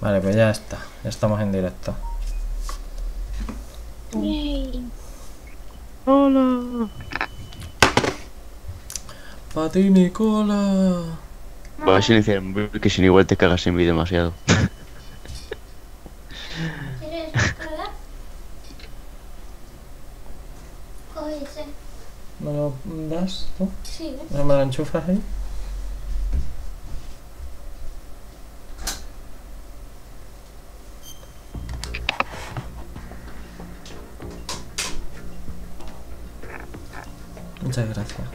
Vale, pues ya está. Ya estamos en directo. Yay. ¡Hola! ¡Patini cola! Voy a silenciar el móvil porque si no igual te cagas en mí demasiado. ¿Quieres descargar? Coge ese. ¿Me lo das tú? Sí, ¿No me lo enchufas ahí? Muchas gracias.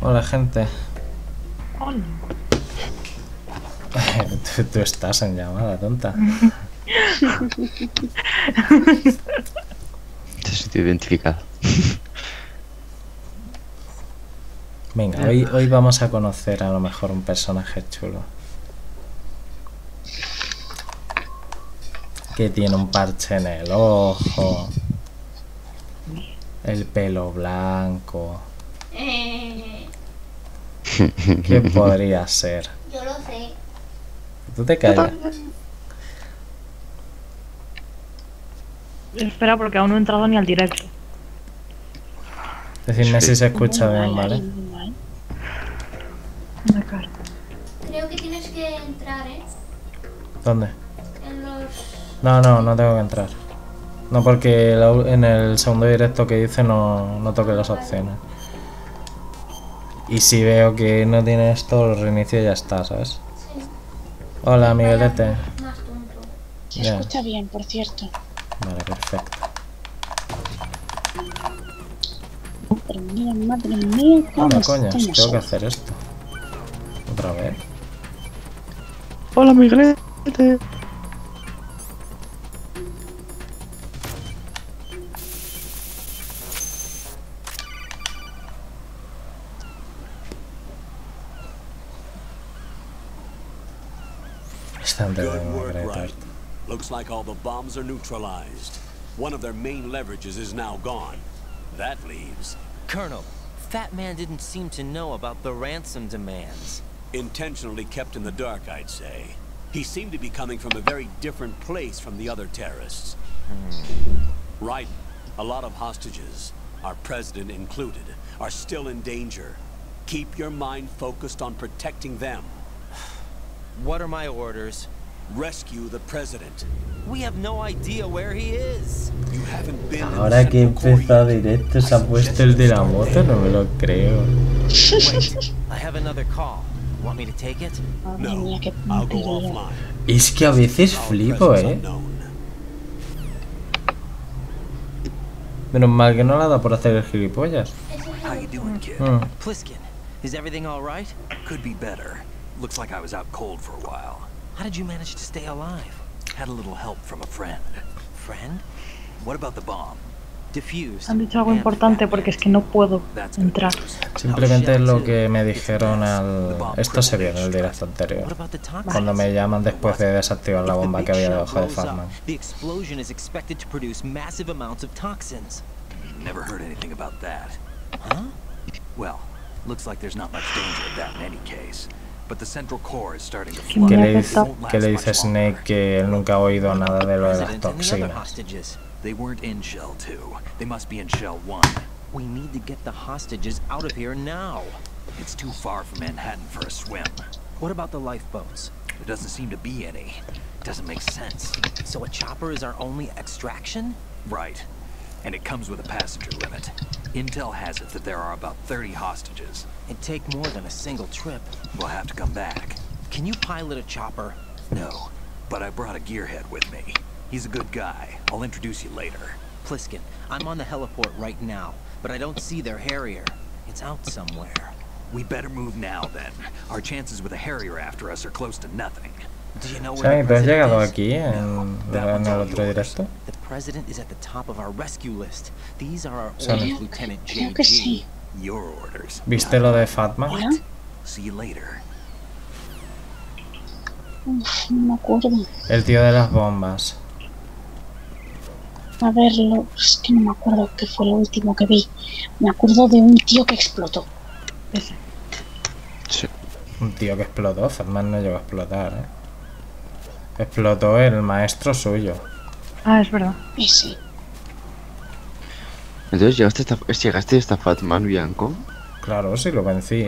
Hola, gente. Hola. Tú estás en llamada, tonta. Te has sentido identificado. Venga, hoy vamos a conocer a lo mejor un personaje chulo. Que tiene un parche en el ojo. El pelo blanco. ¿Quién podría ser? yo lo sé. ¿Tú te callas? Espera, porque aún no he entrado ni al directo. Decidme si se escucha bien, ¿vale? Una cara. Creo que tienes que entrar, ¿Dónde? en los... No tengo que entrar. No, porque en el segundo directo que hice no toqué las opciones. Y si veo que no tiene esto, lo reinicio y ya está, ¿sabes? Sí. Hola, Miguelete. Más tonto. Se Ya. escucha bien, por cierto. Vale, perfecto. Madre mía, ¿cómo Hola, coño, estamos tengo que hoy? hacer esto. Otra vez. Hola, Miguelete. Bastante Good tengo que work, creer. Wright. Looks like all the bombs are neutralized. One of their main leverages is now gone. That leaves Colonel, Fat Man didn't seem to know about the ransom demands. intentionally kept in the dark, I'd say. He seemed to be coming from a very different place from the other terrorists. Right. A lot of hostages, our president included, are still in danger. Keep your mind focused on protecting them. What are my orders? Rescue the president. We have no idea where he is. You haven't been in the Ahora que Central Core empezó yet. directo se ha puesto el de la moto, no me lo creo. Wait, I have another call. Want me to take it? Madre No, mía, qué I'll go tontería. offline. Es que a veces Our flipo, presence unknown. Menos mal que no la da por hacer el gilipollas. How you doing, kid? Pliskin, is everything all right? Could be better. Looks like I was out cold for a while. How did you manage to stay alive? Had a little help from a friend. Friend? What about the bomb? Diffused. Han dicho algo importante porque es que no puedo That's good entrar. news. Simplemente es lo que me dijeron al... Esto se vio en el directo What anterior. about the toxins? Cuando me llaman después de desactivar la If the bomba big que había shell debajo de blows up, Fatman. the explosion is expected to produce massive amounts of toxins. Never heard anything about that. Huh? Well, looks like there's not much danger of that in any case. But the central core is starting to ¿Qué flood. ¿Qué me le, afecta? Won't qué le last dice much longer. Snake que él nunca ha oído nada de lo de las President and the other toxinas? hostages. They weren't in Shell 2. They must be in Shell 1. We need to get the hostages out of here now. It's too far from Manhattan for a swim. What about the lifeboats? There doesn't seem to be any. Doesn't make sense. So a chopper is our only extraction? Right. And it comes with a passenger limit. Intel has it that there are about 30 hostages. It'd take more than a single trip. We'll have to come back. Can you pilot a chopper? No, but I brought a gearhead with me. He's a good guy. I'll introduce you later. Pliskin, I'm on the heliport right now, but I don't see their Harrier. It's out somewhere. We better move now then. Our chances with a Harrier after us are close to nothing. Do you know where Sammy, the ¿tú has president llegado is? aquí en el otro directo? The president is at the top of our rescue list. These are our Sammy. orders, Lieutenant Creo que sí. JG. Your orders. ¿Viste lo de Fatman? ¿Ya? See you later. Uf, no me acuerdo. El tío de las bombas. A verlo, es que no me acuerdo qué fue lo último que vi. Me acuerdo de un tío que explotó. Ese. Sí. Un tío que explotó. Fatman no llegó a explotar, Explotó el maestro suyo. Ah, es verdad. Ese. Entonces llegaste hasta Fatman, Bianco. Claro, sí lo vencí,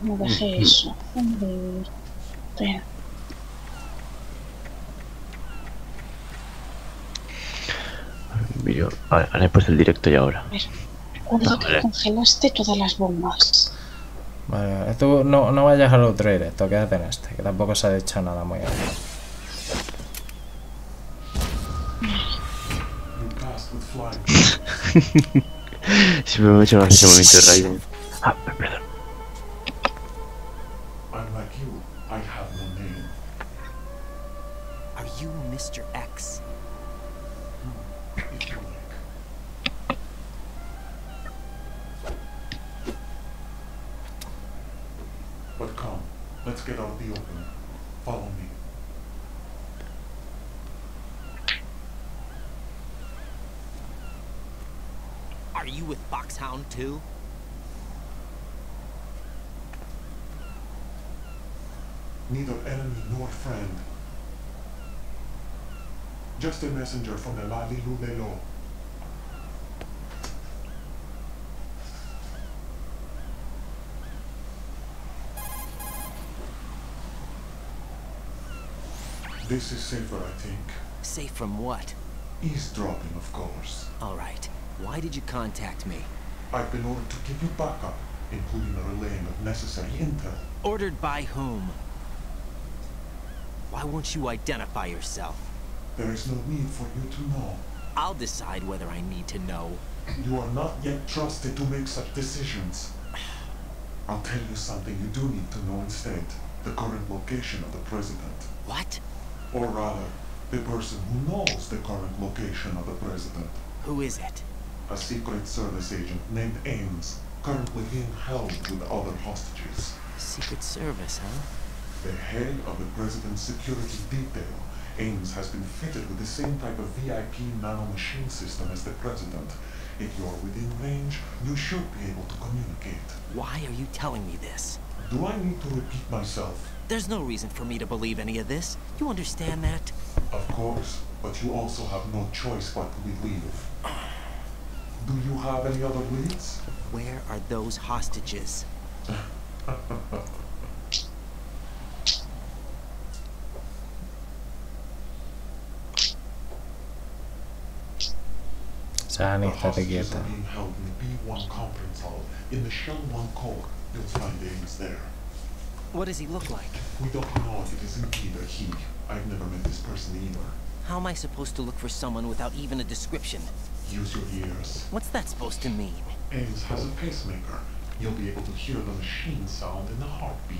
No dejé eso. Hombre. Espera. Mira, ahora he puesto el directo y ahora. A ver. Recuerdo que congelaste todas las bombas. Vale, tú no vayas al otro directo, quédate en este, que tampoco se ha hecho nada muy grande. Siempre me he hecho ese momento de Raiden. Ah, perdón. Are you Mr. X? But come, let's get out of the open. Follow me. Are you with Foxhound too? Neither enemy nor friend. Just a messenger from the Lali Lulelo. This is safer, I think. Safe from what? Eavesdropping, of course. Alright. Why did you contact me? I've been ordered to give you backup, including a relaying of necessary intel. Ordered by whom? Why won't you identify yourself? There is no need for you to know. I'll decide whether I need to know. You are not yet trusted to make such decisions. I'll tell you something you do need to know instead. The current location of the president. What? Or rather, the person who knows the current location of the president. Who is it? A Secret Service agent named Ames, currently being held with other hostages. Secret Service, huh? The head of the president's security detail, Ames has been fitted with the same type of VIP nanomachine system as the president. If you're within range, you should be able to communicate. Why are you telling me this? Do I need to repeat myself? There's no reason for me to believe any of this. You understand that? Of course, but you also have no choice but to believe. Do you have any other leads? Where are those hostages? Sani, The estate hostages quieta. are being held in the B1 conference hall. In the Shell 1 core, you'll find Ames there. What does he look like? We don't know if it is indeed a he. I've never met this person either. How am I supposed to look for someone without even a description? Use your ears. What's that supposed to mean? Ames has a pacemaker. You'll be able to hear the machine sound in the heartbeat.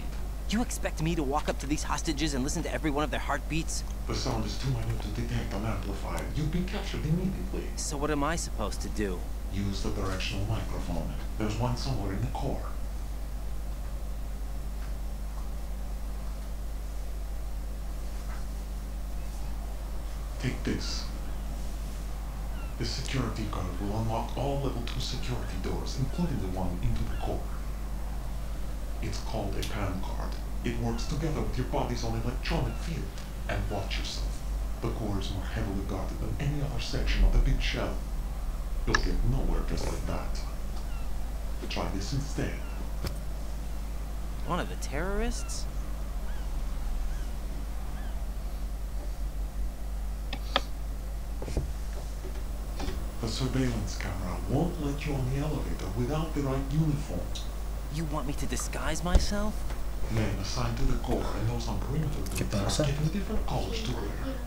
You expect me to walk up to these hostages and listen to every one of their heartbeats? The sound is too minute to detect and amplify. You'll be captured immediately. So what am I supposed to do? Use the directional microphone. There's one somewhere in the core. Take this. This security card will unlock all level 2 security doors, including the one into the core. It's called a PAN card. It works together with your body's own electronic field. And watch yourself. The core is more heavily guarded than any other section of the big shell. You'll get nowhere just like that. Try this instead. One of the terrorists? The surveillance camera won't let you on the elevator without the right uniform. You want me to disguise myself? Men assigned to the core and those on perimeter ¿Qué duty are pasa? getting different colors to wear.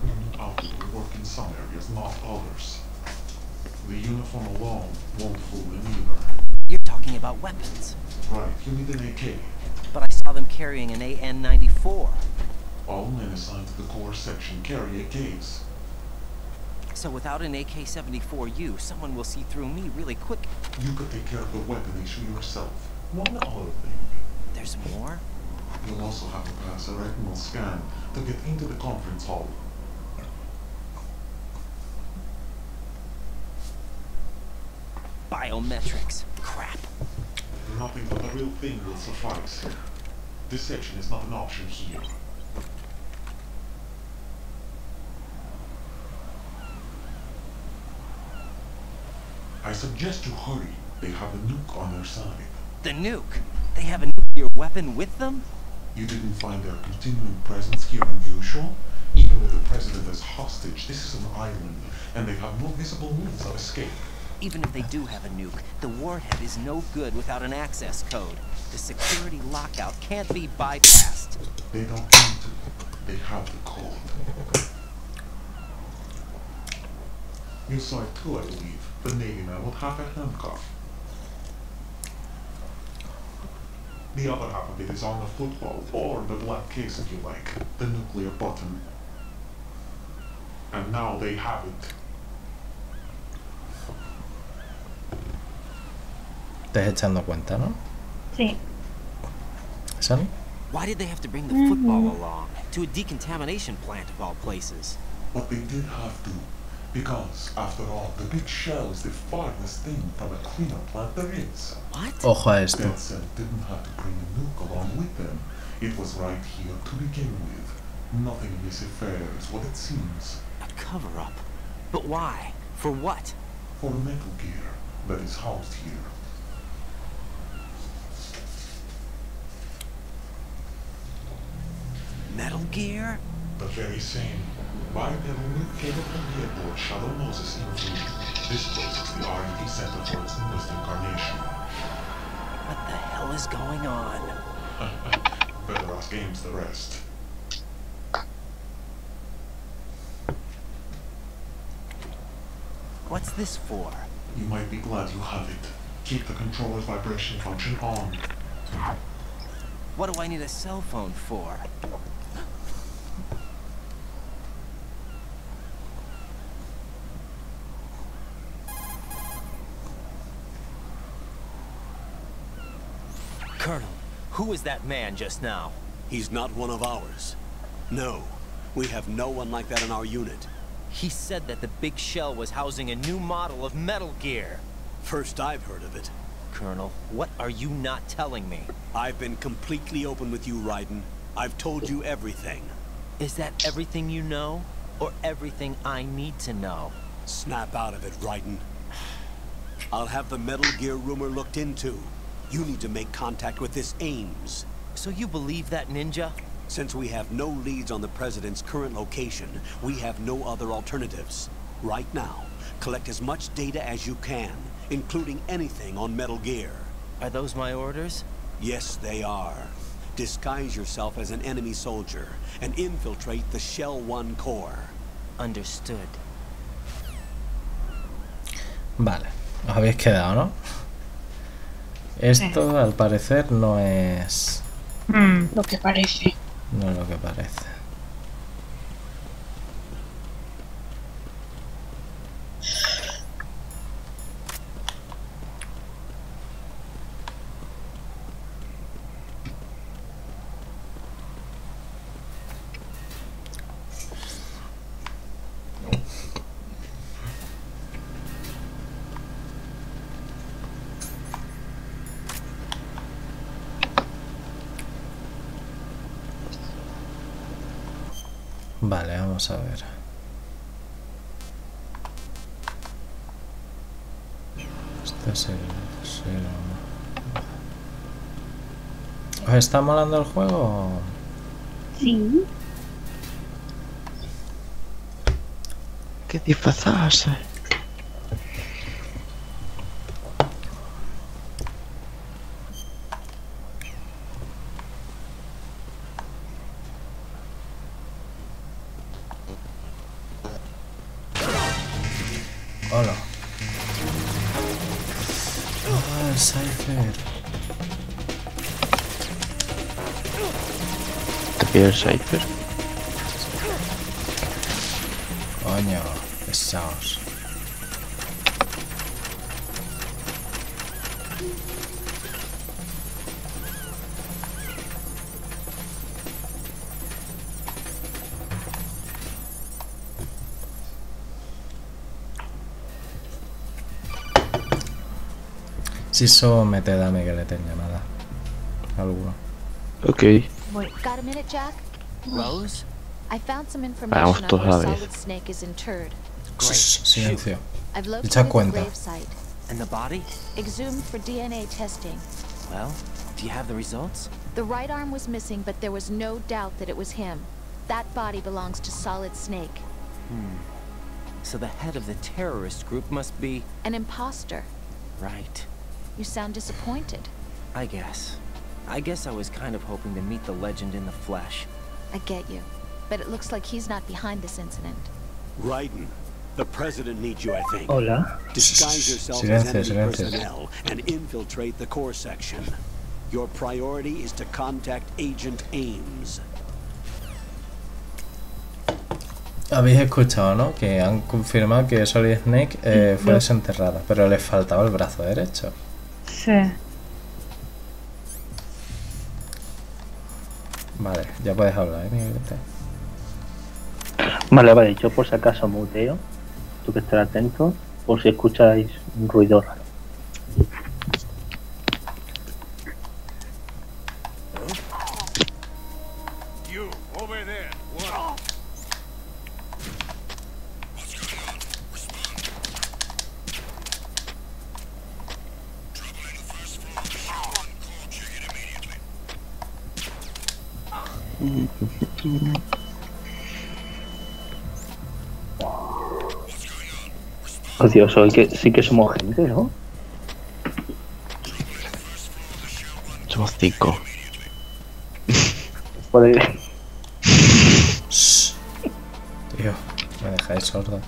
Your new outfit will work in some areas, not others. The uniform alone won't fool them either. You're talking about weapons. Right, you need an AK. But I saw them carrying an AN-94. All men assigned to the core section carry AKs. So without an AK-74U, someone will see through me really quick. You could take care of the weapon issue yourself. One other thing. There's more? You'll also have to pass a retinal scan to get into the conference hall. Biometrics. Crap. Nothing but the real thing will suffice. Deception is not an option here. I suggest you hurry. They have a nuke on their side. The nuke? They have a nuclear weapon with them? You didn't find their continuing presence here unusual? Even with the president as hostage, this is an island, and they have no visible means of escape. Even if they do have a nuke, the warhead is no good without an access code. The security lockout can't be bypassed. They don't need to. They have the code. You saw it too, I believe. The Navy man with half a handcuff. The other half of it is on the football, or the black case if you like. The nuclear button. And now they have it. Te estás echando cuenta, ¿no? Sí. ¿Sani? Why did they have to bring the football along? To a decontamination plant of all places. But they did have to. Because, after all, the big shell is the farthest thing from a cleanup plant there is. What? Ojo a esto. That said, didn't have to bring a nuke along with them. It was right here to begin with. Nothing in this affair is what it seems. A cover-up? But why? For what? For Metal Gear that is housed here. Metal Gear? The very same. Bipedal nuke cable from the airport Shadow Moses Influence. This place is the R&D center for its newest incarnation. What the hell is going on? Better ask Ames the rest. What's this for? You might be glad you have it. Keep the controller's vibration function on. What do I need a cell phone for? Colonel, who was that man just now? He's not one of ours. No, we have no one like that in our unit. He said that the big shell was housing a new model of Metal Gear. First I've heard of it. Colonel, what are you not telling me? I've been completely open with you, Raiden. I've told you everything. Is that everything you know? Or everything I need to know? Snap out of it, Raiden. I'll have the Metal Gear rumor looked into. You need to make contact with this Ames. So you believe that ninja? Since we have no leads on the President's current location, we have no other alternatives. Right now, collect as much data as you can, including anything on Metal Gear. Are those my orders? Yes, they are. Disguise yourself as an enemy soldier and infiltrate the Shell 1 core. Understood. Vale, os habéis quedado, ¿no? Esto al parecer no es... Lo que parece. No es lo que parece. Vale, vamos a ver. Este es el... ¿Os está molando el juego? Sí. ¿Qué disfrazas? Hola. Ah, el Cypher. ¿Te pide el Cypher? Coño, pesados. Chiso mete dame que le tenga nada. Alguno. Ok. Got a minute, Jack? Rose? I found some Vamos information on todos a where la vez. Solid Snake is interred. Silencio. I've Echa located the cuenta. gravesite. And the body? Exhumed for DNA testing. Well, do you have the results? The right arm was missing, but there was no doubt that it was him. That body belongs to Solid Snake. So the head of the terrorist group must be... An imposter. Right. You sound disappointed. I guess I was kind of hoping to meet the legend in the flesh. I get you. But it looks like he's not behind this incident. Raiden, the president needs you, I think. Hola. Disguise yourself as enemy personnel and infiltrate the core section. Your priority is to contact Agent Ames. Habéis escuchado, ¿no? Que han confirmado que Solid Snake fue desenterrada, pero le faltaba el brazo derecho. Sí. Vale, ya puedes hablar, Miguelete. Vale, vale, yo por si acaso muteo. Tú que estés atento, por si escucháis un ruido raro. You, over there. What? Oh Dios, hoy que sí que somos gente, ¿no? Somos 5. Puede... Shh. Tío, me dejáis sordo.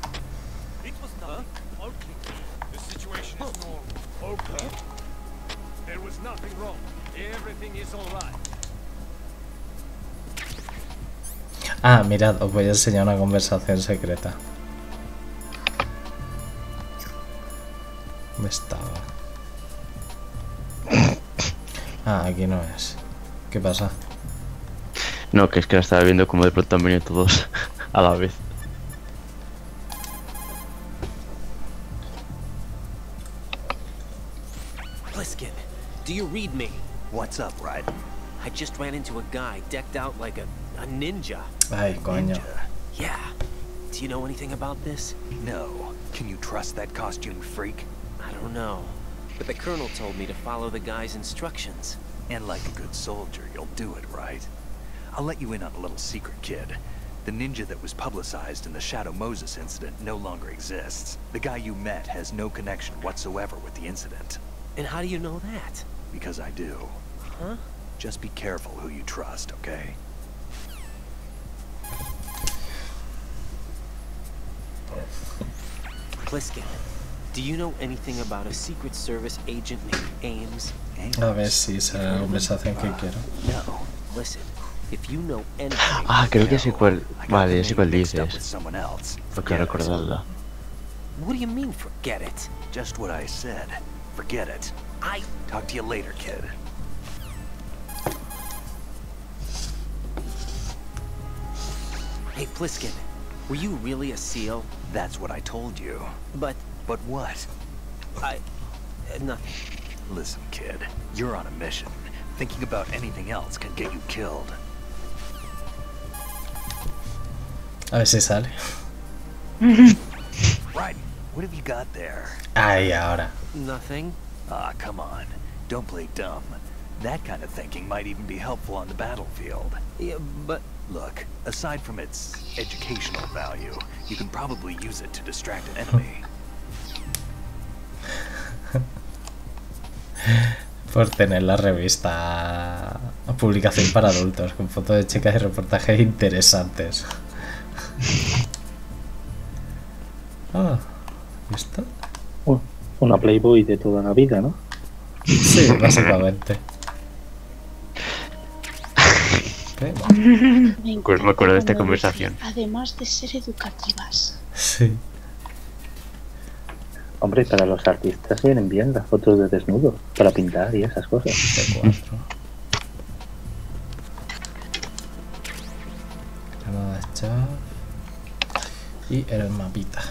Ah, mirad, os voy a enseñar una conversación secreta. ¿Dónde estaba? Ah, aquí no es. ¿Qué pasa? No, que es que la estaba viendo como de pronto han venido todos a la vez. Pliskin, do you read me? What's up, Raiden? I just ran into a guy decked out like a ninja. Ay, coño. Yeah. Do you know anything about this? No. Can you trust that costume freak? I don't know. But the colonel told me to follow the guy's instructions. And like a good soldier, you'll do it, right? I'll let you in on a little secret, kid. The ninja that was publicized in the Shadow Moses incident no longer exists. The guy you met has no connection whatsoever with the incident. And how do you know that? Because I do. Huh? Just be careful who you trust, okay? Pliskin, do you know anything about a Secret Service agent named Ames? A ver si sale la conversación que quiero. No. Listen, if you know anything... Ah, creo que sé cuál... Vale, ya sé cuál dices. Else. Porque recordarla. What do you mean, forget it? Just what I said. Forget it. Talk to you later, kid. Hey, Pliskin, were you really a SEAL? That's what I told you. But what? nothing. Listen, kid, you're on a mission. Thinking about anything else can get you killed. A ver si sale. Right, what have you got there? Ay, ahora. Nothing. Ah, come on. Don't play dumb. That kind of thinking might even be helpful on the battlefield. Yeah, but... Look, aside from its educational value, you can probably use it to distract an enemy. Por tener la revista publicación para adultos con fotos de chicas y reportajes interesantes. Ah, ¿esto? Una Playboy de toda la vida, ¿no? Sí, básicamente. Me acuerdo de esta conversación. Además de ser educativas. Sí. Hombre, para los artistas vienen bien las fotos de desnudo, para pintar y esas cosas. C4. Granada chav. Y el mapita.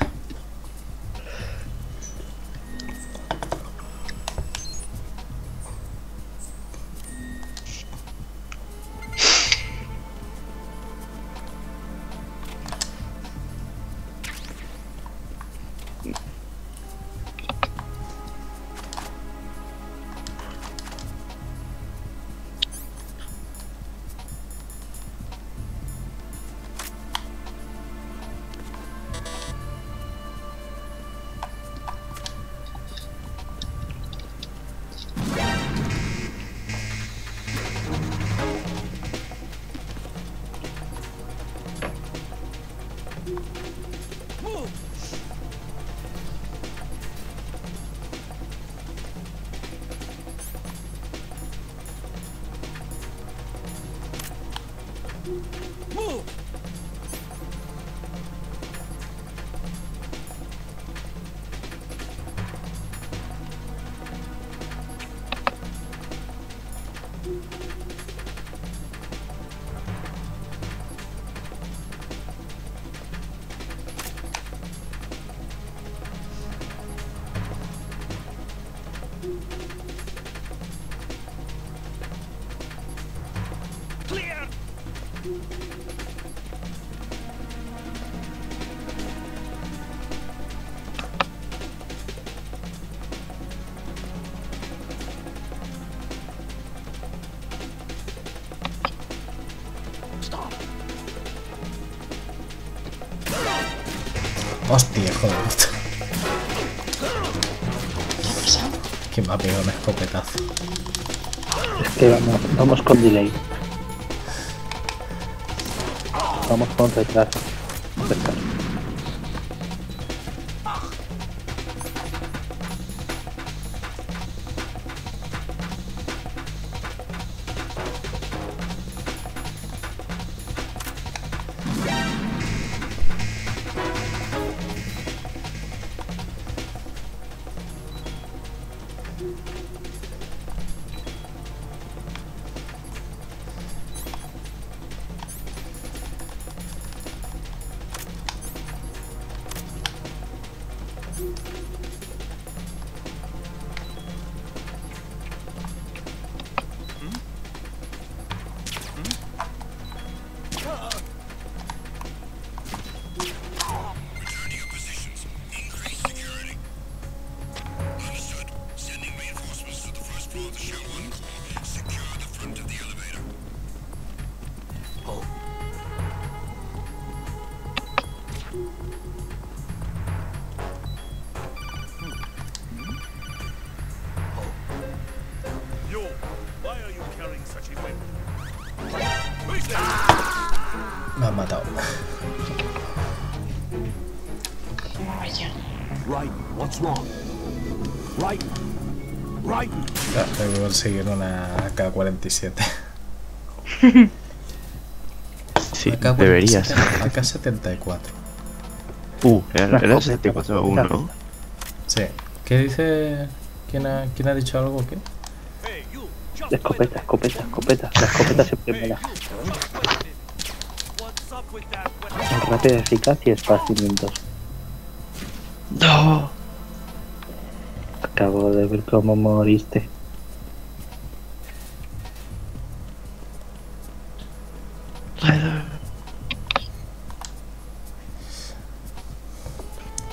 Hostia, joder. Que me ha pegado un escopetazo. Es que vamos con delay. Vamos con retraso. Me han matado. Right, what's wrong? Right, right. Tengo que conseguir una AK-47. Sí, AK-47, deberías. AK-74. Era 74-1, ¿no? Sí. ¿Qué dice? ¿Quién ha dicho algo? ¿Qué? Escopeta. La escopeta siempre me da. Rápida, eficaz y esparcimientos. No. Acabo de ver cómo moriste.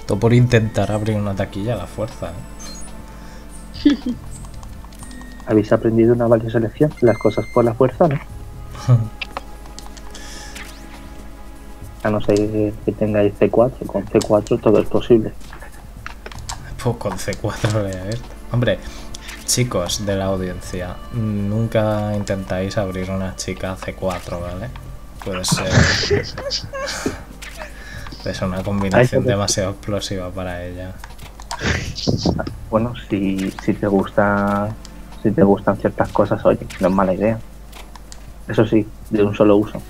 Todo por intentar abrir una taquilla a la fuerza. ¿Habéis aprendido una valiosa lección? Las cosas por la fuerza, ¿no? A no ser que tengáis C4, con C4 todo es posible. Pues con C4 le he visto. Hombre, chicos de la audiencia, nunca intentáis abrir una chica C4, ¿vale? Puede ser... es una combinación demasiado explosiva para ella. Bueno, si te gustan ciertas cosas, oye, no es mala idea. Eso sí, de un solo uso.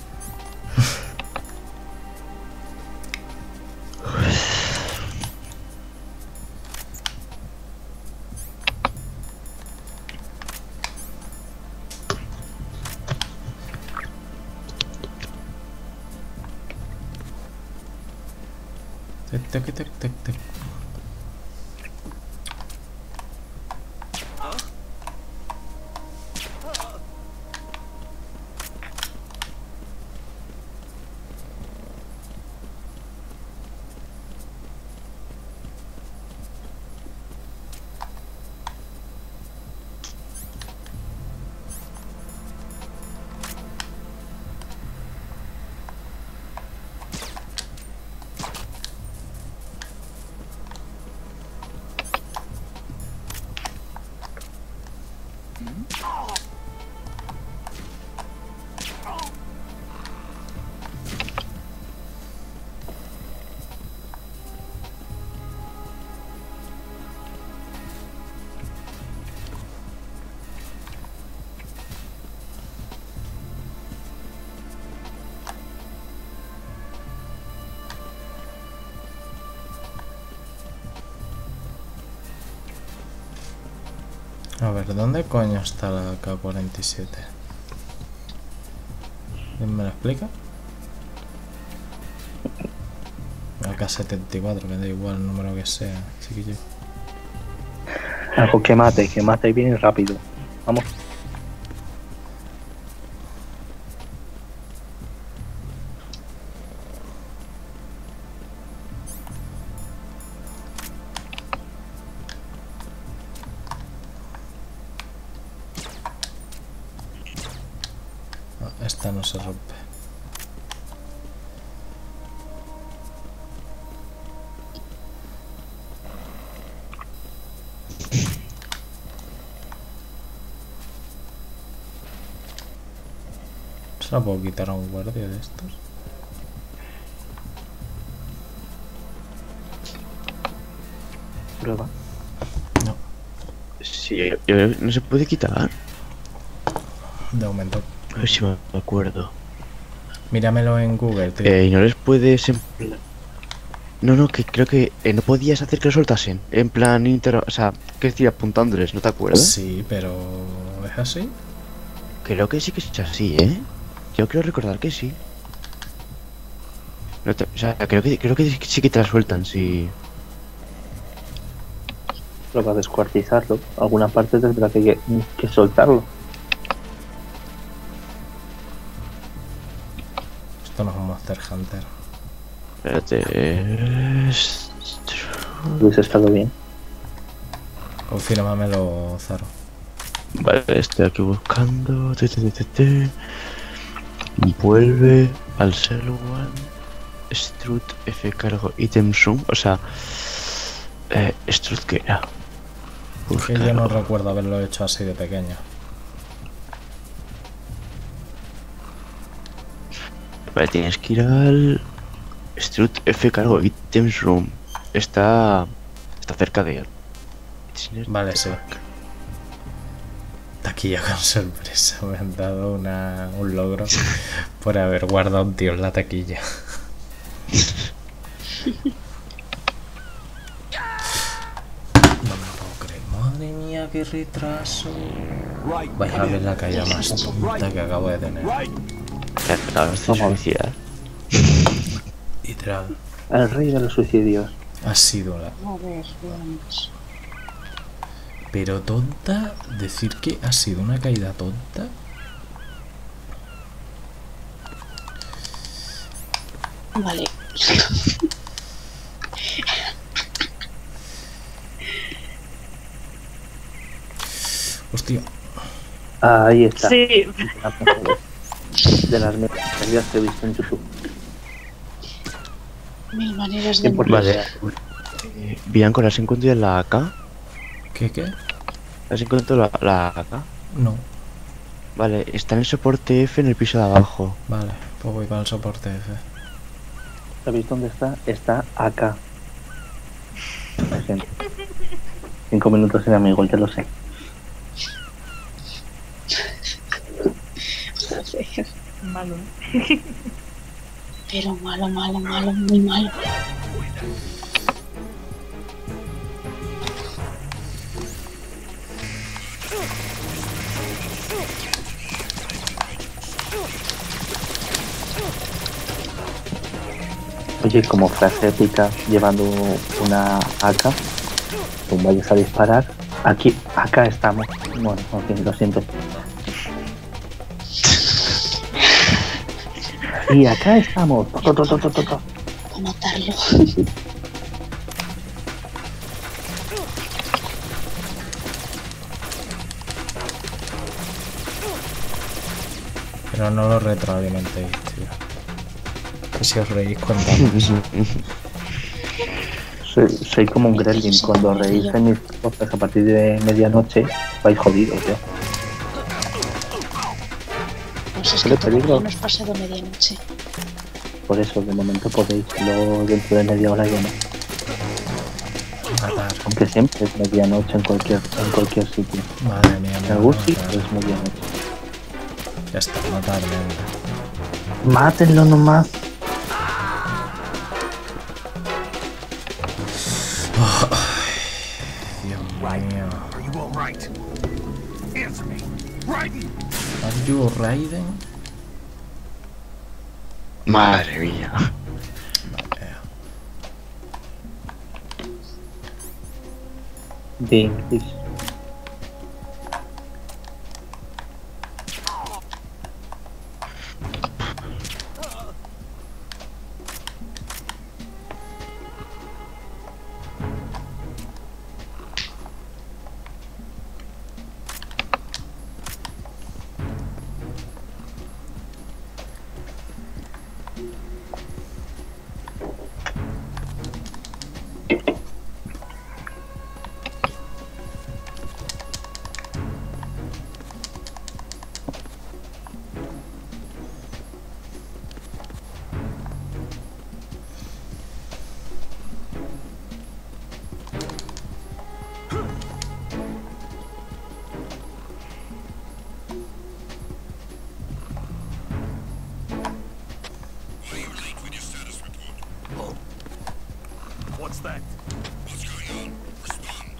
Tic. A ver, ¿dónde coño está la K-47? ¿Quién me lo explica? La K-74, que da igual el número que sea, chiquillo. Algo que mate y viene rápido. Vamos. No, esta no se rompe. ¿Se la puedo quitar a un guardia de estos? Prueba. No, Sí, no se puede quitar. de momento. A ver si me acuerdo. Míramelo en Google, tío. Y no les puedes... No, que creo que no podías hacer que lo soltasen. En plan, o sea, que decir, apuntándoles, ¿no te acuerdas? Sí, pero... ¿es así? Creo que sí que es así, ¿eh? Yo creo recordar que sí. O sea, creo que sí que te la sueltan, sí. Prueba a descuartizarlo. Alguna parte tendrá que soltarlo. Esto no es un Monster Hunter. Espérate. Hubiese estado bien. Confírmamelo, Zaro. Vale, estoy aquí buscando. Vuelve al cell one. Strut F cargo item zoom. O sea, Strut que era. Que yo no recuerdo haberlo hecho así de pequeño. Vale, tienes que ir al Strut F cargo items room. Está cerca de él. Vale, sí. Taquilla con sorpresa. Me han dado un logro por haber guardado un tío en la taquilla. No me lo puedo creer. Madre mía, qué retraso. Vaya a ver la caída más tonta que acabo de tener. Literal. El rey de los suicidios. Ha sido la... A ver, veamos. Pero tonta, decir que ha sido una caída tonta. Vale. Hostia. Ahí está. Sí. De las mejores caídas que he visto en YouTube. Mil maneras de Por Vale. Bianco, ¿la has encontrado en la AK? ¿Qué? ¿Has encontrado la AK? No. Vale, está en el soporte F en el piso de abajo. Vale, pues voy para el soporte F. ¿Sabéis dónde está? Está acá. Lo siento. 5 minutos en amigo, ya lo sé. Joder. Malo. Pero malo, muy malo. Oye, como frase épica, llevando una AK, tú vayas a disparar. Aquí, acá estamos. Bueno, ok, lo siento. Y acá estamos. A matarlo. Pero no lo retroalimentéis, tío. Que si os reís, contamos. Soy como un gremlin. Cuando reís en mis cosas a partir de medianoche, vais jodidos, ¿eh? Pues es ¿Qué que le peligro? todavía no has pasado medianoche. Por eso, de momento podéis. Luego, dentro de media hora ya no. Matar. Aunque siempre es medianoche en cualquier sitio. Madre mía, En algún sitio es medianoche. Ya está, matar, venga. Mátenlo nomás. Dios mío. Are you all right? You Raiden. Madre mía. De English. What's that? What's going on? Respond.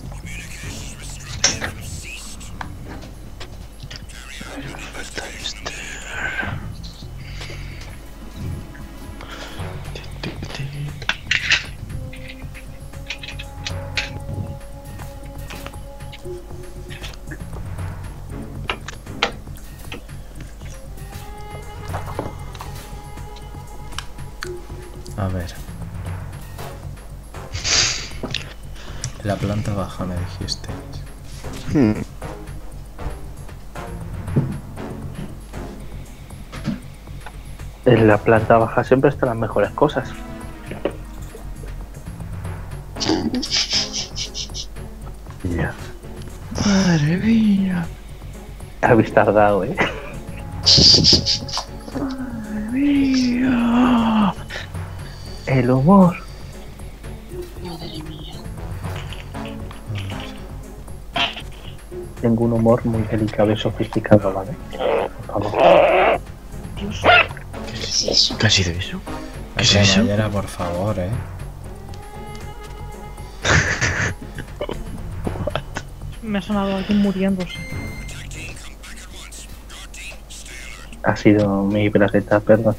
Communications restricted have ceased. Carry out investigation immediately. A ver. La planta baja me dijiste. En la planta baja siempre están las mejores cosas. Ya. Madre mía. Habéis tardado, Madre mía. El humor. Madre mía. Tengo un humor muy delicado y sofisticado, ¿vale? Por favor. Dios. ¿Qué es eso? ¿Qué ha sido eso? ¿Qué es La eso? cremallera, por favor, Me ha sonado alguien muriéndose. Ha sido mi bragueta, perdón.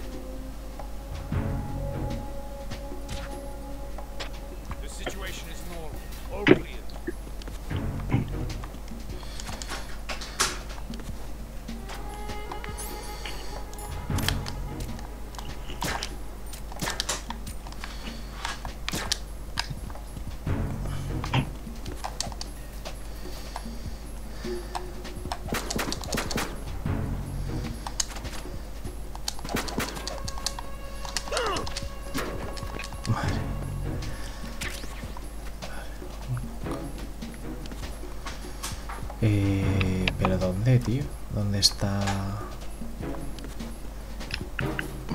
¿Pero dónde, tío? ¿Dónde está...?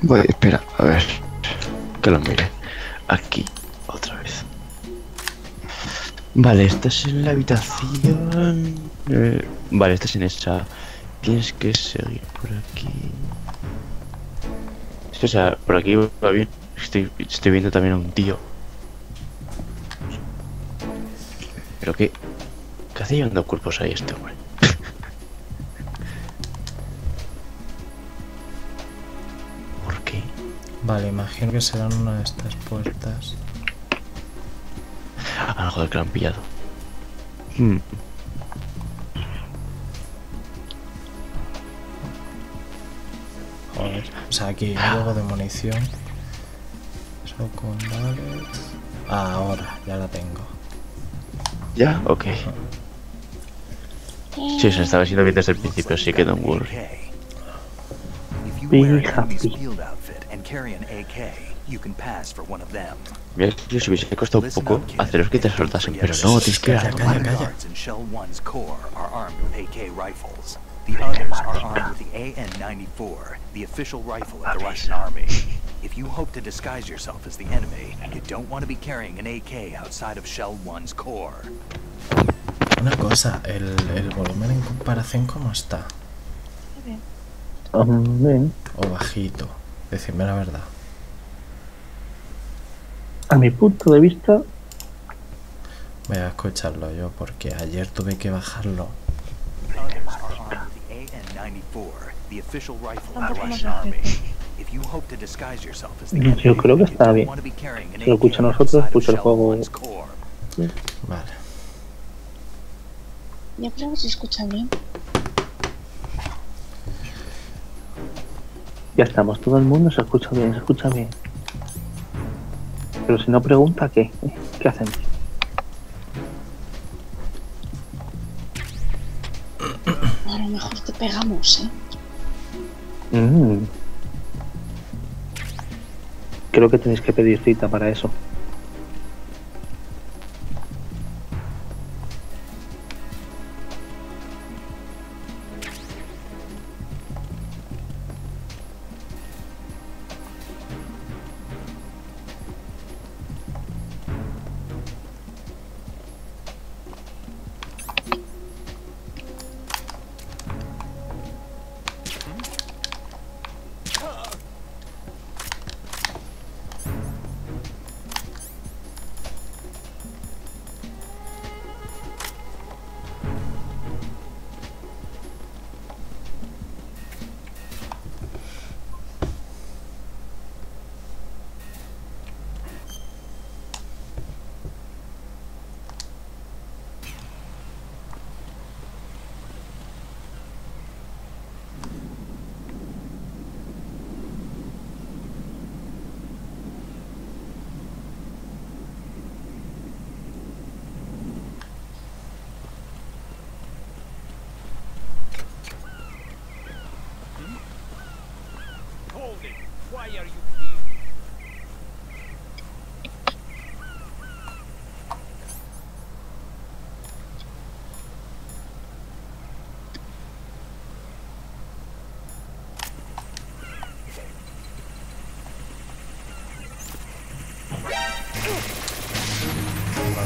Voy, espera, a ver. Que lo mire. Aquí, otra vez. Vale, estás en la habitación... vale, estás en esa... Tienes que seguir por aquí... O sea, por aquí va bien. Estoy viendo también a un tío. ¿Pero qué? ¿Qué hace llevando cuerpos ahí este hombre? ¿Por qué? Vale, imagino que serán una de estas puertas. Algo de que lo han pillado. Joder. O sea, aquí hay algo de munición. Eso con balas. Ah, ahora, ya la tengo. ¿Ya? Ok. Sí, se estaba haciendo bien desde el principio, así que don't worry. If you Be wear an enemy's happy. field outfit and carry an AK, you can pass for one of them. Mira, yo si hubiese costado un poco haceros que te soltasen, pero no, tienes que ir a Calla, tomar. calla. Guards in Shell 1's core are armed with AK rifles. The others are armed with the AN-94, the official rifle of the Russian army. If you hope to disguise yourself as the enemy, you don't want to be carrying an AK outside of Shell 1's core. Una cosa, el volumen en comparación, ¿cómo está? Bien. ¿O bajito? Decidme la verdad. A mi punto de vista, Voy a escucharlo yo porque ayer tuve que bajarlo. Yo creo que está bien. Si lo escucha nosotros, escucha el juego. Vale. Yo creo que se escucha bien. Ya estamos, todo el mundo se escucha bien, se escucha bien. Pero si no pregunta, ¿qué? ¿Qué hacemos? A lo mejor te pegamos, Creo que tenéis que pedir cita para eso.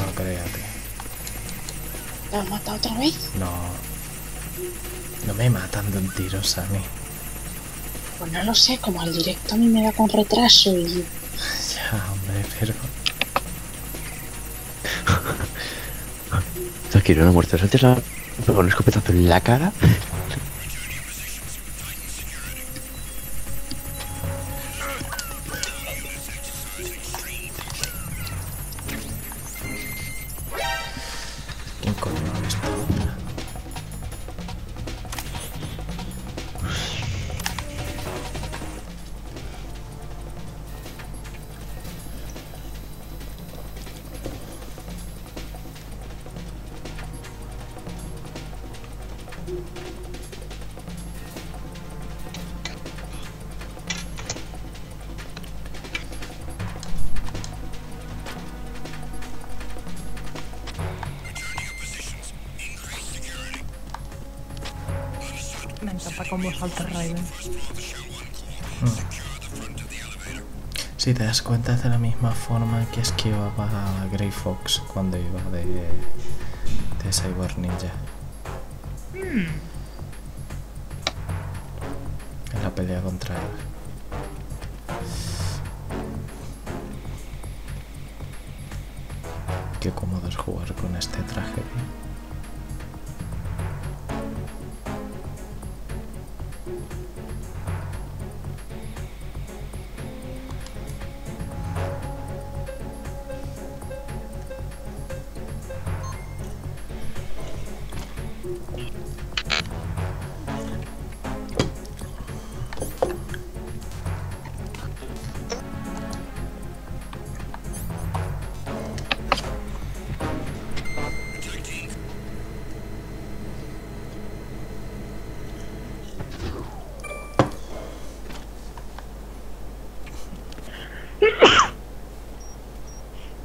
No, créate. ¿Te has matado otra vez? No. No me matan de un tiro, Sammy. Pues no lo sé, como el directo a mí me da con retraso y... Ya, hombre, pero... Yo quiero una muerte. Antes la pegó un escopetazo en la cara. ¿Quién coño ha visto otra? Me encanta cómo salta Raiden. Si te das cuenta, es de la misma forma que esquivaba a Grey Fox cuando iba de Cyber Ninja. En la pelea contra él. Qué cómodo es jugar con este traje, tío.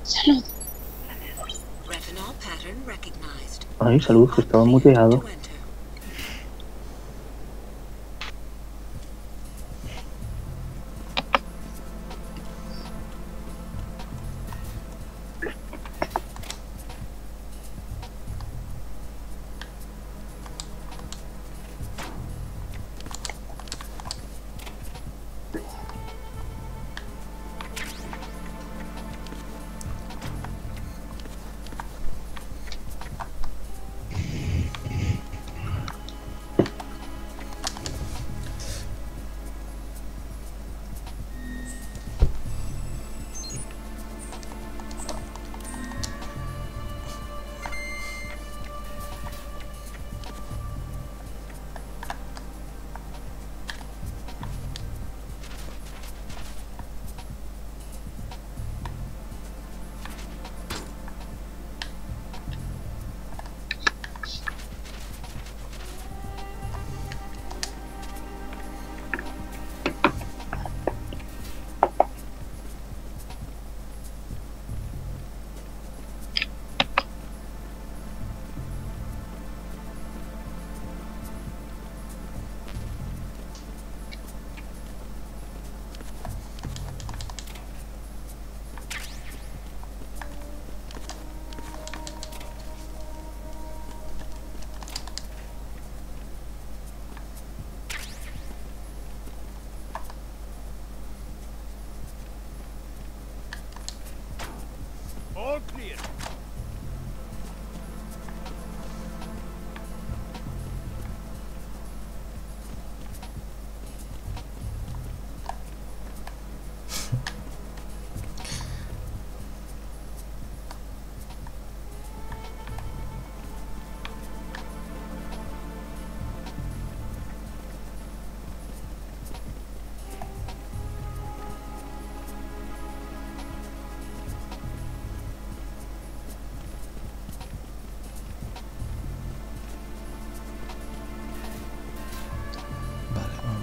Salud. Ay, salud, que estaba muteado.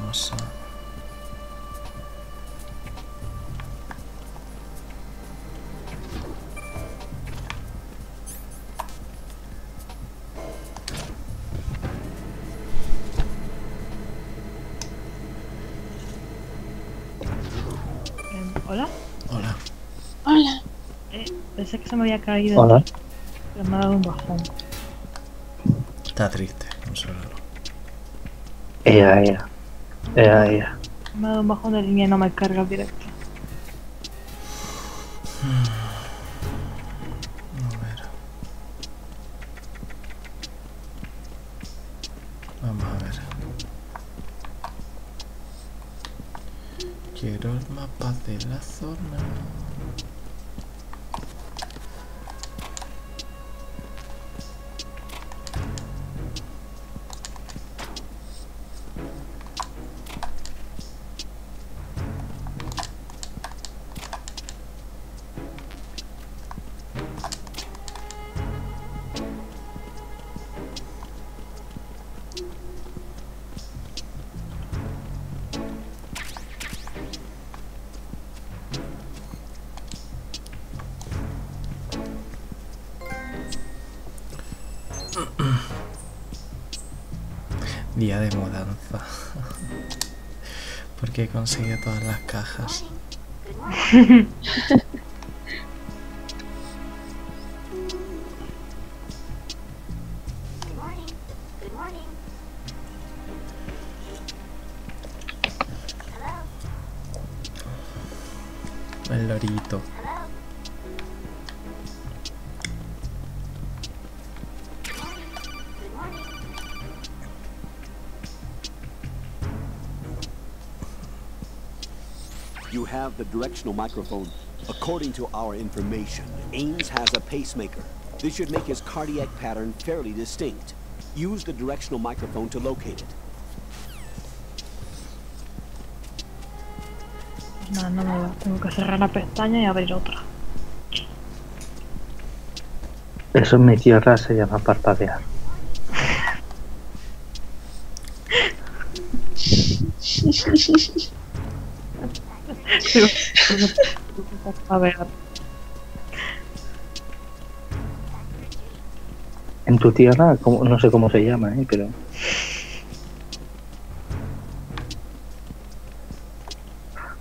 vamos a... ¿Hola? Hola. Hola. Pensé que se me había caído. Hola. Pero me ha dado un bajón. Está triste, consólalo. Ea. Me ha dado un bajón de línea y no me carga el directo. A ver. Vamos a ver. Quiero el mapa de la zona. Día de mudanza. Porque consigue todas las cajas. El lorito. You have the directional microphone. According to our information, Ames has a pacemaker. This should make his cardiac pattern fairly distinct. Use the directional microphone to locate it. No, no me va. Tengo que cerrar la pestaña y abrir otra. Eso en mi tierra se llama parpadear. A ver. En tu tierra, no sé cómo se llama, pero...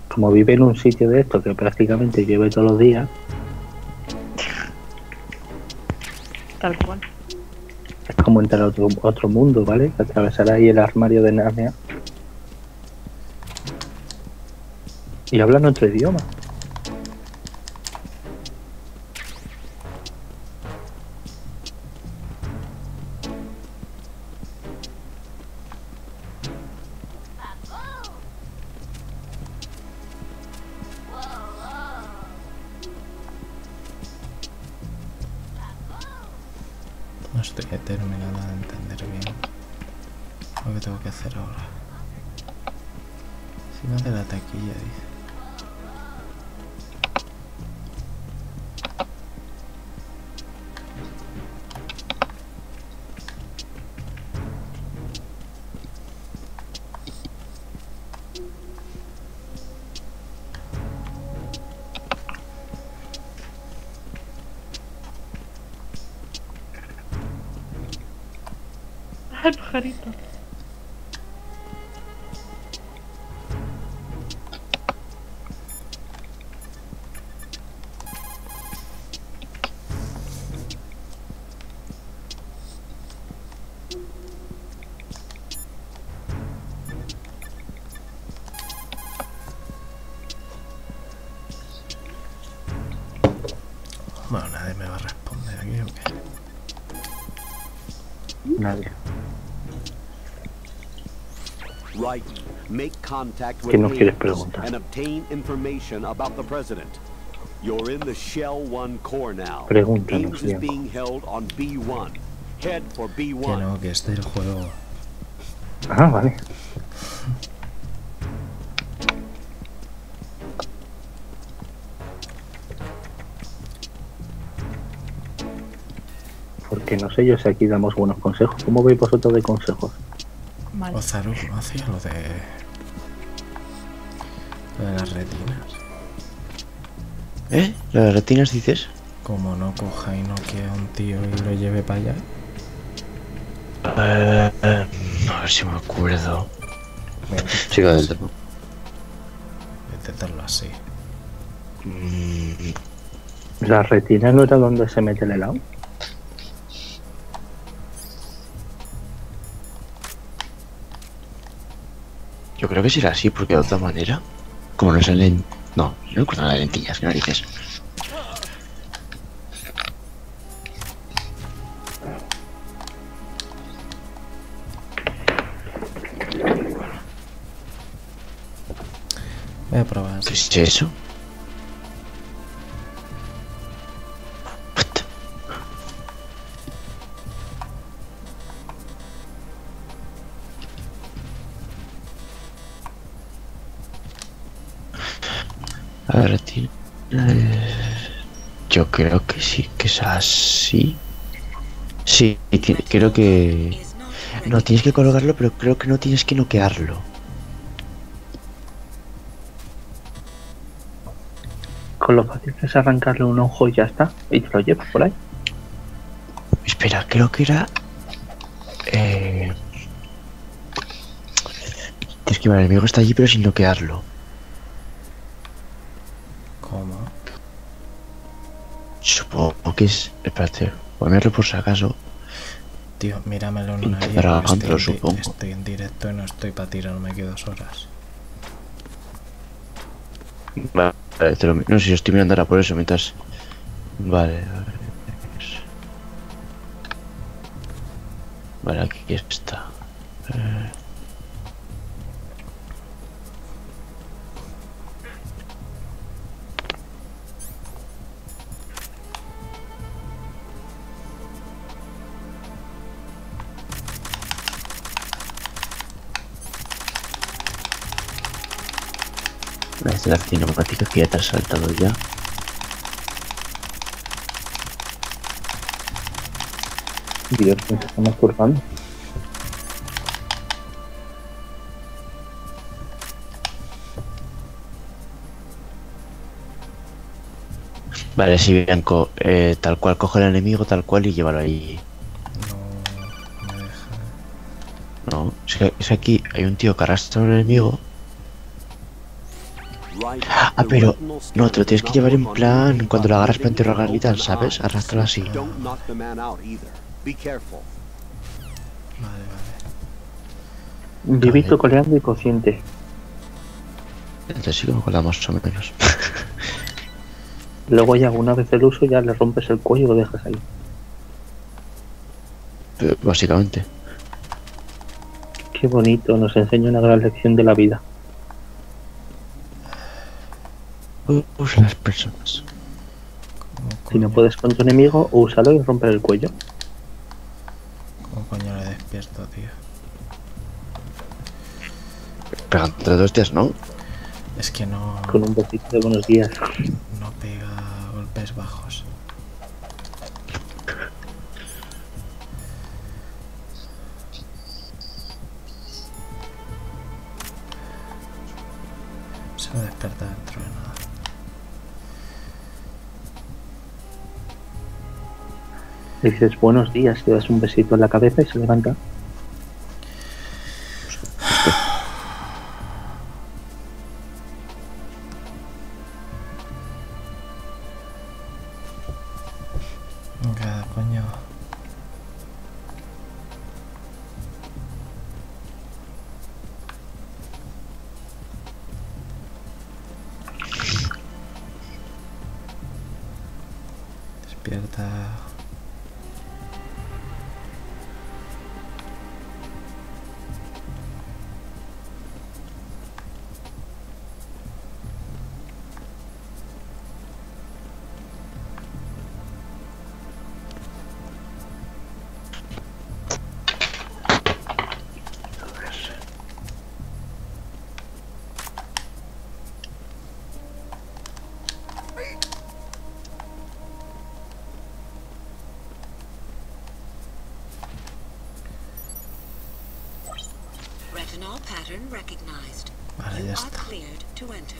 Como vive en un sitio de esto que prácticamente llueve todos los días... Tal cual. Es como entrar a otro mundo, ¿vale? Atravesar ahí el armario de Narnia. Y hablan otro idioma. No estoy terminando de entender bien lo que tengo que hacer ahora. Si no de la taquilla, dice. Ay, pajarito. Bueno, nadie me va a responder aquí, ¿o qué? Nadie. Right. Make contact with ¿Qué nos quieres Ames preguntar? and obtain information about the president. You're in the Shell 1 core now. Pregúntanos, Ames is Bianco. being held on B1. Head for Que B1. no, que es del juego. Ah, vale. Porque no sé yo si aquí damos buenos consejos. ¿Cómo veis vosotros de consejos? Vale. Ozaru no hacía lo de Lo de las retinas. ¿Eh? ¿Lo de retinas dices? Como no coja y no quede a un tío y lo lleve para allá. A ver si me acuerdo. Sigo adentro. Voy a intentarlo así. ¿La retina no era donde se mete el helado? Yo creo que será así, porque de otra manera, como no salen. No encuentro las lentillas, que narices. Voy a probar. ¿Qué es eso? A ver, yo creo que sí, que es así. Sí, creo que... No, tienes que colocarlo, pero creo que no tienes que noquearlo. Con lo fácil que es arrancarle un ojo y ya está. Y te lo llevas por ahí. Espera, creo que era... Tienes que ver, el enemigo está allí, pero sin noquearlo. ¿Cómo? Supongo que es... Espérate, voy a mirarlo por si acaso. Tío, míramelo en una guía. Trabajándolo, supongo. Estoy en directo y no estoy para tirarme aquí 2 horas. Vale, no sé si estoy mirando ahora por eso, mientras... Vale, vale, aquí está. Esta es la cinemática que ya te has saltado ya. Dios, nos estamos curvando. Vale, sí, Bianco, tal cual, coge al enemigo tal cual y llévalo ahí. No me deja. No, es que aquí hay un tío que arrastra a un enemigo. Ah, pero no, te lo tienes que llevar en plan cuando lo agarras para interrogar y tal, ¿sabes? Arrástralo así. Vale, vale. Vivito, coleando y consciente. Entonces sí que me acuerdo más o menos. Luego ya una vez el uso ya le rompes el cuello y lo dejas ahí. Pero, básicamente. Qué bonito, nos enseña una gran lección de la vida. Usa las personas. Si no puedes con tu enemigo, úsalo y romper el cuello. ¿Cómo coño le despierto, tío? Pegando 2 días, ¿no? Es que no... Con un besito de buenos días. No pega golpes bajos. Se va a despertar dentro de nada. Le dices buenos días, le das un besito en la cabeza y se levanta. Venga, coño. Despierta. Ethanol pattern recognized. Vale, You ya are está. cleared to enter.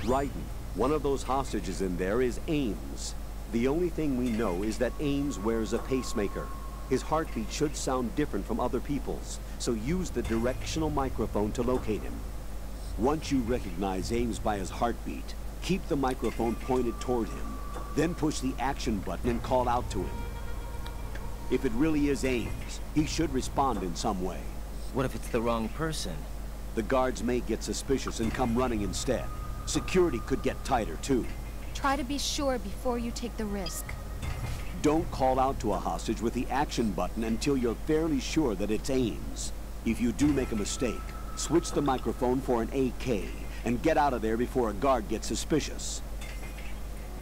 Raiden, one of those hostages in there is Ames. The only thing we know is that Ames wears a pacemaker. His heartbeat should sound different from other people's, so use the directional microphone to locate him. Once you recognize Ames by his heartbeat, keep the microphone pointed toward him. Then push the action button and call out to him. If it really is Ames, he should respond in some way. What if it's the wrong person? The guards may get suspicious and come running instead. Security could get tighter, too. Try to be sure before you take the risk. Don't call out to a hostage with the action button until you're fairly sure that it's Ames. If you do make a mistake, switch the microphone for an AK and get out of there before a guard gets suspicious.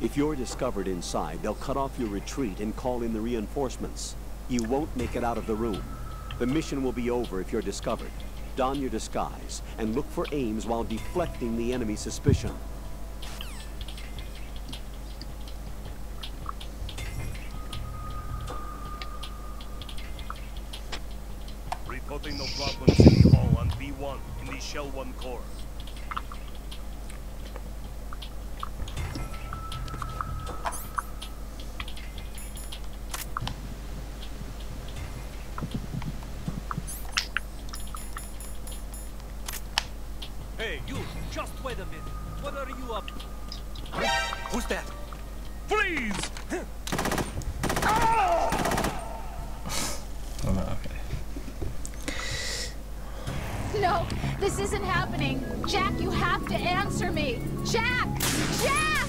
If you're discovered inside, they'll cut off your retreat and call in the reinforcements. You won't make it out of the room. The mission will be over if you're discovered. Don your disguise and look for Ames while deflecting the enemy's suspicion. Reporting no problem, City Hall on B1 in the Shell 1 core. Hey, you! Just wait a minute. What are you up to? Who's that? Freeze! No, this isn't happening. Jack, you have to answer me. Jack! Jack!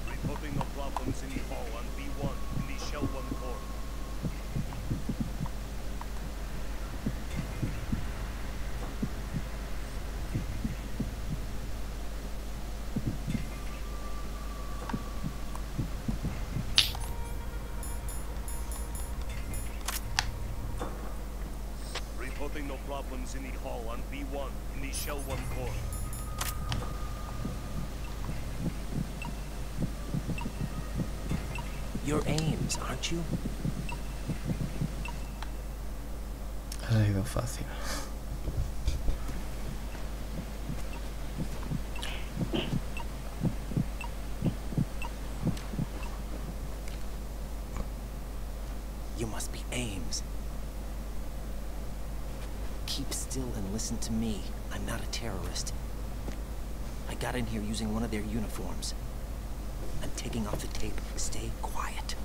Reporting no problem, City Hall on B1 in the Shell 1 core. Reporting no problems in the hall on B1 in the Shell 1 core. You're Ames, aren't you? Ha sido fácil. You must be Ames. Keep still and listen to me. I'm not a terrorist. I got in here using one of their uniforms. I'm taking off the tape. Stay quiet.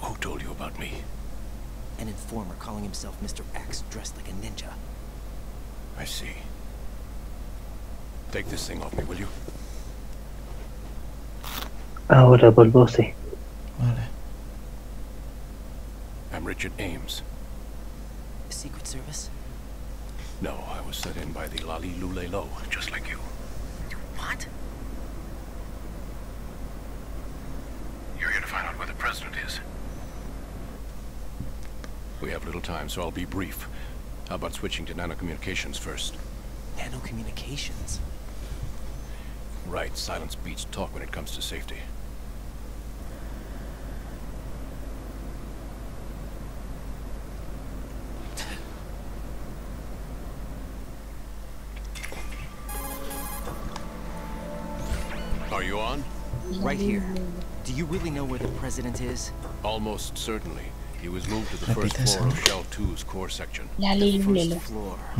Who told you about me? An informer calling himself Mr. X, dressed like a ninja. I see. Take this thing off me, will you? Ahora vuelvo, sí. Vale. I'm Richard Ames. Secret Service? No, I was set in by the Lali Lule Lo, just like you. What? You're here to find out where the president is. We have little time, so I'll be brief. How about switching to nanocommunications first? Nanocommunications? Right, silence beats talk when it comes to safety. Are you on? Right here. Do you really know where the president is? Almost certainly. He was moved to the first floor of Shell 2's core section. La Lilulelo.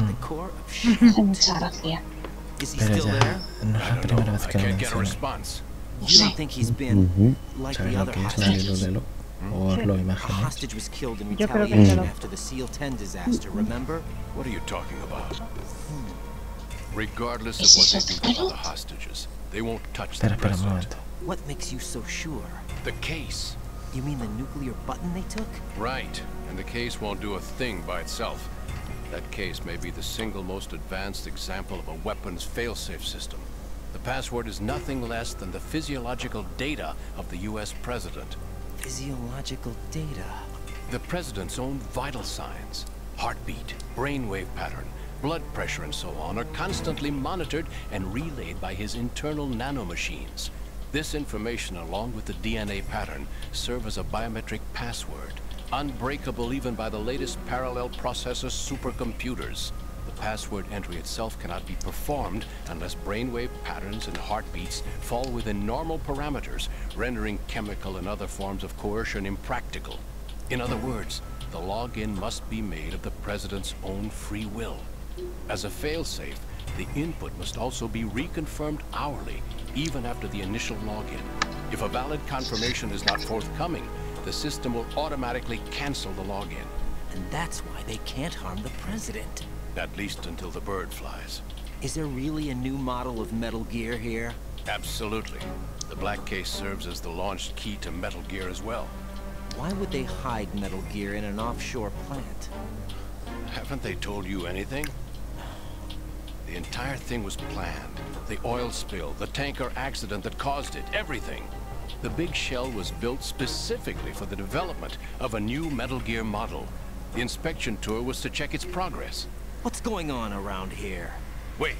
The core of Hace mucha gracia. Is he Pero still ya, there? no es la primera vez que lo Can't get a menciono. response. You don't think he's been like ¿Sabes the lo other que es la hostages? Lilulelo? ¿O os lo A imagináis? hostage was killed in Yo creo que retaliation sí. after the SEAL 10 disaster, remember? What are you talking about? Regardless ¿Es of what eso they do todo? to other hostages, they won't touch the Espera, espera un president. momento. What makes you so sure? The case. You mean the nuclear button they took? Right. And the case won't do a thing by itself. That case may be the single most advanced example of a weapons failsafe system. The password is nothing less than the physiological data of the US president. Physiological data? The president's own vital signs, heartbeat, brainwave pattern, blood pressure and so on are constantly monitored and relayed by his internal nanomachines. This information, along with the DNA pattern, serve as a biometric password, unbreakable even by the latest parallel processor supercomputers. The password entry itself cannot be performed unless brainwave patterns and heartbeats fall within normal parameters, rendering chemical and other forms of coercion impractical. In other words, the login must be made of the president's own free will. As a failsafe, the input must also be reconfirmed hourly, even after the initial login. If a valid confirmation is not forthcoming, the system will automatically cancel the login. And that's why they can't harm the president. At least until the bird flies. Is there really a new model of Metal Gear here? Absolutely. The black case serves as the launch key to Metal Gear as well. Why would they hide Metal Gear in an offshore plant? Haven't they told you anything? The entire thing was planned. The oil spill, the tanker accident that caused it, everything. The big shell was built specifically for the development of a new Metal Gear model. The inspection tour was to check its progress. What's going on around here? Wait.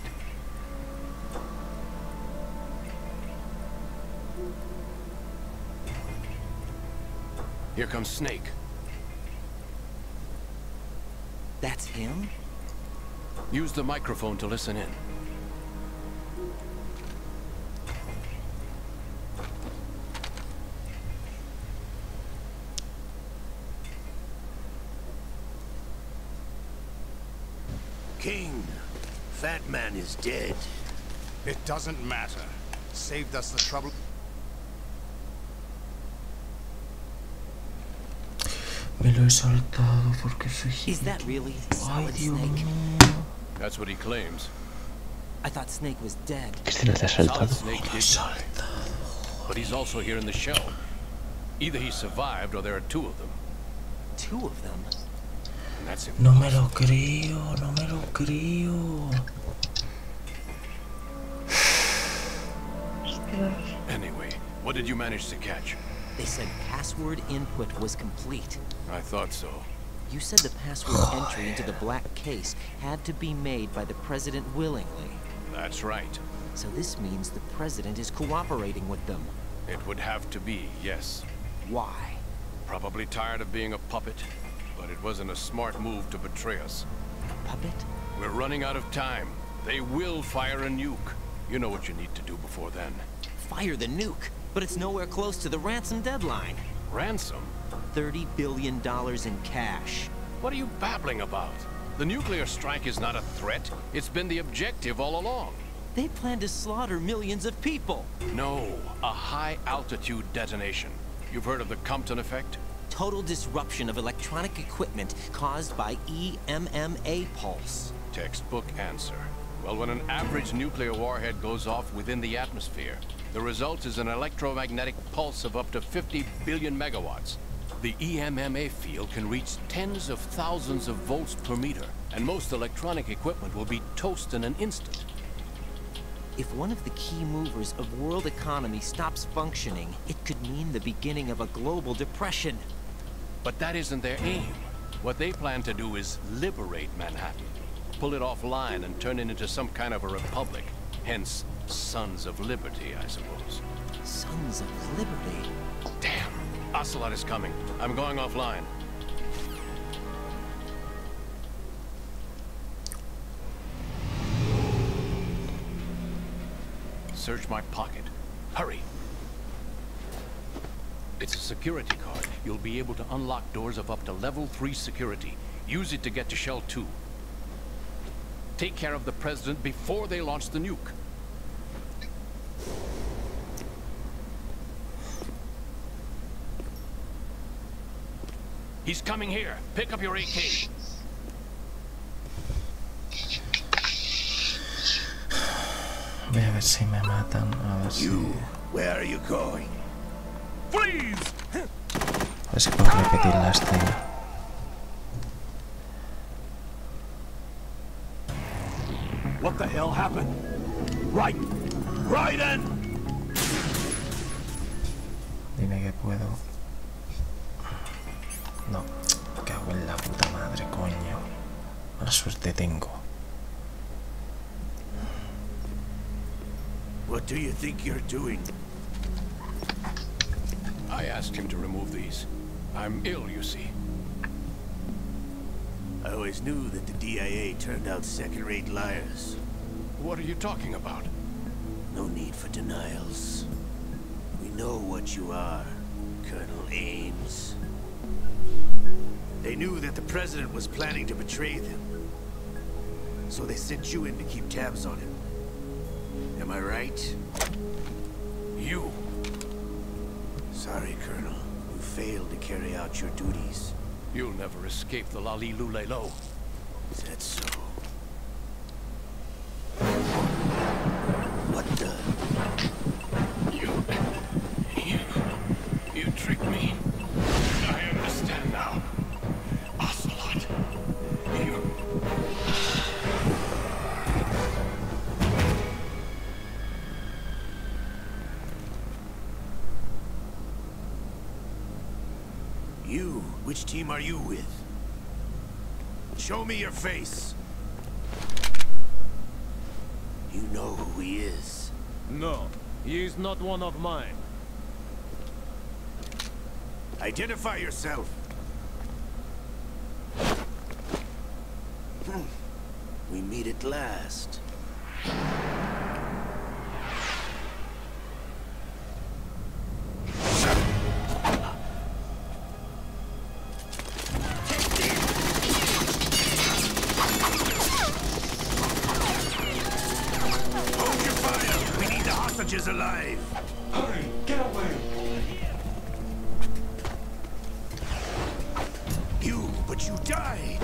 Here comes Snake. That's him? Use the microphone to listen in. King, Fat Man is dead. It doesn't matter. Saved us the trouble. Me lo he saltado porque soy Is that really Ay, Solid Dios Snake? mío. That's what he claims. I thought Snake was dead. ¿Qué se nos ha Solid saltado? Snake did die. But he's also here in the shell. Either he survived or there are two of them. Two of them? And that's No me lo creo, no me lo creo. Anyway, what did you manage to catch? They said password input was complete. I thought so. You said the password entry into the black case had to be made by the president willingly. That's right. So this means the president is cooperating with them. It would have to be, yes. Why? Probably tired of being a puppet, but it wasn't a smart move to betray us. Puppet? We're running out of time. They will fire a nuke. You know what you need to do before then. Fire the nuke, but it's nowhere close to the ransom deadline. Ransom? $30 billion in cash. What are you babbling about? The nuclear strike is not a threat. It's been the objective all along. They plan to slaughter millions of people. No, a high-altitude detonation. You've heard of the Compton effect? Total disruption of electronic equipment caused by EMMA pulse. Textbook answer. Well, when an average nuclear warhead goes off within the atmosphere, the result is an electromagnetic pulse of up to 50 billion megawatts. The EMMA field can reach tens of thousands of volts per meter, and most electronic equipment will be toast in an instant. If one of the key movers of world economy stops functioning, it could mean the beginning of a global depression. But that isn't their aim. What they plan to do is liberate Manhattan. Pull it offline and turn it into some kind of a republic. Hence, Sons of Liberty, I suppose. Sons of Liberty? Damn! Ocelot is coming. I'm going offline. Search my pocket. Hurry! It's a security card. You'll be able to unlock doors of up to level 3 security. Use it to get to Shell 2. Take care of the president before they launch the nuke. He's coming here. Pick up your AK. Voy a ver si me matan. A ver si... Where are you going? Please. A ver si puedo repetir la escena. What the hell happened? Right! Raiden! Dime que puedo. No, cago en la puta madre, coño. Mala suerte tengo. What do you think you're doing? I asked him to remove these. I'm ill, you see. I always knew that the DIA turned out second-rate liars. What are you talking about? No need for denials. We know what you are, Colonel Ames. They knew that the president was planning to betray them. So they sent you in to keep tabs on him. Am I right? You. Sorry, Colonel. You failed to carry out your duties. You'll never escape the Lali Lulelo. Is that so? What the? You tricked me. I understand now. Ocelot. You? Which team are you with? Show me your face. You know who he is. No, he is not one of mine. Identify yourself. We meet at last. Hold your fire. We need the hostages alive. Hurry, get away. But you died.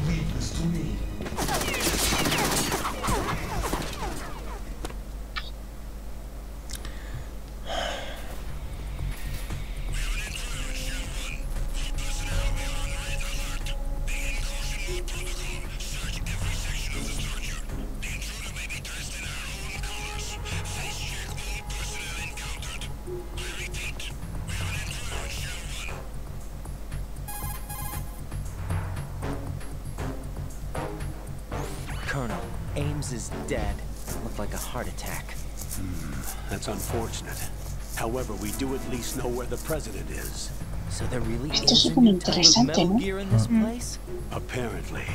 Leave this to me. Colonel, Ames is dead. Looked like a heart attack. That's unfortunate. However, we do at least know where the president is. So there really Esto is a súper new type of interesante, Metal ¿no? Gear in this place? Apparently.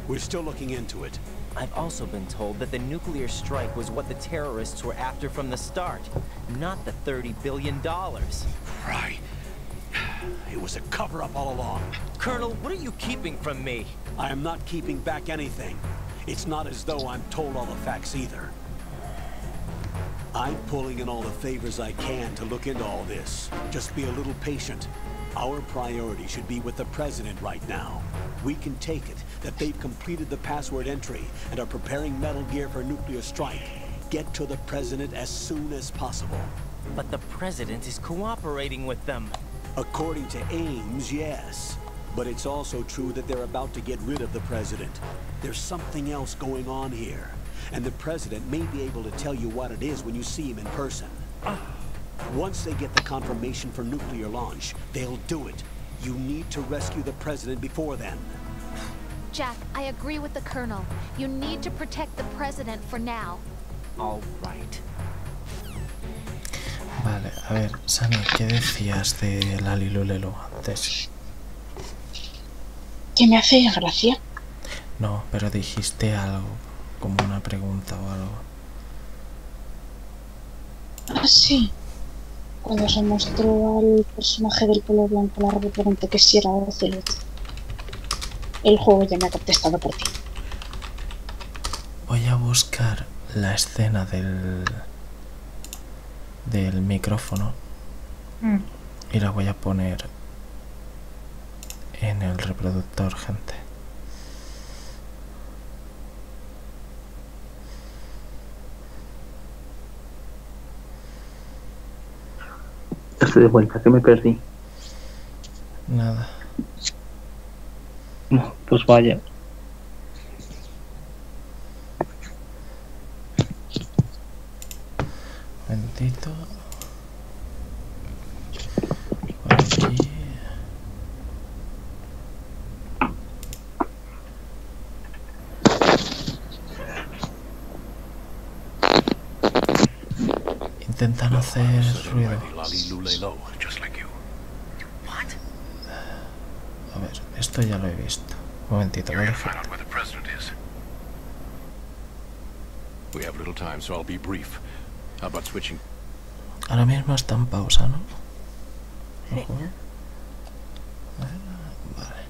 We're still looking into it. I've also been told that the nuclear strike was what the terrorists were after from the start, not the $30 billion. Right. It was a cover-up all along. Colonel, what are you keeping from me? I am not keeping back anything. It's not as though I'm told all the facts either. I'm pulling in all the favors I can to look into all this. Just be a little patient. Our priority should be with the president right now. We can take it that they've completed the password entry and are preparing Metal Gear for nuclear strike. Get to the president as soon as possible. But the president is cooperating with them. According to Ames, yes. But it's also true that they're about to get rid of the president. There's something else going on here. And the president may be able to tell you what it is when you see him in person. Once they get the confirmation for nuclear launch, they'll do it. You need to rescue the president before then. Jack, I agree with the Colonel. You need to protect the President for now. All right. Vale, a ver, Sani, ¿qué decías de la Lilulelo antes? que me hace gracia. No, pero dijiste algo, como una pregunta o algo. Ah, sí. Cuando se mostró al personaje del pelo blanco largo, pregunté que si era Ocelot. El juego ya me ha contestado por ti. Voy a buscar la escena del micrófono y la voy a poner en el reproductor, gente. Estoy de vuelta, que me perdí. Nada. No, pues vaya. Momentito. Por aquí. Intentan hacer ruido. A ver, esto ya lo he visto. Un momentito, ¿vale? We have little time, so I'll be brief. How about switching? Ahora mismo está en pausa, ¿no? Sí. Vale.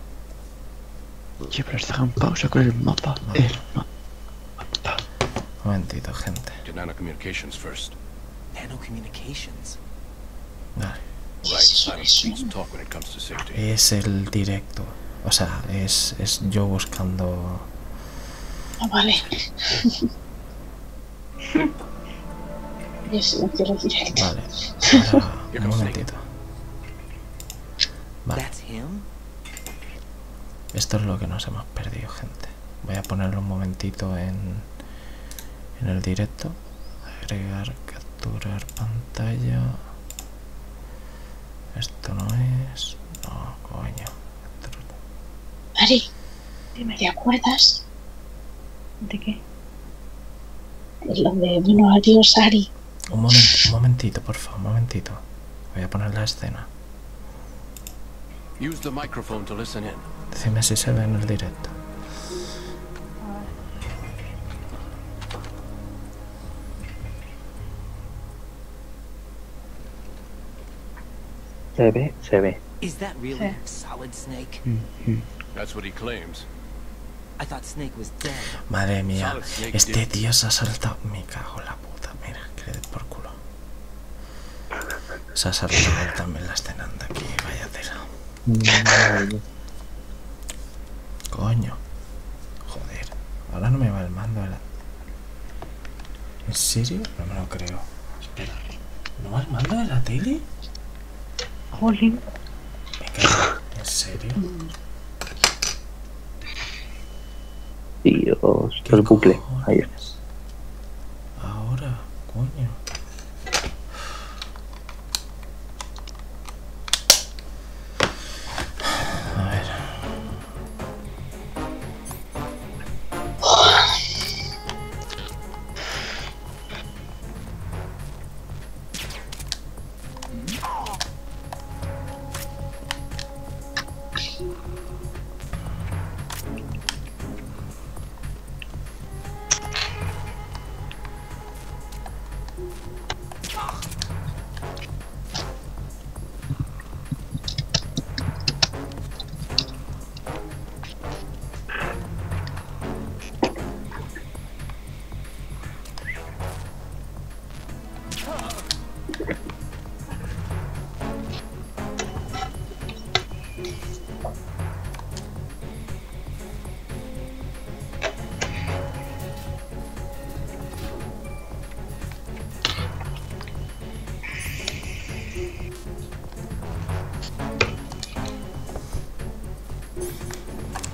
Sí, pero está en pausa con el mapa. Un momentito, gente. To Nano-communications first. Nano-communications? Vale. Right, silence beats talk when it comes to safety. Es el directo. O sea, es yo buscando... Ah, vale. Ya silencio el directo. Vale. Ahora, un momentito. Vale. Esto es lo que nos hemos perdido, gente. Voy a ponerlo un momentito en el directo. Agregar, capturar pantalla. Esto no es... No, coño. Ari, ¿te acuerdas? ¿De qué? Lo de, bueno, adiós, Ari. Un momentito, por favor, un momentito. Voy a poner la escena. Use the microphone to listen in. Decime si se ve en el directo. Se ve, se ve. Is that really Solid Snake? That's what he claims. I thought Snake was dead. Madre mía, este tío se ha saltado. Me cago en la puta, mira, que le dé por culo. Se ha saltado también la escena de aquí, vaya tela. Coño. Joder, ahora no me va el mando de la... ¿En serio? No me lo creo. Espera, ¿no va el mando de la tele? Jolín. Me cago. ¿En serio? Dios, el bucle. Ahí está. Ahora, coño. A ver.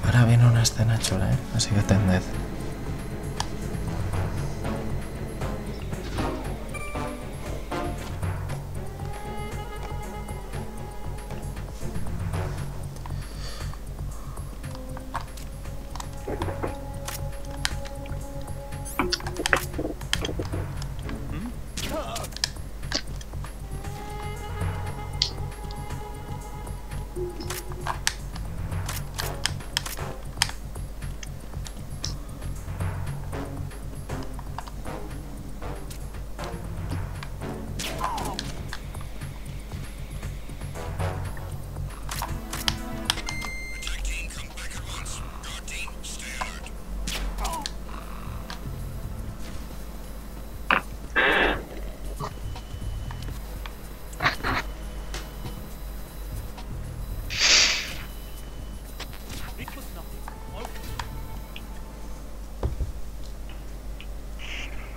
Ahora viene una escena chula, así que atended.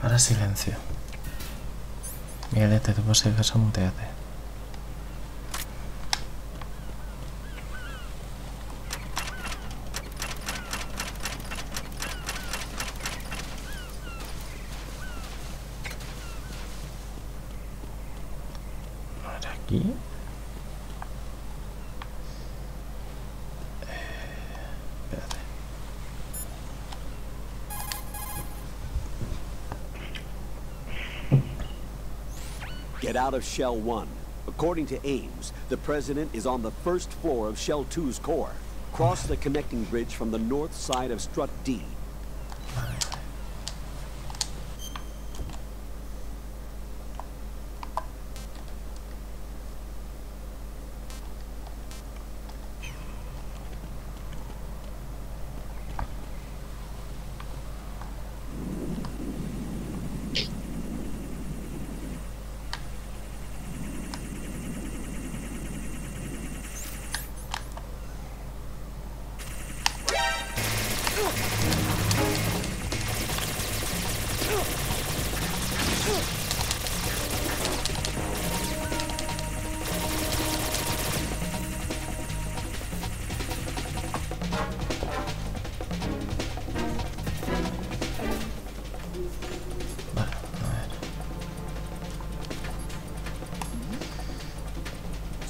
Ahora silencio. Miguelete, tú por si acaso muteate. Ahora aquí. Espérate. Get out of Shell 1. According to Ames, the President is on the first floor of Shell 2's core. Cross the connecting bridge from the north side of Strut D.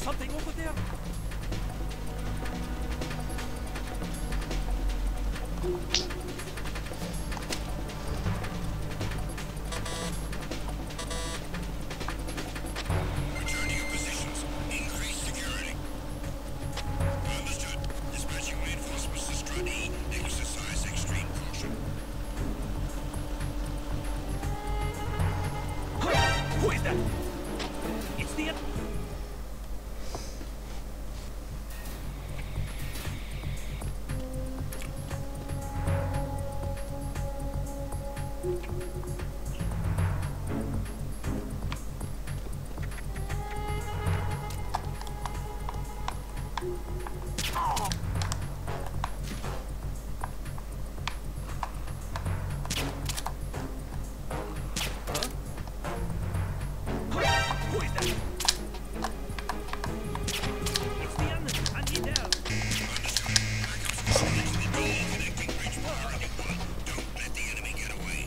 Something over there? Return to your positions. Increase security. Understood. Dispatching reinforcements to Strut E. Exercise extreme caution. Who is that? It's the... Who is that? It's the enemy. I need help. Connecting bridge priority 1. Don't let the enemy get away.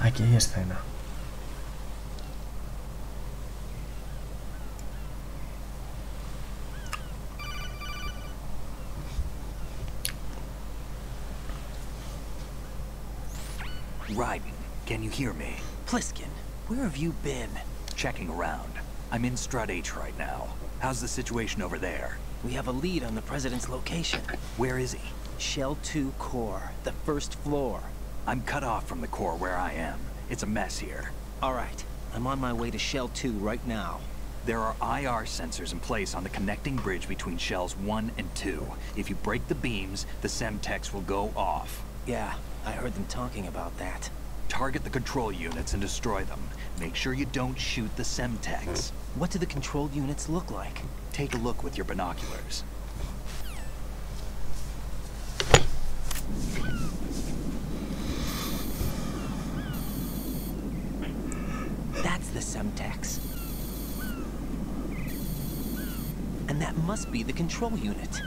Aquí hay escena. Raiden, can you hear me? Pliskin, where have you been? Checking around. I'm in Strut H right now. How's the situation over there? We have a lead on the President's location. Where is he? Shell 2 core, the first floor. I'm cut off from the core where I am. It's a mess here. All right, I'm on my way to Shell 2 right now. There are IR sensors in place on the connecting bridge between Shells 1 and 2. If you break the beams, the Semtex will go off. Yeah, I heard them talking about that. Target the control units and destroy them. Make sure you don't shoot the Semtex. What do the control units look like? Take a look with your binoculars. It's the Semtex. And that must be the control unit.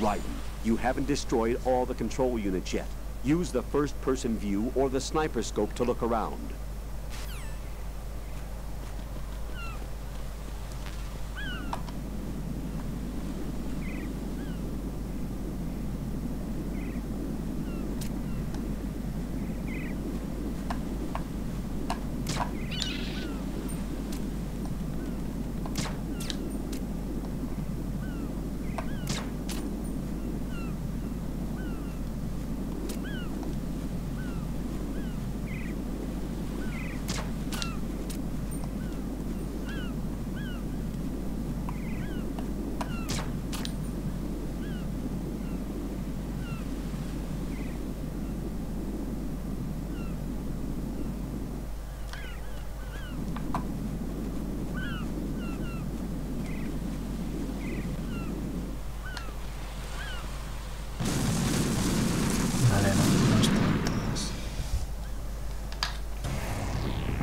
Right. You haven't destroyed all the control units yet. Use the first-person view or the sniper scope to look around.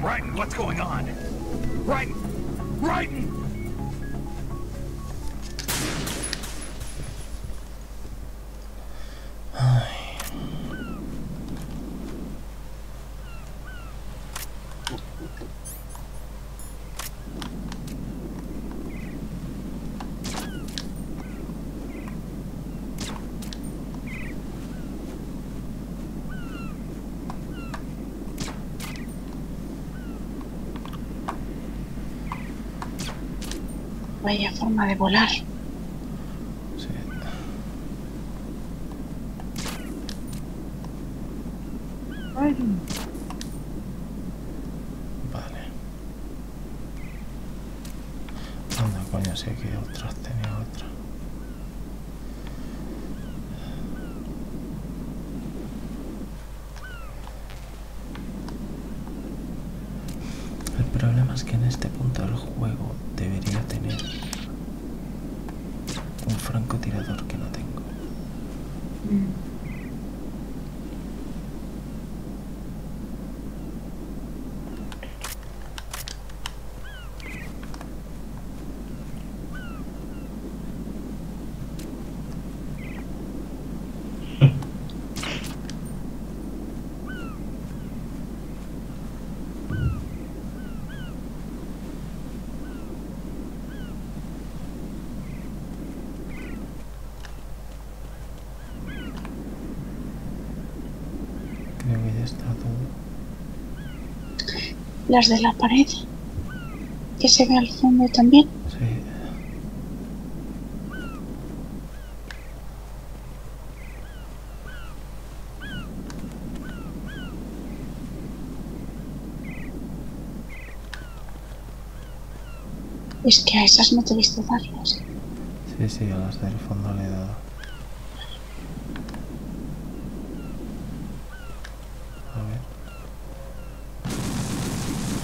Raiden, what's going on? Raiden! Raiden! Vaya forma de volar. Sí. Vale. Anda, coño, sí que otros tenía otra. El problema es que en este punto del juego debería tener un francotirador que no tengo. Creo que ya está todo. Las de la pared. Que se ve al fondo también. Sí. Es que a esas no te he visto darlas. Sí, sí, a las del fondo le he dado. A ver.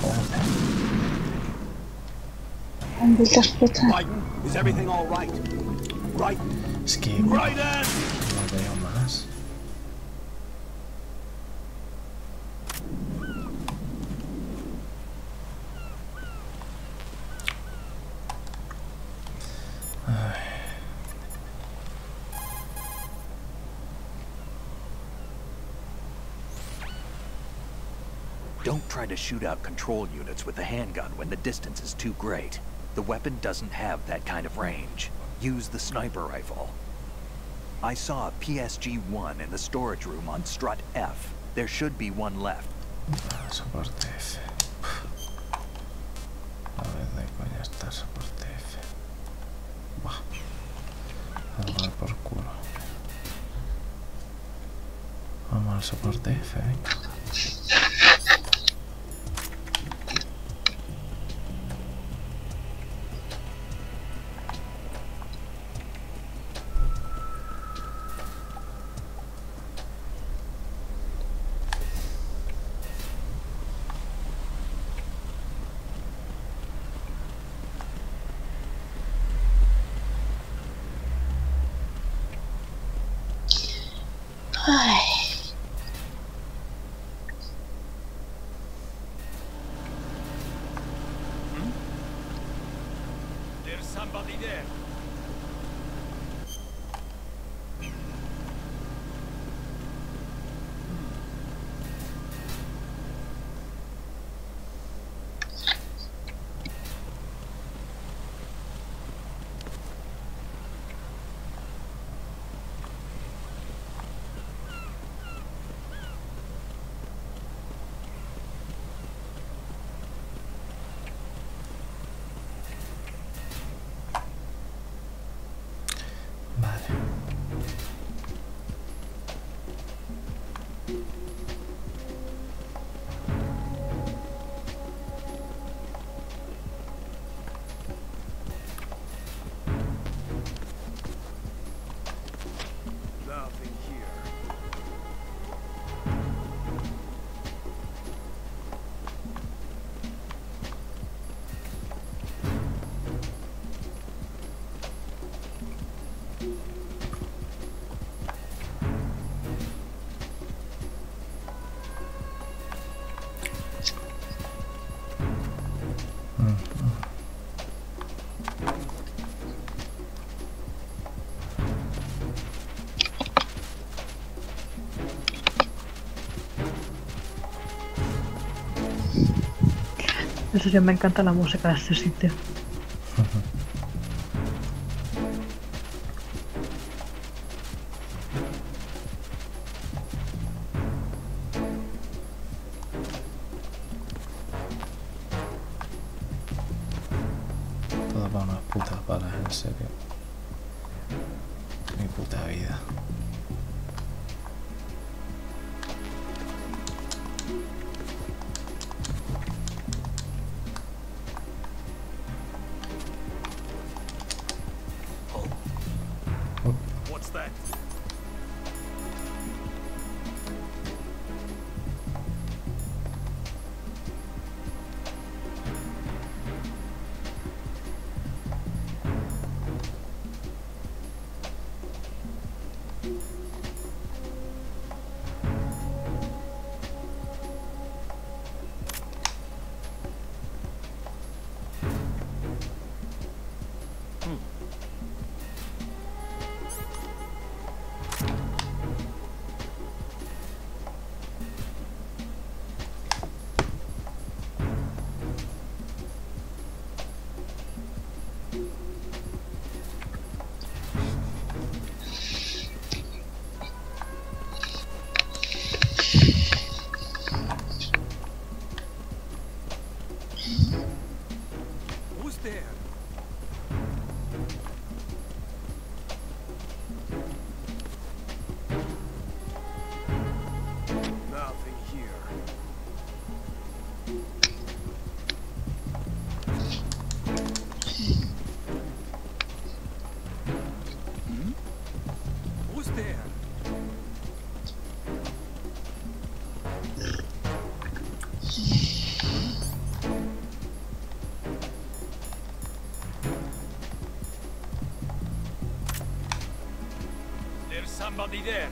Joder. Han vuelto a explotar. Raiden, is everything all right? Raiden. Es que no veo más. Don't try to shoot out control units with the handgun when the distance is too great. The weapon doesn't have that kind of range. Use the sniper rifle. I saw a PSG-1 in the storage room on strut F. There should be one left. Soporte F. A ver, ¿de coña está soporte F? Buah. A tomar por culo. Vamos al soporte F, venga. Ay. There's somebody there. Nothing here. En serio, me encanta la música de este sitio. Todo para unas putas balas, en serio. Mi puta vida. What's that? Who's there? Nothing here. Who's there? There's somebody there.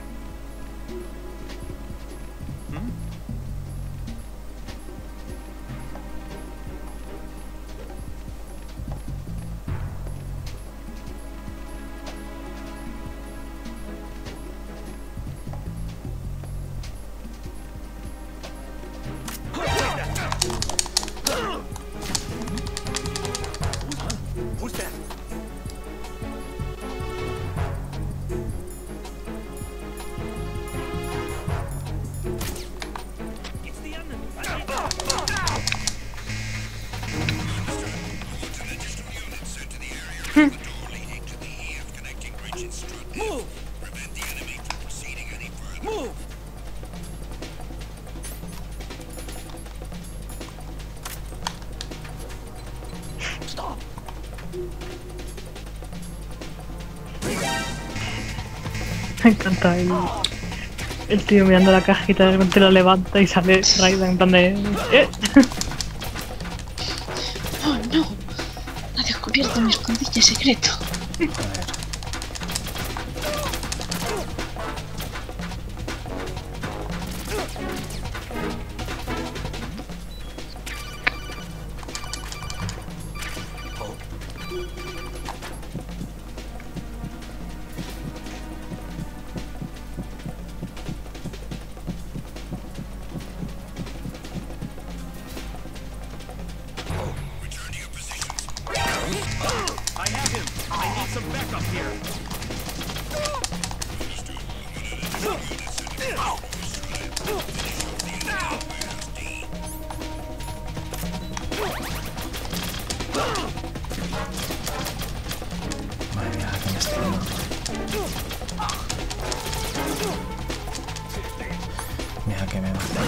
Me encanta el tío mirando la cajita, de repente la levanta y sale Raiden en plan de... ¡Oh, no! Ha descubierto mi escondite secreto. I have him. I need some backup here. Madre mía, que me está dando. Mira que me mata.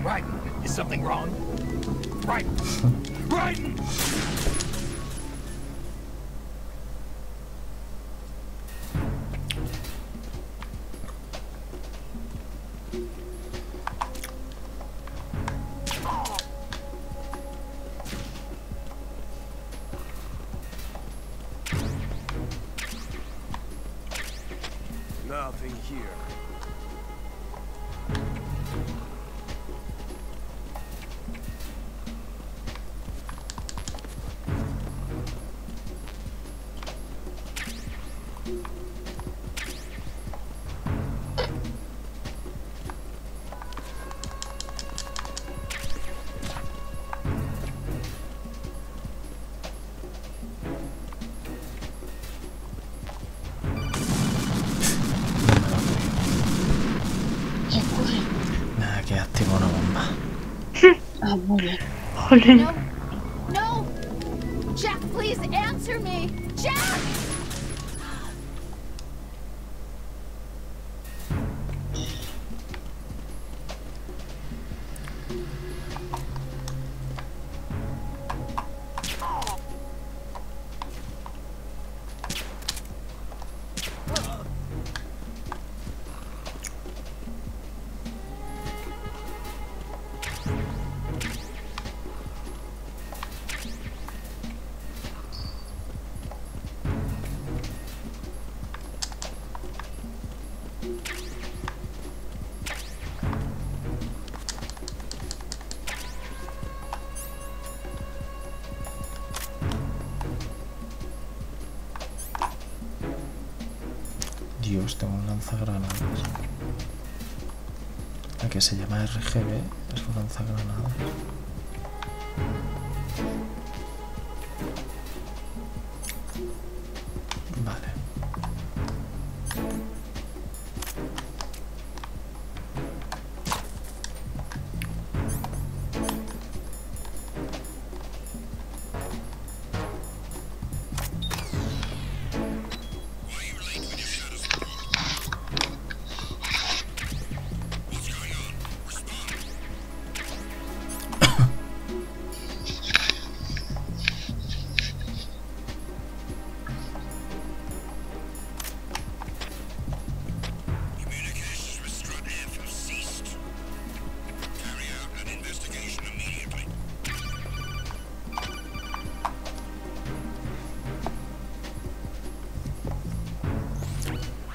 Right. Is something wrong? Right. Right. Nothing here. ¿Qué ocurre? Nada, que activo una bomba. Ah, muy bien. No. No. Jack, please answer me. Jack! Dios, tengo un lanzagranadas. La que se llama RGB es un lanzagranadas. Vale.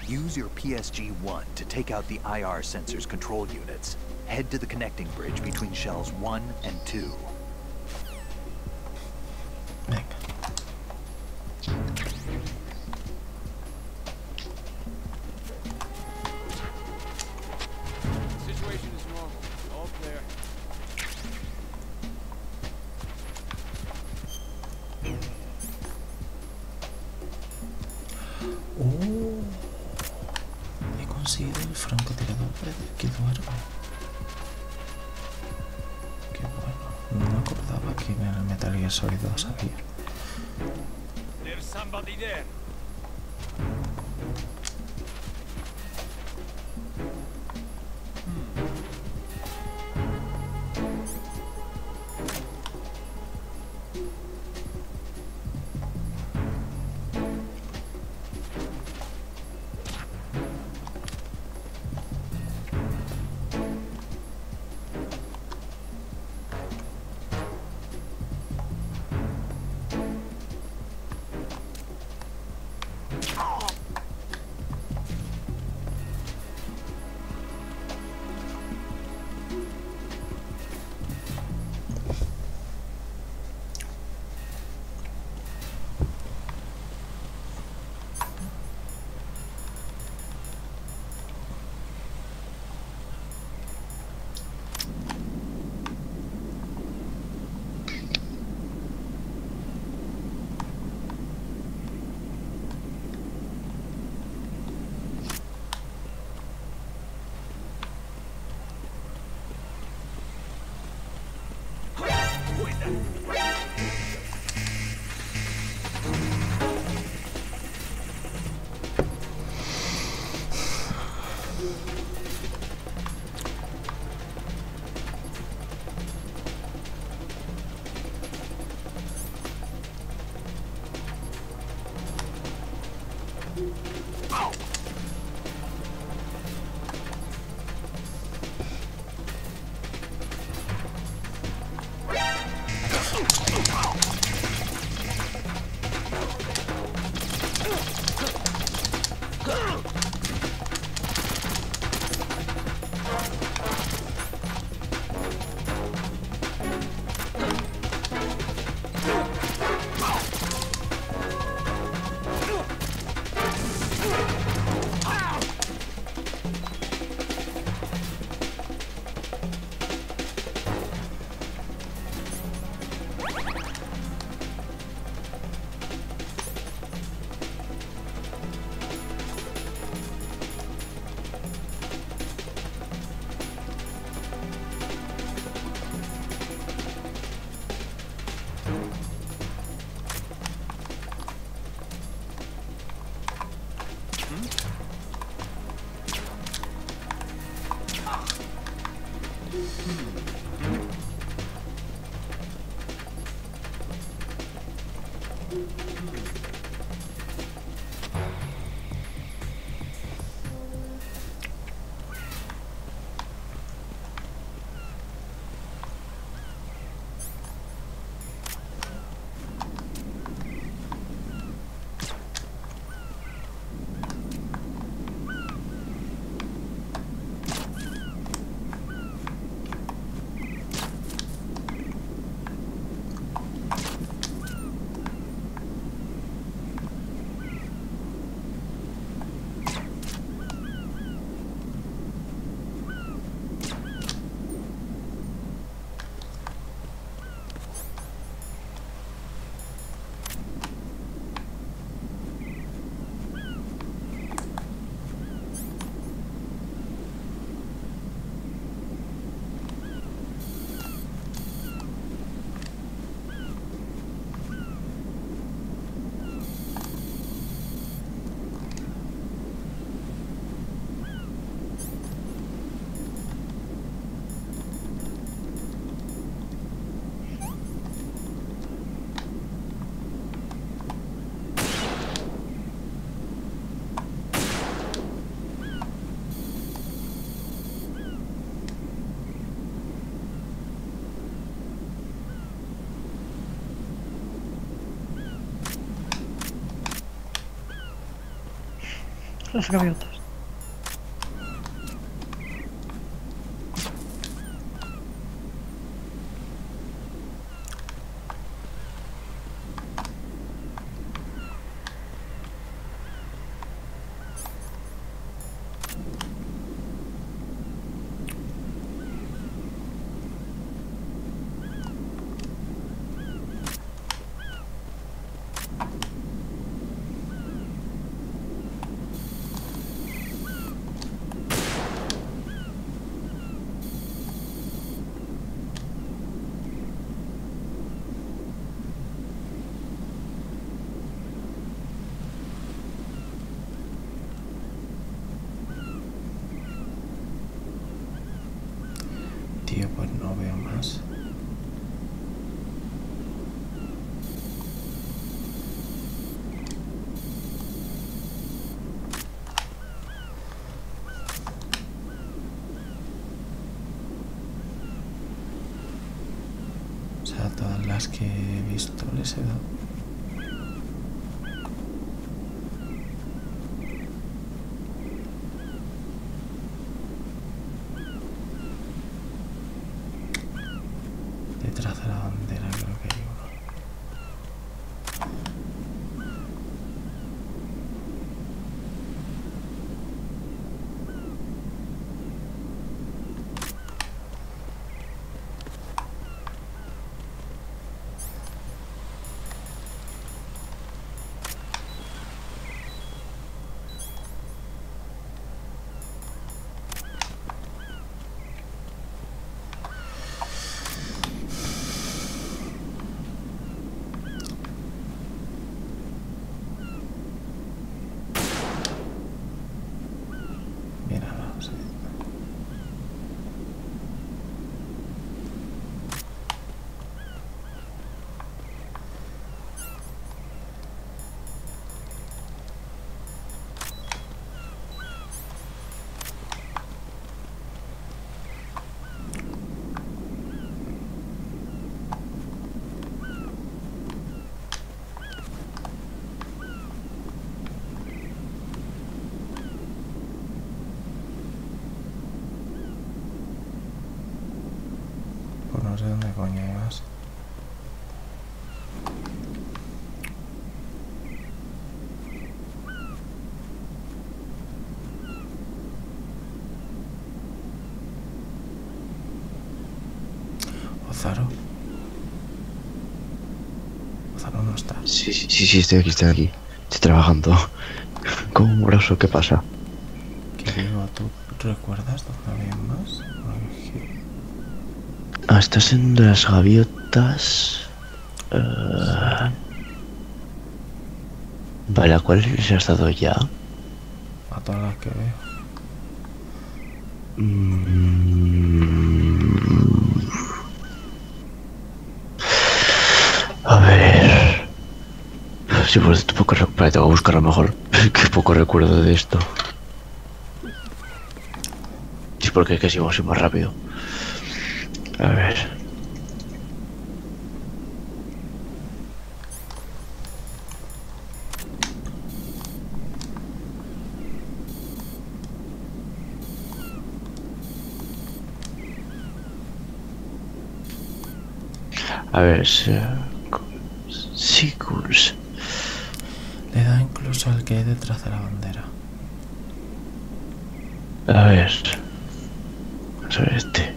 Use your PSG-1 to take out the IR sensors control units. Head to the connecting bridge between shells 1 and 2. Situation is normal. All clear. He conseguido el francotirador que duerme. Qué bueno. ¿Quién era el Metal Gear Solid 2? Sabía. There's somebody there. Las gaviotas. a todas las que he visto les he dado. Detrás de la bandera creo que hay uno. Pues no sé dónde coño ibas. Ozaro. Ozaro no está. Sí, estoy aquí, Estoy trabajando. ¿Cómo moroso? ¿Qué pasa? ¿Qué digo? ¿Tú recuerdas dónde había más? Ah, estás en las gaviotas. Vale, ¿a cuál les has dado ya? A todas las que veo. A ver. Sí, pues poco recuerdo. Tengo que buscarlo mejor. Que poco recuerdo de esto. Sí, porque es que si vamos a ir más rápido. A ver. A ver, Seekers. Le da incluso al que hay detrás de la bandera. A ver. Vamos a ver este.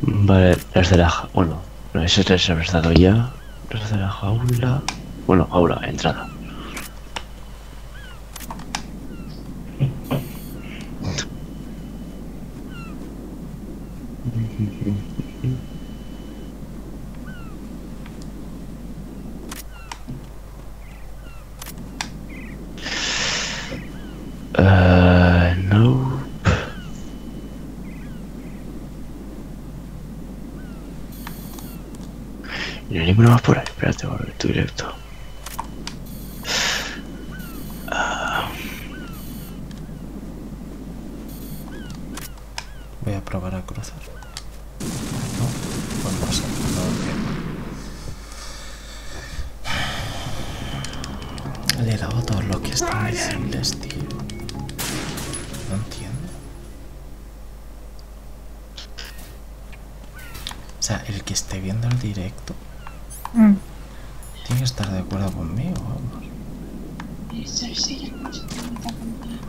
Vale, las de la... Bueno, ese les he dado ya. Las de la jaula... Bueno, jaula, entrada. No. Y no hay ninguno más por ahí. Espérate, voy a ver tu directo. Voy a probar a cruzar. No, pues no sé, no entiendo. Le he dado a todos los que están visibles, tío. No entiendo. O sea, el que esté viendo el directo tiene que estar de acuerdo conmigo, vamos.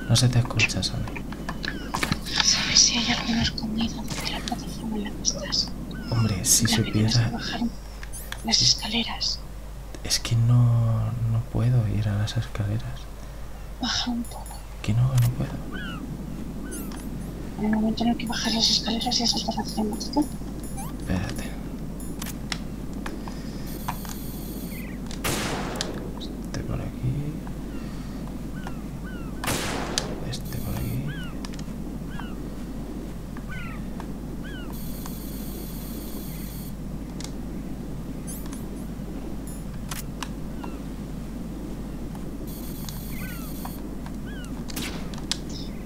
No se te escucha, Sony. ¿Sabes si hay alguna escondida de la plataforma en la que estás? Hombre, si Mira, supiera... tienes que bajar las escaleras. Es que no puedo ir a las escaleras. Baja un poco. Que no puedo. En el momento en el que bajas las escaleras y saltas la cinemática. Espérate. Este por aquí. Este por aquí.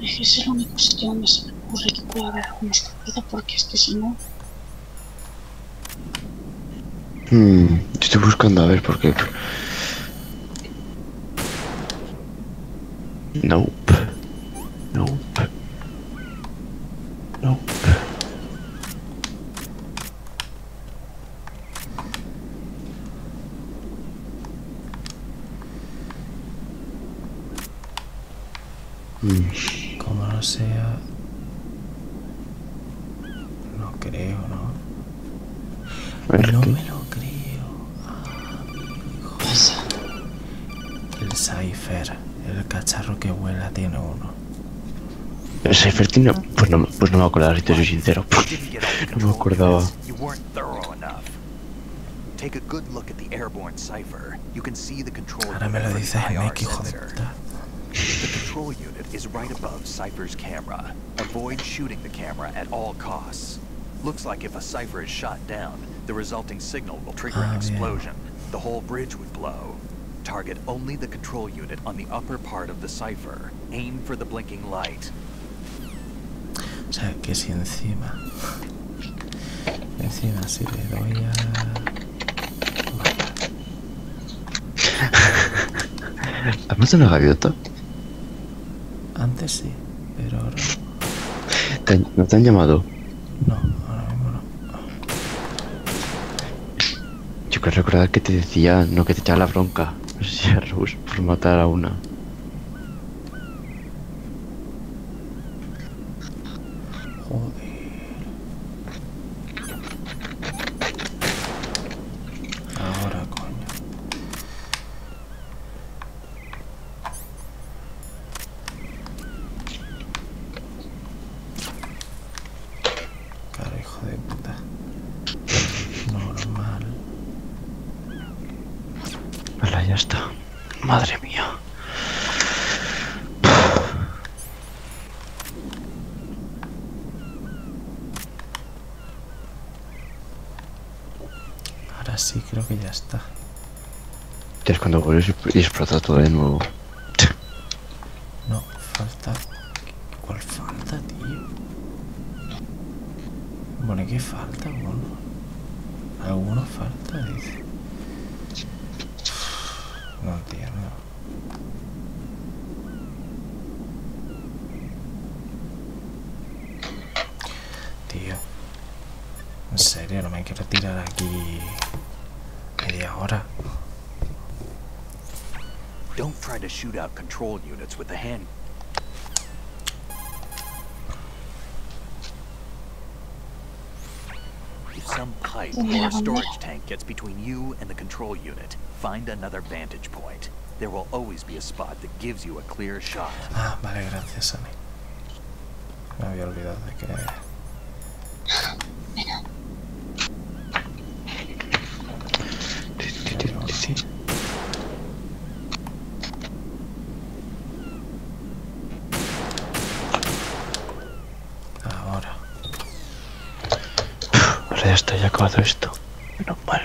Ese es el único sitio donde se me ocurre que puede haber algún escondido, porque es que si no... Yo estoy buscando a ver por qué. Nope. Nope. Nope. Como no sea... No creo, ¿no? No me lo creo. Hijo. El Cypher, el cacharro que vuela, tiene uno. El Cypher tiene... Pues no me acuerdo, si te soy sincero. No me acordaba. Take a good look at the airborne cipher. You can see the control Ahora me lo unit dices, for the IR Nick, hijo de sensor. puta. The control unit is right above Cypher's camera. Avoid shooting the camera at all costs. Looks like if a Cypher is shot down, the resulting signal will trigger an explosion. The whole bridge would blow. Target only the control unit on the upper part of the Cypher. Aim for the blinking light. O sea, que si encima... Encima si le doy a... ¿Has visto una gaviota? Antes sí, pero ahora... ¿No te han llamado? No, ahora mismo no. Yo creo recordar que te decía, no, que te echaba la bronca. No sé si a Rose por matar a una. Ahora, coño. Claro, hijo de puta. Normal. Hala, ya está. Madre mía. Ahora sí, creo que ya está. Ya es cuando vuelves y explota todo de nuevo. No, falta... ¿Cuál falta, tío? Bueno, ¿qué falta? Bueno, alguno falta, dice. No entiendo. Tío, en serio, no me quiero tirar aquí media hora. Don't try to shoot out control units with the hand. If some pipe or a storage tank gets between you and the control unit, find another vantage point. There will always be a spot that gives you a clear shot. Ah, vale, gracias, Ani. Me había olvidado de que... Ahora. Ahora ya está, ya ha acabado esto. Menos mal.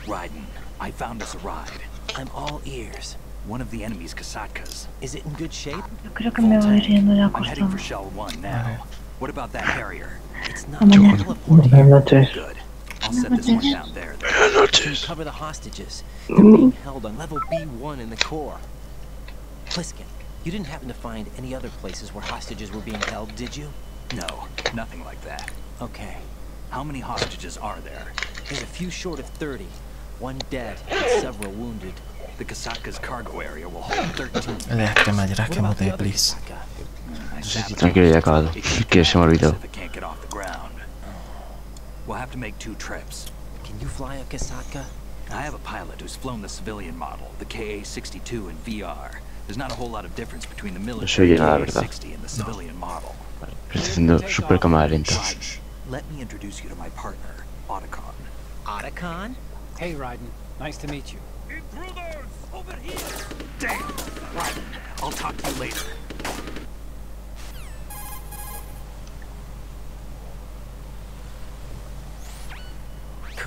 Raiden, I found us a ride. I'm all ears. One of the enemy's Kasatkas. Is it in good shape? Yo creo que me va a ir yendo ya I'm heading for acostado. Shell 1 now. What about that Harrier? It's not Mañana. Buenas noches. Good. I'll set this one down there. Can you cover the hostages? They're being held on level B1 in the core. Pliskin, you didn't happen to find any other places where hostages were being held, did you? No, nothing like that. Okay. How many hostages are there? There's a few short of 30. One dead and several wounded. The Kasatka's cargo area will hold 13. Que me hayas que mute, please. Tranquilo, ya ha acabado. Que se me ha olvidado. Pacific can't get off the ground. We'll have to make 2 trips. Can you fly a Kasatka? I have a pilot who's flown the civilian model, the KA-62 in VR. There's not a whole lot of difference between the military oye nada, ¿verdad? KA-60 and the civilian model. Estoy haciendo super cámara lenta. Let me introduce you to my partner, Otacon. Otacon? Hey, Raiden. Nice to meet you. Intruders! Over here! Damn! Right. I'll talk to you later.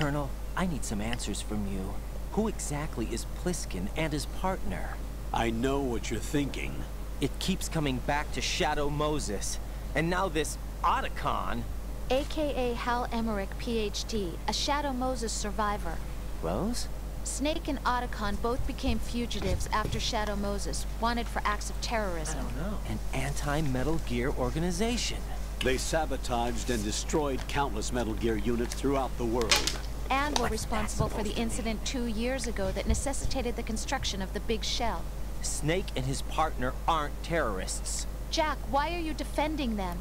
Colonel, I need some answers from you. Who exactly is Pliskin and his partner? I know what you're thinking. It keeps coming back to Shadow Moses. And now this Otacon. AKA Hal Emmerich, PhD, a Shadow Moses survivor. Rose? Snake and Otacon both became fugitives after Shadow Moses, wanted for acts of terrorism. I don't know. An anti-Metal Gear organization. They sabotaged and destroyed countless Metal Gear units throughout the world. And were responsible for the incident 2 years ago that necessitated the construction of the big shell. Snake and his partner aren't terrorists. Jack, why are you defending them?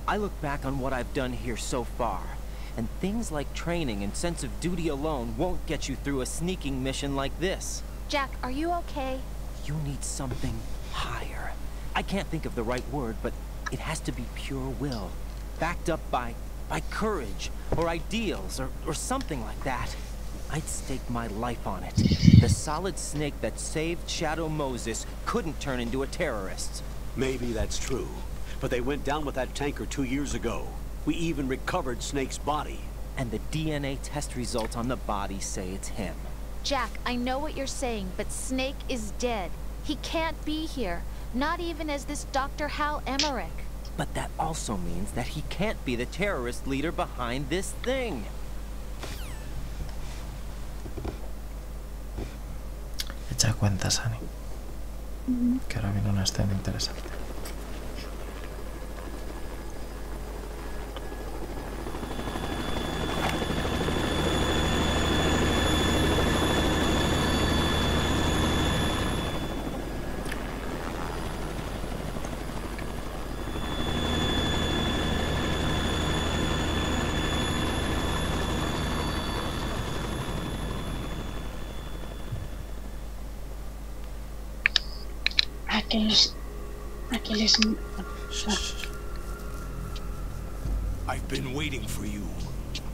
I look back on what I've done here so far, and things like training and sense of duty alone won't get you through a sneaking mission like this. Jack, are you okay? You need something higher. I can't think of the right word, but it has to be pure will, backed up by courage, or ideals, or something like that. I'd stake my life on it. The solid Snake that saved Shadow Moses couldn't turn into a terrorist. Maybe that's true, but they went down with that tanker 2 years ago. We even recovered Snake's body. And the DNA test results on the body say it's him. Jack, I know what you're saying, but Snake is dead. He can't be here, not even as this Dr. Hal Emmerich. But that also means that he can't be the terrorist leader behind this thing. Echa cuentas, Annie. Que ahora viene una escena interesante. I've been waiting for you.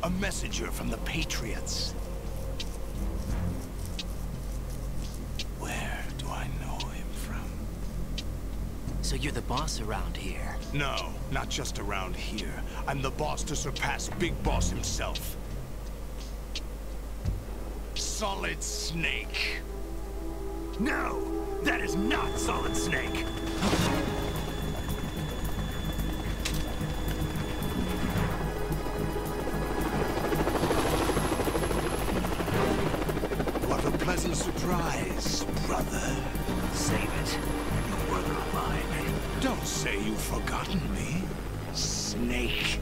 A messenger from the Patriots. Where do I know him from? So you're the boss around here? No, not just around here. I'm the boss to surpass Big Boss himself. Solid Snake. No, that is not Solid Snake. What a pleasant surprise, brother. Save it. You were mine. Don't say you've forgotten me, Snake.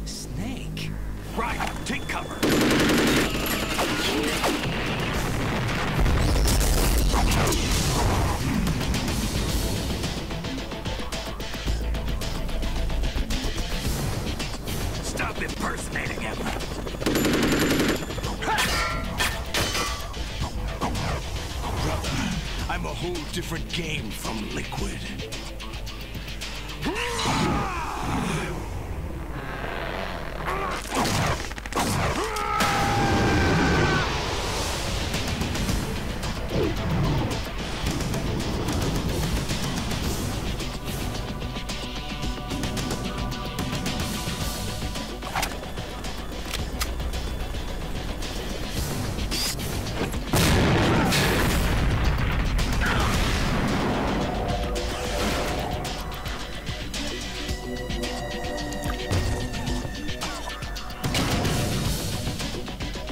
Snake? Right, take cover. Stop impersonating him. Brother, I'm a whole different game from Liquid.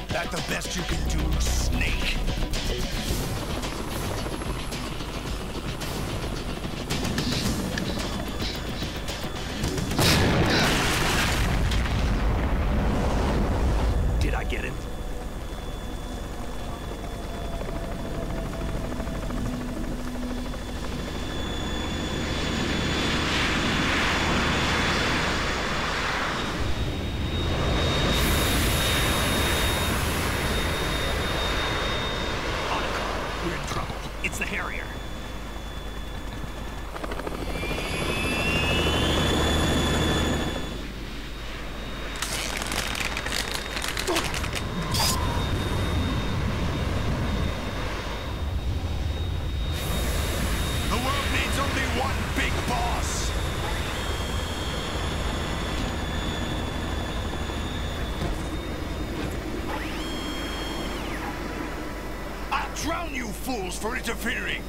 That the best you can do, Snake? Did I get it? We're in trouble. It's the Harrier. The world needs only one I'll drown you fools for interfering!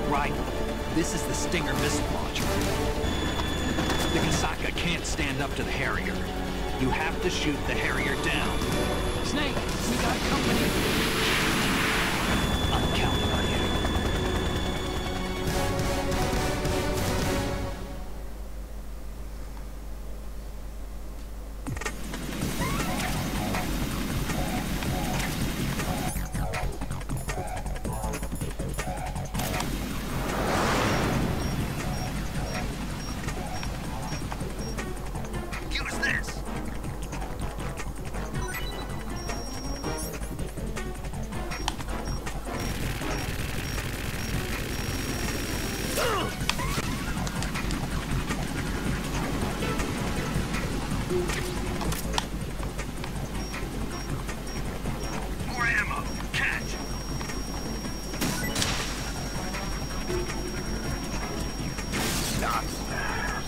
Right. This is the Stinger missile launcher. The Kasaka can't stand up to the Harrier. You have to shoot the Harrier down. Snake, we got company. I'm counting on you. Use this! More ammo! Catch! Not bad.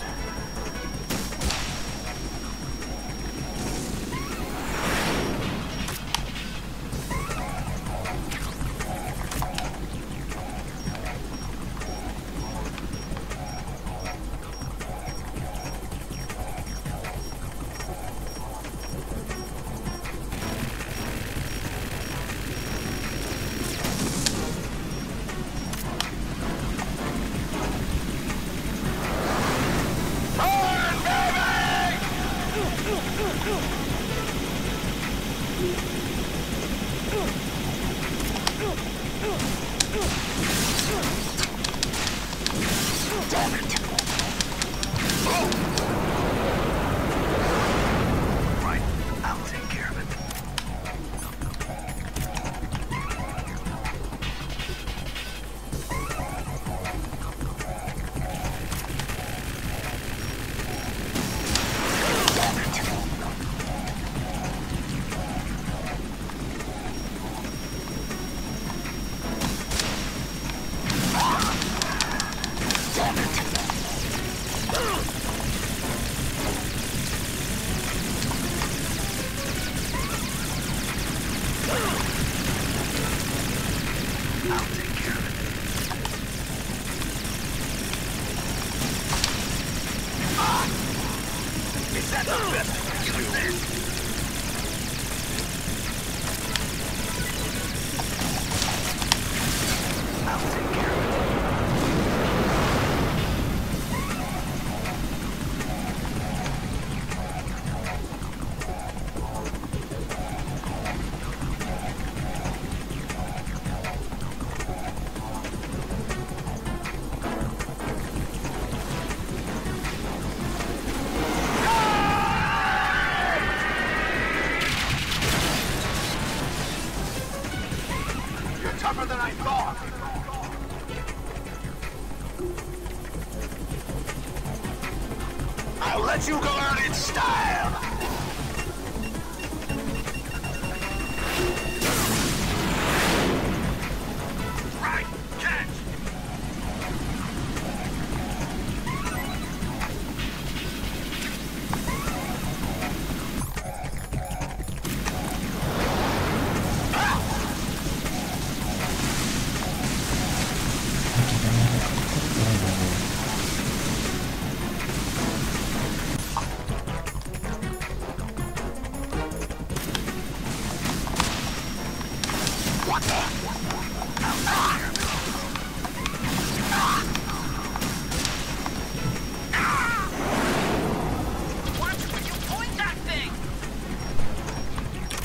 Damn it! Right, I'll take care of it. Damn it! Damn it! I'll take care of it. Is that the best? Use this! I'll take care of it. You're tougher than I thought! I'll let you go out in style! Right, catch! What the?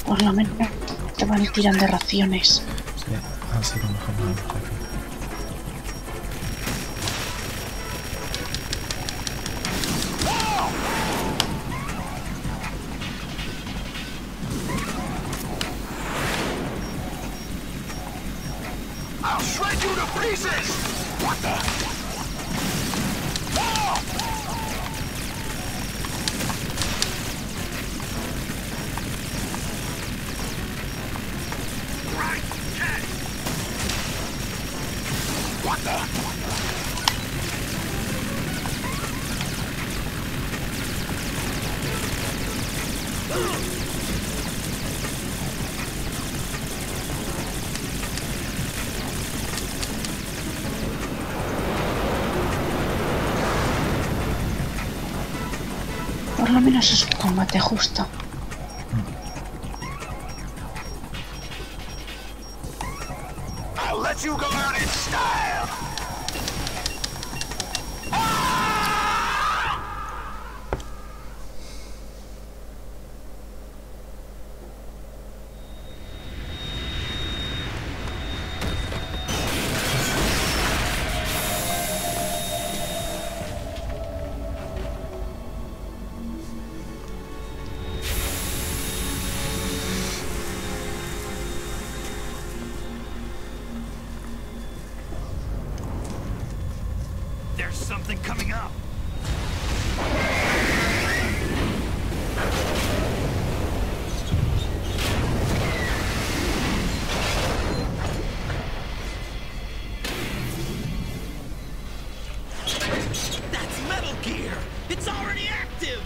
Por lo menos te van tirando raciones. Sí, así lo mejor no lo mejor. I'll shred you to pieces! What the? por lo menos es un combate justo. I'll let you go out in style. There's something coming up. That's Metal Gear! It's already active!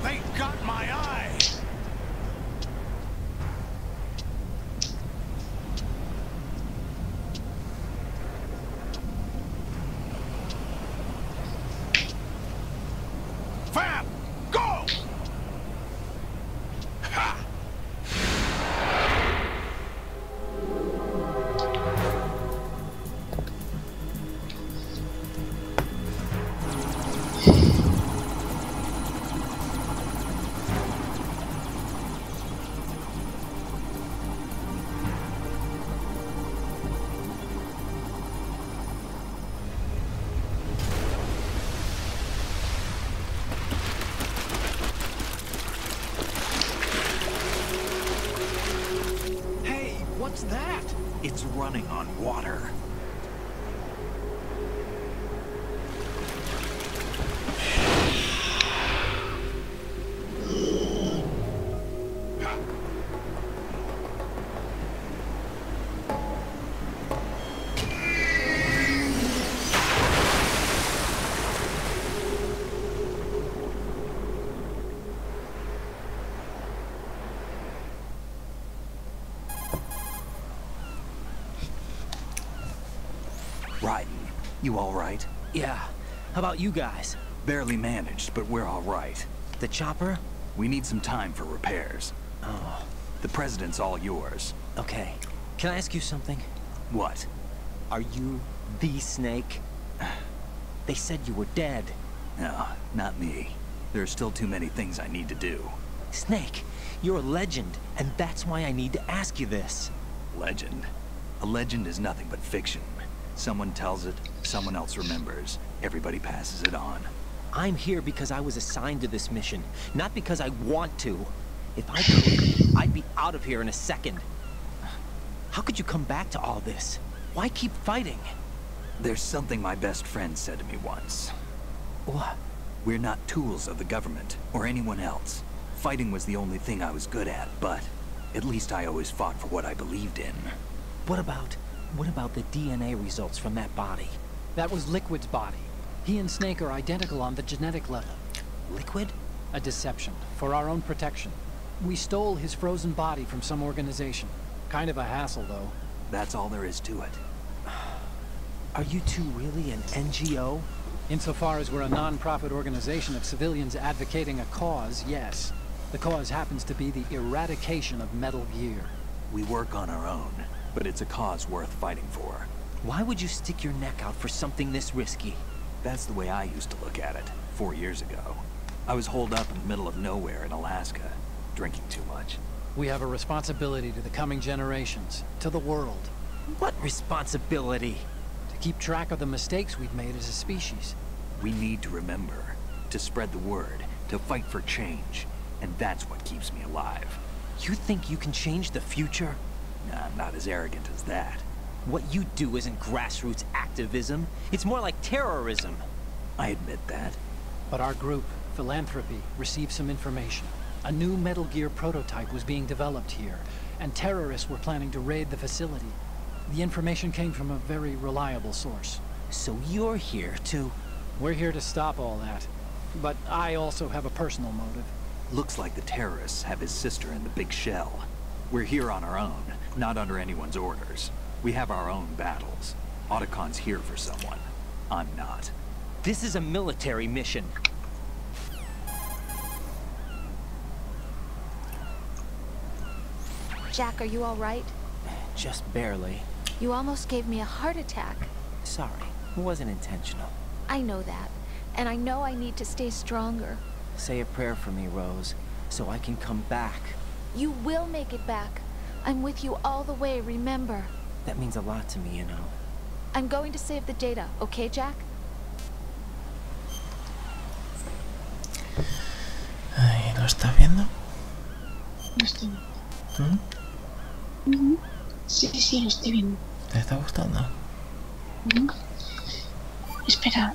They got my eye! Fab! Go! Ha! Hey, what's that? It's running on water. Raiden, you all right? Yeah. How about you guys? Barely managed, but we're all right. The chopper? We need some time for repairs. Oh. The president's all yours. Okay. Can I ask you something? What? Are you the Snake? They said you were dead. No, not me. There are still too many things I need to do. Snake, you're a legend, and that's why I need to ask you this. Legend? A legend is nothing but fiction. Someone tells it, someone else remembers. Everybody passes it on. I'm here because I was assigned to this mission, not because I want to. If I could, I'd be out of here in a second. How could you come back to all this? Why keep fighting? There's something my best friend said to me once. What? We're not tools of the government, or anyone else. Fighting was the only thing I was good at, but at least I always fought for what I believed in. What about the DNA results from that body? That was Liquid's body. He and Snake are identical on the genetic level. Liquid? A deception, for our own protection. We stole his frozen body from some organization. Kind of a hassle, though. That's all there is to it. Are you two really an NGO? Insofar as we're a non-profit organization of civilians advocating a cause, yes. The cause happens to be the eradication of Metal Gear. We work on our own, but it's a cause worth fighting for. Why would you stick your neck out for something this risky? That's the way I used to look at it, 4 years ago. I was holed up in the middle of nowhere in Alaska, drinking too much. We have a responsibility to the coming generations, to the world. What responsibility? To keep track of the mistakes we've made as a species. We need to remember, to spread the word, to fight for change, and that's what keeps me alive. You think you can change the future? Nah, I'm not as arrogant as that. What you do isn't grassroots activism. It's more like terrorism. I admit that. But our group, Philanthropy, received some information. A new Metal Gear prototype was being developed here, and terrorists were planning to raid the facility. The information came from a very reliable source. So you're here to... We're here to stop all that. But I also have a personal motive. Looks like the terrorists have his sister in the big shell. We're here on our own, not under anyone's orders. We have our own battles. Otocon's here for someone. I'm not. This is a military mission. Jack, are you all right? Just barely. You almost gave me a heart attack. Sorry, it wasn't intentional. I know that, and I know I need to stay stronger. Say a prayer for me, Rose, so I can come back. You will make it back. I'm with you all the way, remember? That means a lot to me, you know. I'm going to save the data, okay, Jack? Ay, ¿lo estás viendo? Lo estoy viendo. Sí, sí, lo estoy viendo. ¿Te está gustando? Espera.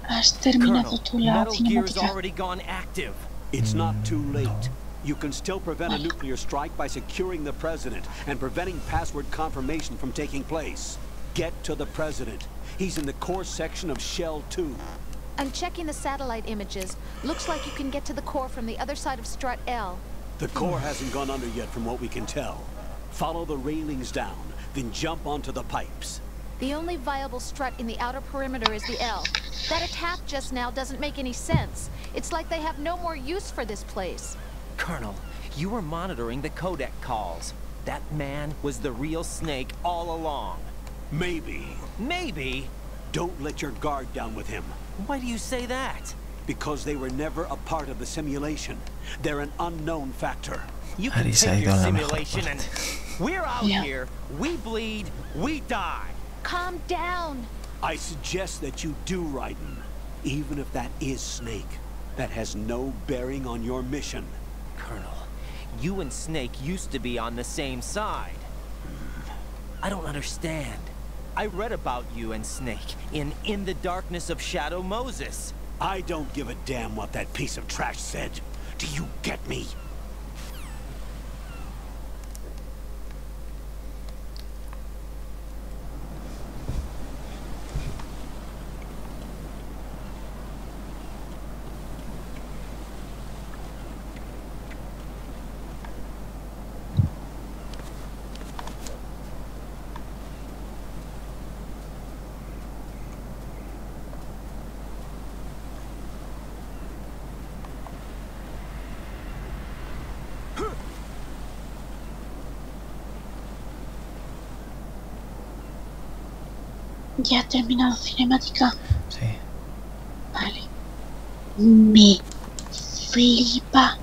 ¿Has terminado tú la cinemática? It's not too late. You can still prevent a nuclear strike by securing the president and preventing password confirmation from taking place. Get to the president. He's in the core section of Shell 2. I'm checking the satellite images. Looks like you can get to the core from the other side of Strut L. The core hasn't gone under yet from what we can tell. Follow the railings down, then jump onto the pipes. The only viable strut in the outer perimeter is the L. That attack just now doesn't make any sense. It's like they have no more use for this place. Colonel, you were monitoring the codec calls. That man was the real Snake all along. Maybe. Maybe? Don't let your guard down with him. Why do you say that? Because they were never a part of the simulation. They're an unknown factor. You can take your simulation and... We're out here, we bleed, we die. Calm down. I suggest that you do, Raiden. Even if that is Snake. That has no bearing on your mission. Colonel, you and Snake used to be on the same side. I don't understand. I read about you and Snake in the Darkness of Shadow Moses. I don't give a damn what that piece of trash said. Do you get me? ¿Ya ha terminado cinemática? Sí. Vale. Me flipa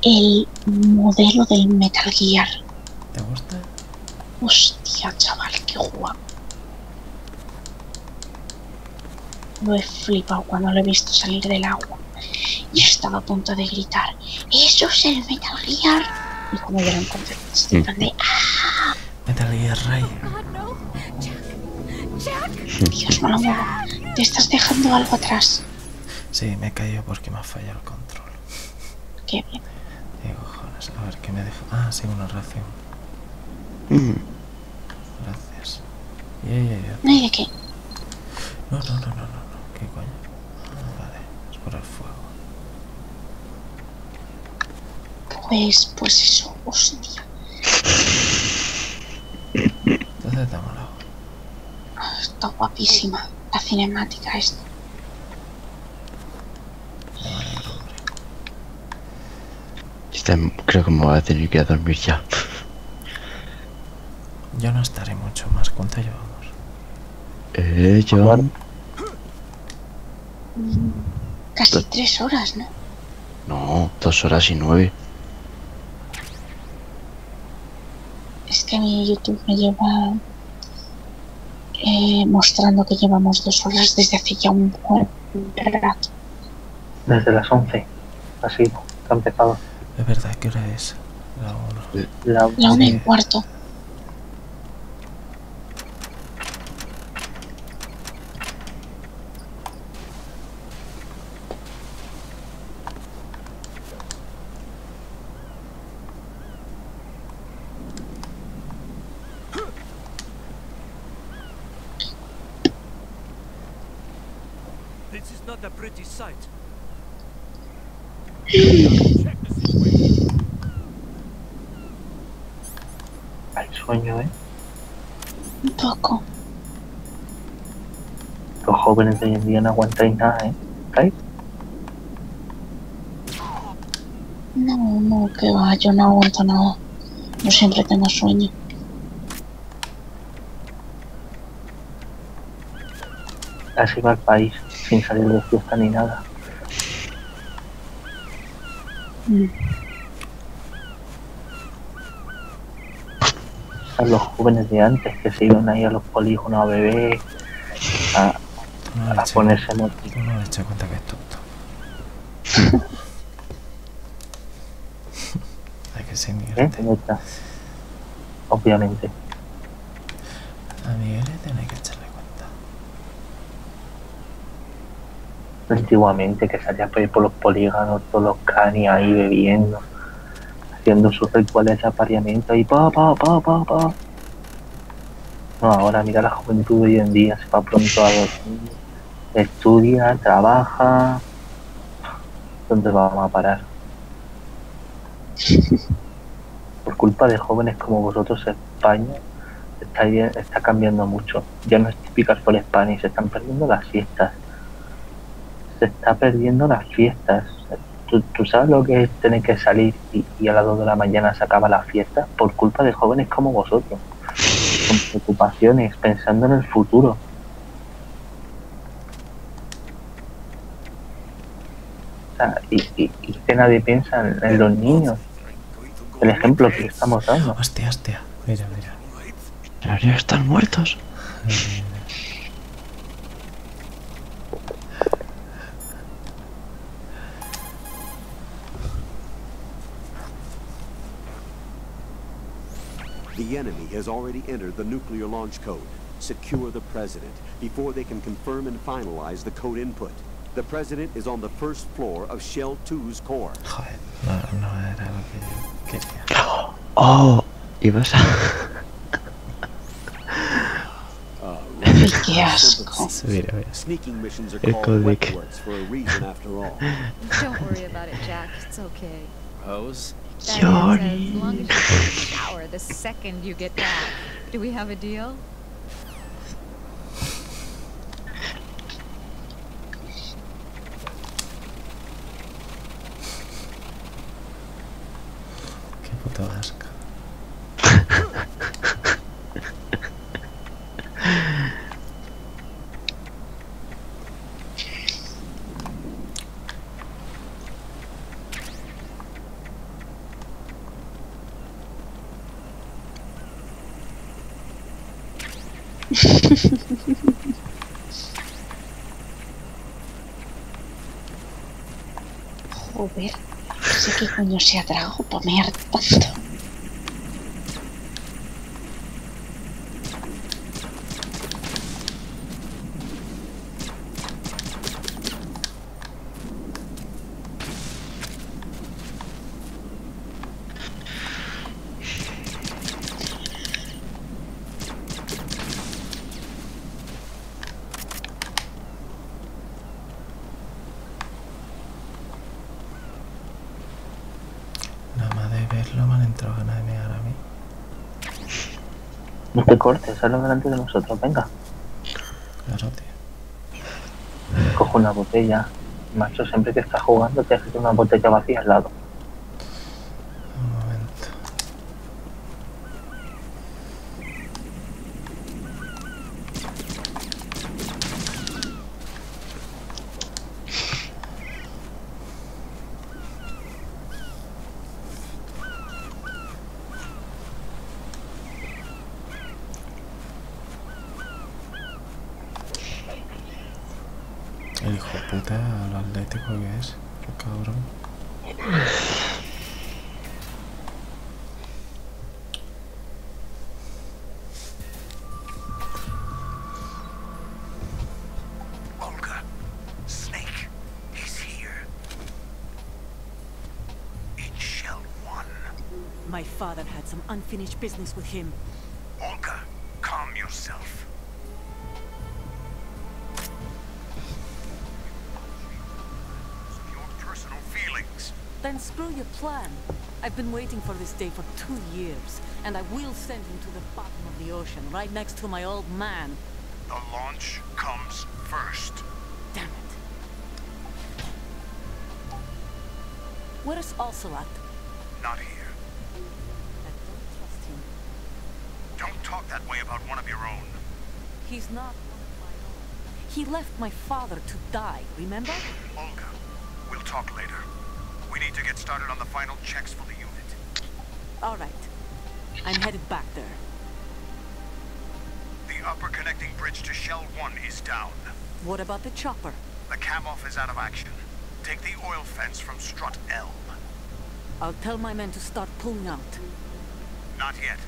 el modelo del Metal Gear. ¿Te gusta? Hostia, chaval, qué guapo. Lo he flipado cuando lo he visto salir del agua. Y estaba a punto de gritar: ¡eso es el Metal Gear! Y como yo lo encontré, estoy en plan de ¡ah! Metal Gear Ray. Dios, no lo muevo. Te estás dejando algo atrás. Sí, me he caído porque me ha fallado el control. Qué bien. Digo, cojones, a ver qué me deja. Ah, sí, una ración. Gracias. ¿No hay de qué? No. ¿Qué coño? Ah, vale, es por el fuego. Pues eso, hostia. Entonces te ha molado. Está guapísima la cinemática esta. Creo que me voy a tener que ir a dormir ya. Yo no estaré mucho más. ¿Cuánto llevamos? John. Casi 3 horas, ¿no? No, 2 horas y 9. Es que a mí YouTube me lleva mostrando que llevamos 2 horas desde hace ya un buen rato. Desde las 11. Así, que ha empezado. Es verdad, ¿qué hora es? La 1:15. This is not a pretty sight. Hay sueño, ¿eh? Un poco. Los jóvenes de hoy en día no aguantáis nada, ¿eh? ¿Estáis? No, que va, yo no aguanto nada. Yo siempre tengo sueño. Así va el país, sin salir de fiesta ni nada. A los jóvenes de antes que se iban ahí a los polígonos a beber, a ponerse motivos. No me he hecho cuenta que es tonto. Hay que ser Miguel. Obviamente. A Miguel le tenéis que echarle cuenta. Antiguamente que salía por ahí por los polígonos, todos los canis ahí bebiendo, haciendo sus rituales de apareamiento y pa. No, ahora mira la juventud de hoy en día, se va pronto a dormir, estudia, trabaja. ¿Dónde vamos a parar? Por culpa de jóvenes como vosotros, España está cambiando mucho. Ya no es típica por España y se están perdiendo las fiestas. Se está perdiendo las fiestas. ¿Tú sabes lo que es tener que salir y a las 2 de la mañana se acaba la fiesta? Por culpa de jóvenes como vosotros. Con preocupaciones, pensando en el futuro. O sea, y que nadie piensa en los niños. El ejemplo que le estamos dando. Hostia. Mira. Deberían estar muertos. The enemy has already entered the nuclear launch code. Secure the president before they can confirm and finalize the code input. The president is on the first floor of Shell 2's core. Joder, no era lo que yo quería. Oh, ibas a... Qué asco. Mira. Sneaking missions are El called códic. wet works for a reason after all. Don't worry about it, Jack. It's okay. Rose? That is, as long as you take a shower the second you get back. Do we have a deal? Qué puto asco. Joder, no sé qué coño se ha tragado para mear tanto. Nada más de verlo me han entrado ganas de mear a mí. No te cortes, hazlo delante de nosotros, venga. Claro, tío. Coge una botella. Macho, siempre que estás jugando te haces una botella vacía al lado. Un momento. fíjate al atlético que es, el cabrón. Olga, Snake, he's here. In Shell 1. My father had some unfinished business with him. Olga, calm yourself. Your personal feelings. Then screw your plan. I've been waiting for this day for 2 years, and I will send him to the bottom of the ocean, right next to my old man. The launch comes first. Damn it. Where's Ocelot? Not here. I don't trust him. Don't talk that way about one of your own. He's not one of my own. He left my father to die, remember? Olga, we'll talk later. We need to get started on the final checks for the unit. All right. I'm headed back there. The upper connecting bridge to Shell 1 is down. What about the chopper? The cam-off is out of action. Take the oil fence from strut L. I'll tell my men to start pulling out. Not yet.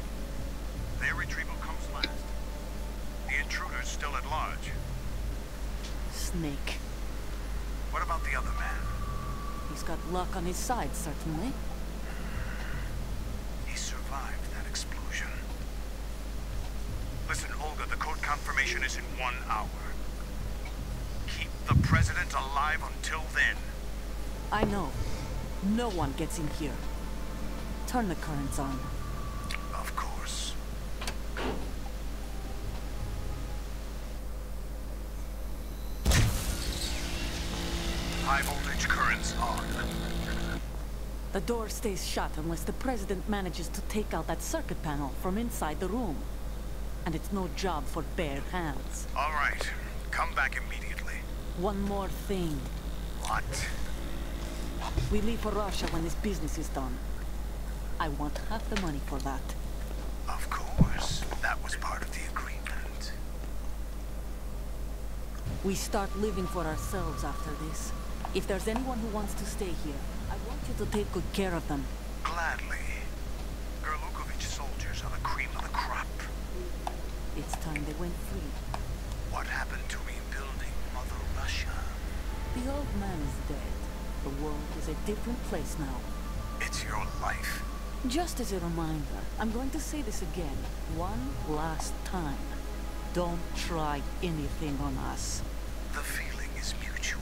Their retrieval comes last. The intruder's still at large. Snake. What about the other man? He's got luck on his side, certainly. He survived that explosion. Listen, Olga, the code confirmation is in 1 hour. Keep the president alive until then. I know. No one gets in here. Turn the currents on. Of course. High voltage currents on. The door stays shut unless the president manages to take out that circuit panel from inside the room. And it's no job for bare hands. All right. Come back immediately. One more thing. What? We leave for Russia when this business is done. I want half the money for that. Of course. That was part of the agreement. We start living for ourselves after this. If there's anyone who wants to stay here, I want you to take good care of them. Gladly. Gerlukovich soldiers are the cream of the crop. It's time they went free. What happened to rebuilding Mother Russia? The old man is dead. The world is a different place now. It's your life. Just as a reminder, I'm going to say this again, one last time. Don't try anything on us. The feeling is mutual.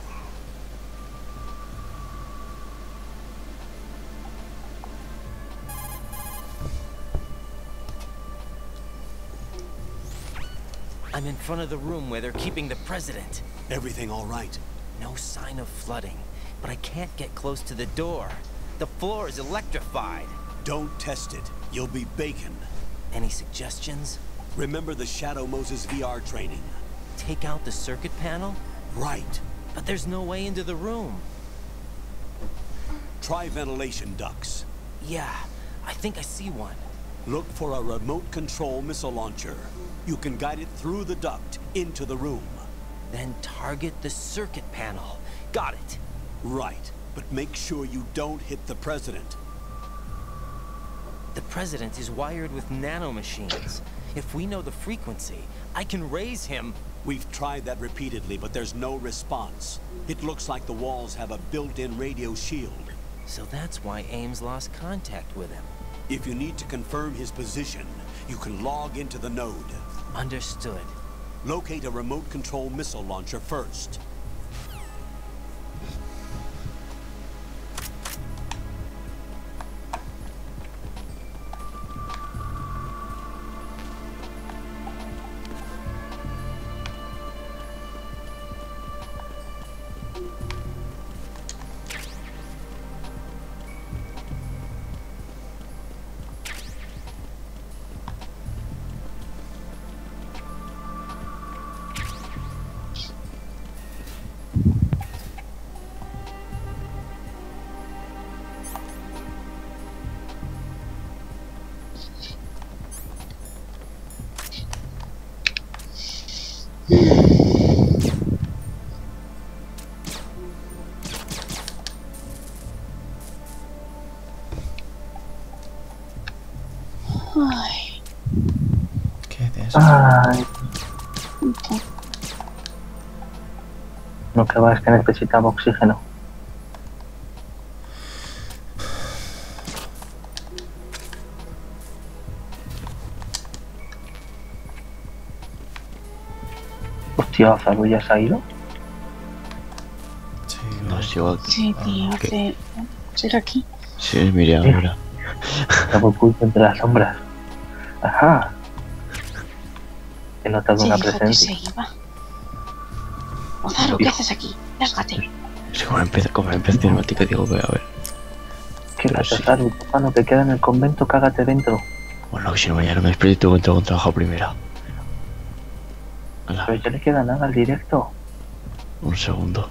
I'm in front of the room where they're keeping the president. Everything all right? No sign of flooding, but I can't get close to the door. The floor is electrified. Don't test it. You'll be bacon. Any suggestions? Remember the Shadow Moses VR training? Take out the circuit panel? Right. But there's no way into the room. Try ventilation ducts. Yeah, I think I see one. Look for a remote control missile launcher. You can guide it through the duct into the room. Then target the circuit panel. Got it. Right, but make sure you don't hit the president. The president is wired with nanomachines. If we know the frequency, I can raise him. We've tried that repeatedly, but there's no response. It looks like the walls have a built-in radio shield. So that's why Ames lost contact with him. If you need to confirm his position, you can log into the node. Understood. Locate a remote control missile launcher first. Ay. ¿Qué es? Ay. No, que va, es que necesitaba oxígeno. Hostia, Zaru ya se ha ido. No, sigo aquí. Sí, tío, hace... ¿Será aquí? Sí, mire ahora. Estaba oculto entre las sombras. Ajá. He notado Sí, una dijo que presencia. se iba. Ozaru, ¿qué haces aquí? Lárgate. Es como empecé cinemática, digo, voy a ver. ¿Qué pasa, Zaru? Papá, no te queda en el convento, cágate dentro. Bueno, que si no mañana me despierto y entro con trabajo a primera. Pero ya le queda nada al directo. Un segundo.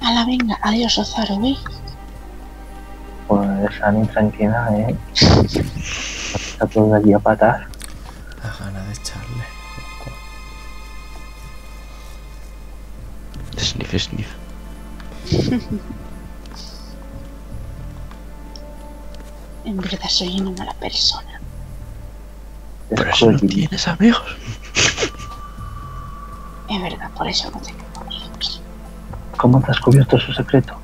Ala, venga, adiós, Ozaru, ¿eh? Pues Ani, tranquila, Está todo aquí a patar. La gana de echarle. Sniff, sniff. En verdad soy una mala persona. Por eso no tienes amigos. Es verdad, por eso no tengo amigos. ¿Cómo te has descubierto su secreto?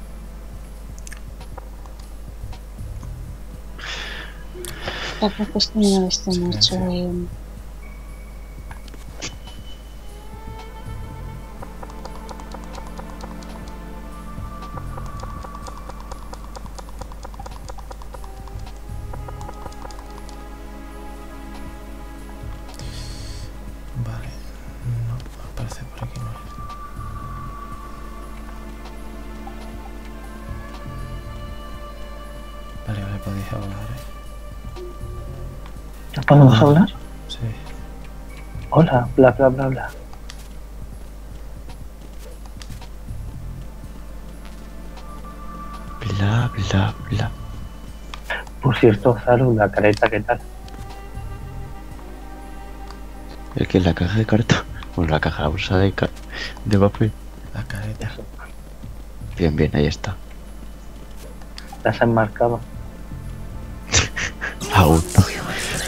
Tampoco es que me moleste mucho. Vale, no, aparece por aquí, no es. Vale, vale, podéis hablar, ¿Ya podemos hablar? Sí. Hola, bla bla bla bla. Bla, bla, bla. Por cierto, Zaru, la careta, ¿qué tal? El que es la caja de carta. Bueno, la caja, la bolsa de papel. La careta. Bien, bien, ahí está. ¿La has enmarcado? Aún no.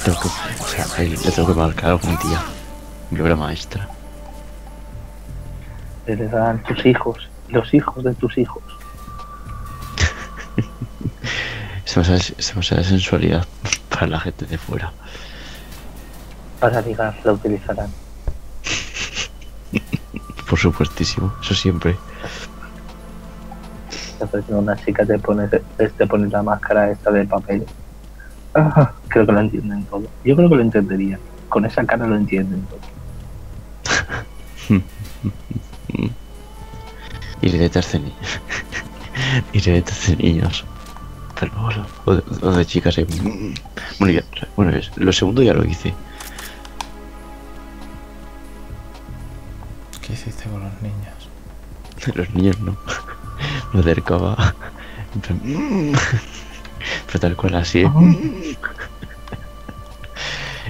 Tengo que, o sea, ahí le tengo que marcar algún día. Mi obra maestra. Te heredarán tus hijos, los hijos de tus hijos. Se me sale sensualidad para la gente de fuera. Para ligar la utilizarán. Por supuestísimo, eso siempre. Entonces una chica te pone la máscara esta de papel. Ah, creo que lo entienden todo. Yo creo que lo entendería. Con esa cara lo entienden todo. Y de niños. Pero o de chicas. Bueno, lo segundo ya lo hice. ¿Qué hiciste con los niños? Los niños no. Me acercaba. En plan, pero tal cual así.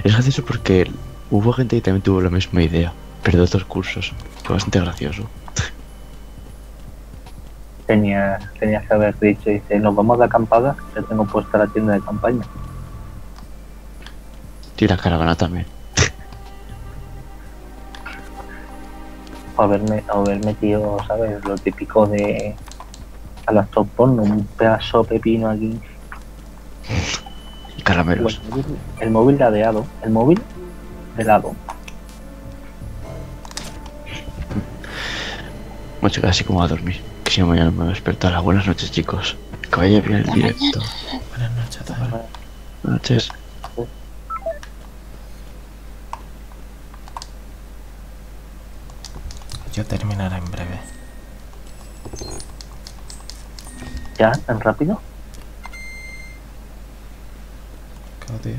Es gracioso porque hubo gente que también tuvo la misma idea, pero de otros cursos. Fue bastante gracioso. Tenías que haber dicho, dice, nos vamos de acampada, ya tengo puesta la tienda de campaña. Y la caravana también. O haber metido, ¿sabes? Lo típico de a las top porno, un pedazo pepino aquí. Y caramelos. El móvil ladeado, el móvil de lado. Mucho casi como a dormir. Que si no mañana me voy a despertar. Buenas noches, chicos. Que vaya bien el directo. Buenas noches, Zaru. Buenas noches. Yo terminaré en breve. ¿Ya? ¿Tan rápido? Claro, tío.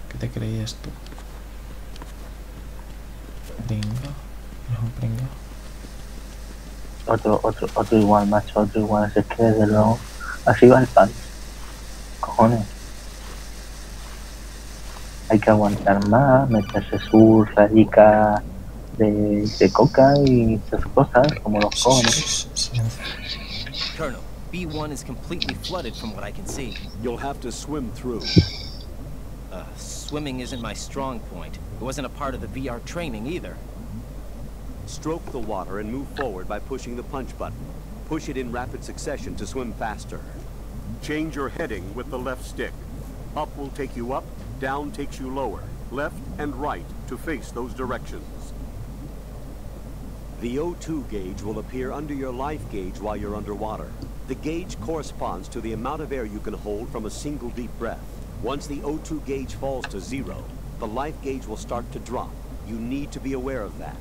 ¿Qué te creías tú? Pringo. ¿Eres un pringo? Otro igual, macho, otro igual. Es que desde luego así va el pan. Cojones. Hay que aguantar más, meterse su radica de coca y esas cosas, como los jóvenes. Colonel, B1 is completely flooded from what I can see. You'll have to swim through. Swimming isn't my strong point. It wasn't a part of the VR training either. Stroke the water and move forward by pushing the punch button. Push it in rapid succession to swim faster. Change your heading with the left stick. Up will take you up, down takes you lower. Left and right to face those directions. The O2 gauge will appear under your life gauge while you're underwater. The gauge corresponds to the amount of air you can hold from a single deep breath. Once the O2 gauge falls to 0, the life gauge will start to drop. You need to be aware of that.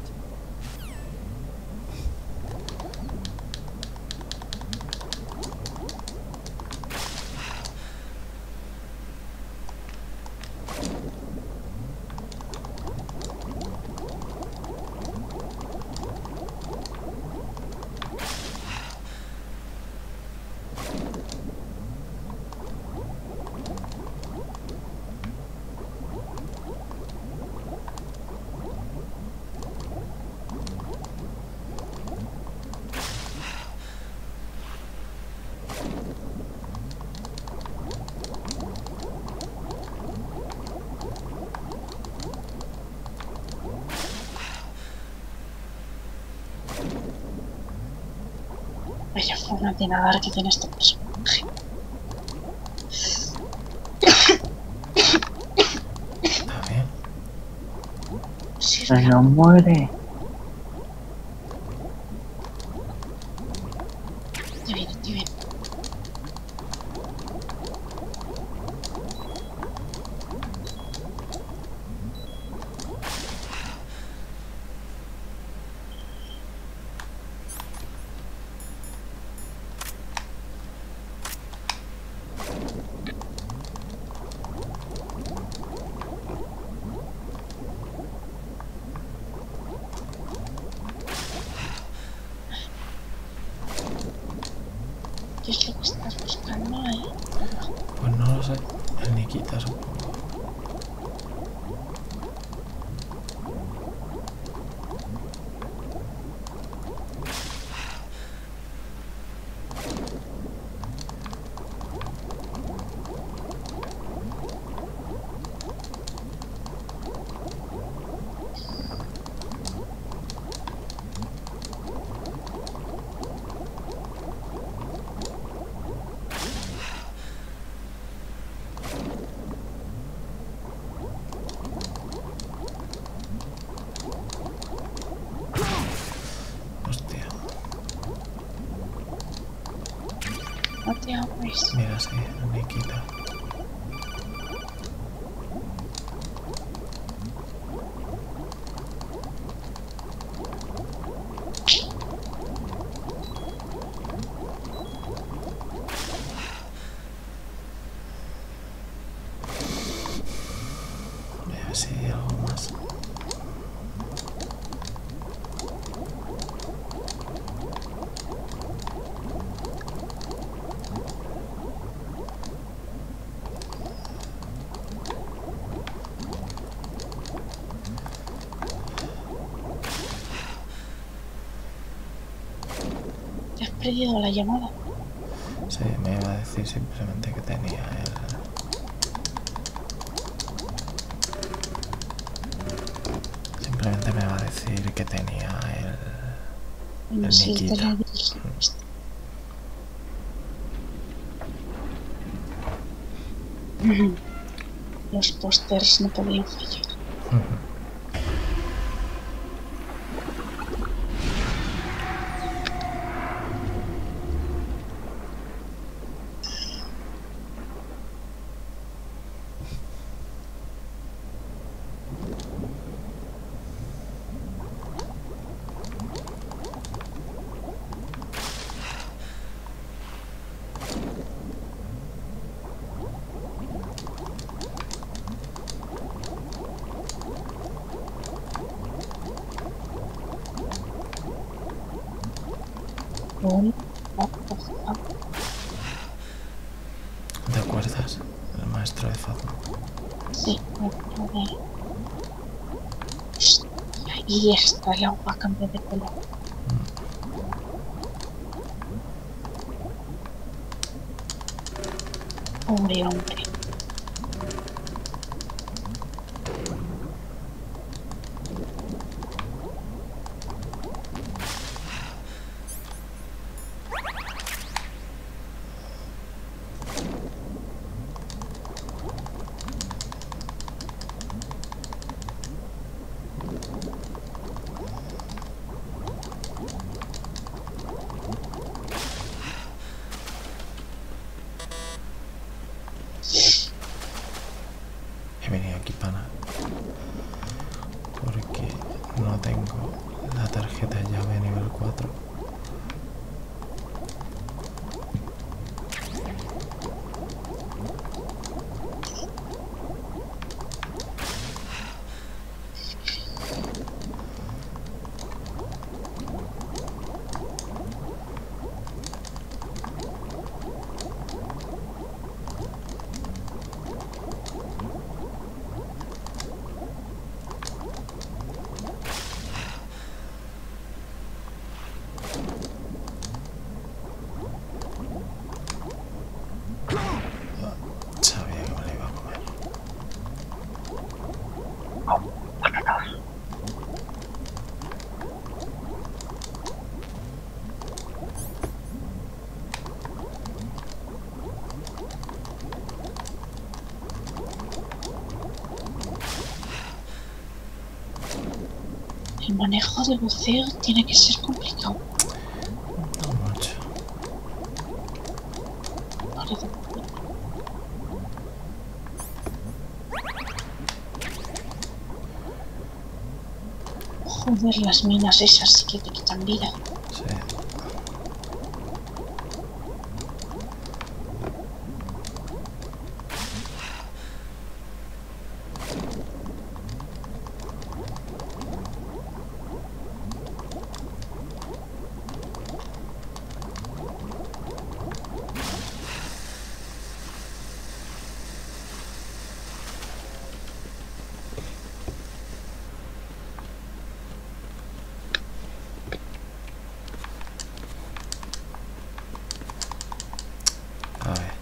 Vaya forma de nadar que tiene este personaje. Está bien. Sí, Se nos muere. estoy bien, estoy bien. ¿Qué es lo que estás buscando ahí? Pues no lo sé. El Nikita, supongo. Hostia. No te ahogues. Mira, sí, el Nikita. A ver si hay algo más. Te has perdido la llamada. Sí, me iba a decir simplemente que tenía el... Simplemente me va a decir que tenía el Sí, te Nikita. lo dije. Los pósters no podían fallar. ¿Te acuerdas? El maestro de Fazma. Sí, me acuerdo de él. Hostia, y esta el agua cambia de color. Pobre hombre. He venido aquí pana porque no tengo la tarjeta llave nivel 4. Sabía que me la iba a comer. El manejo de buceo tiene que ser complicado. No mucho. Parece. Joder, las minas esas sí que te quitan vida. Sí. A ver.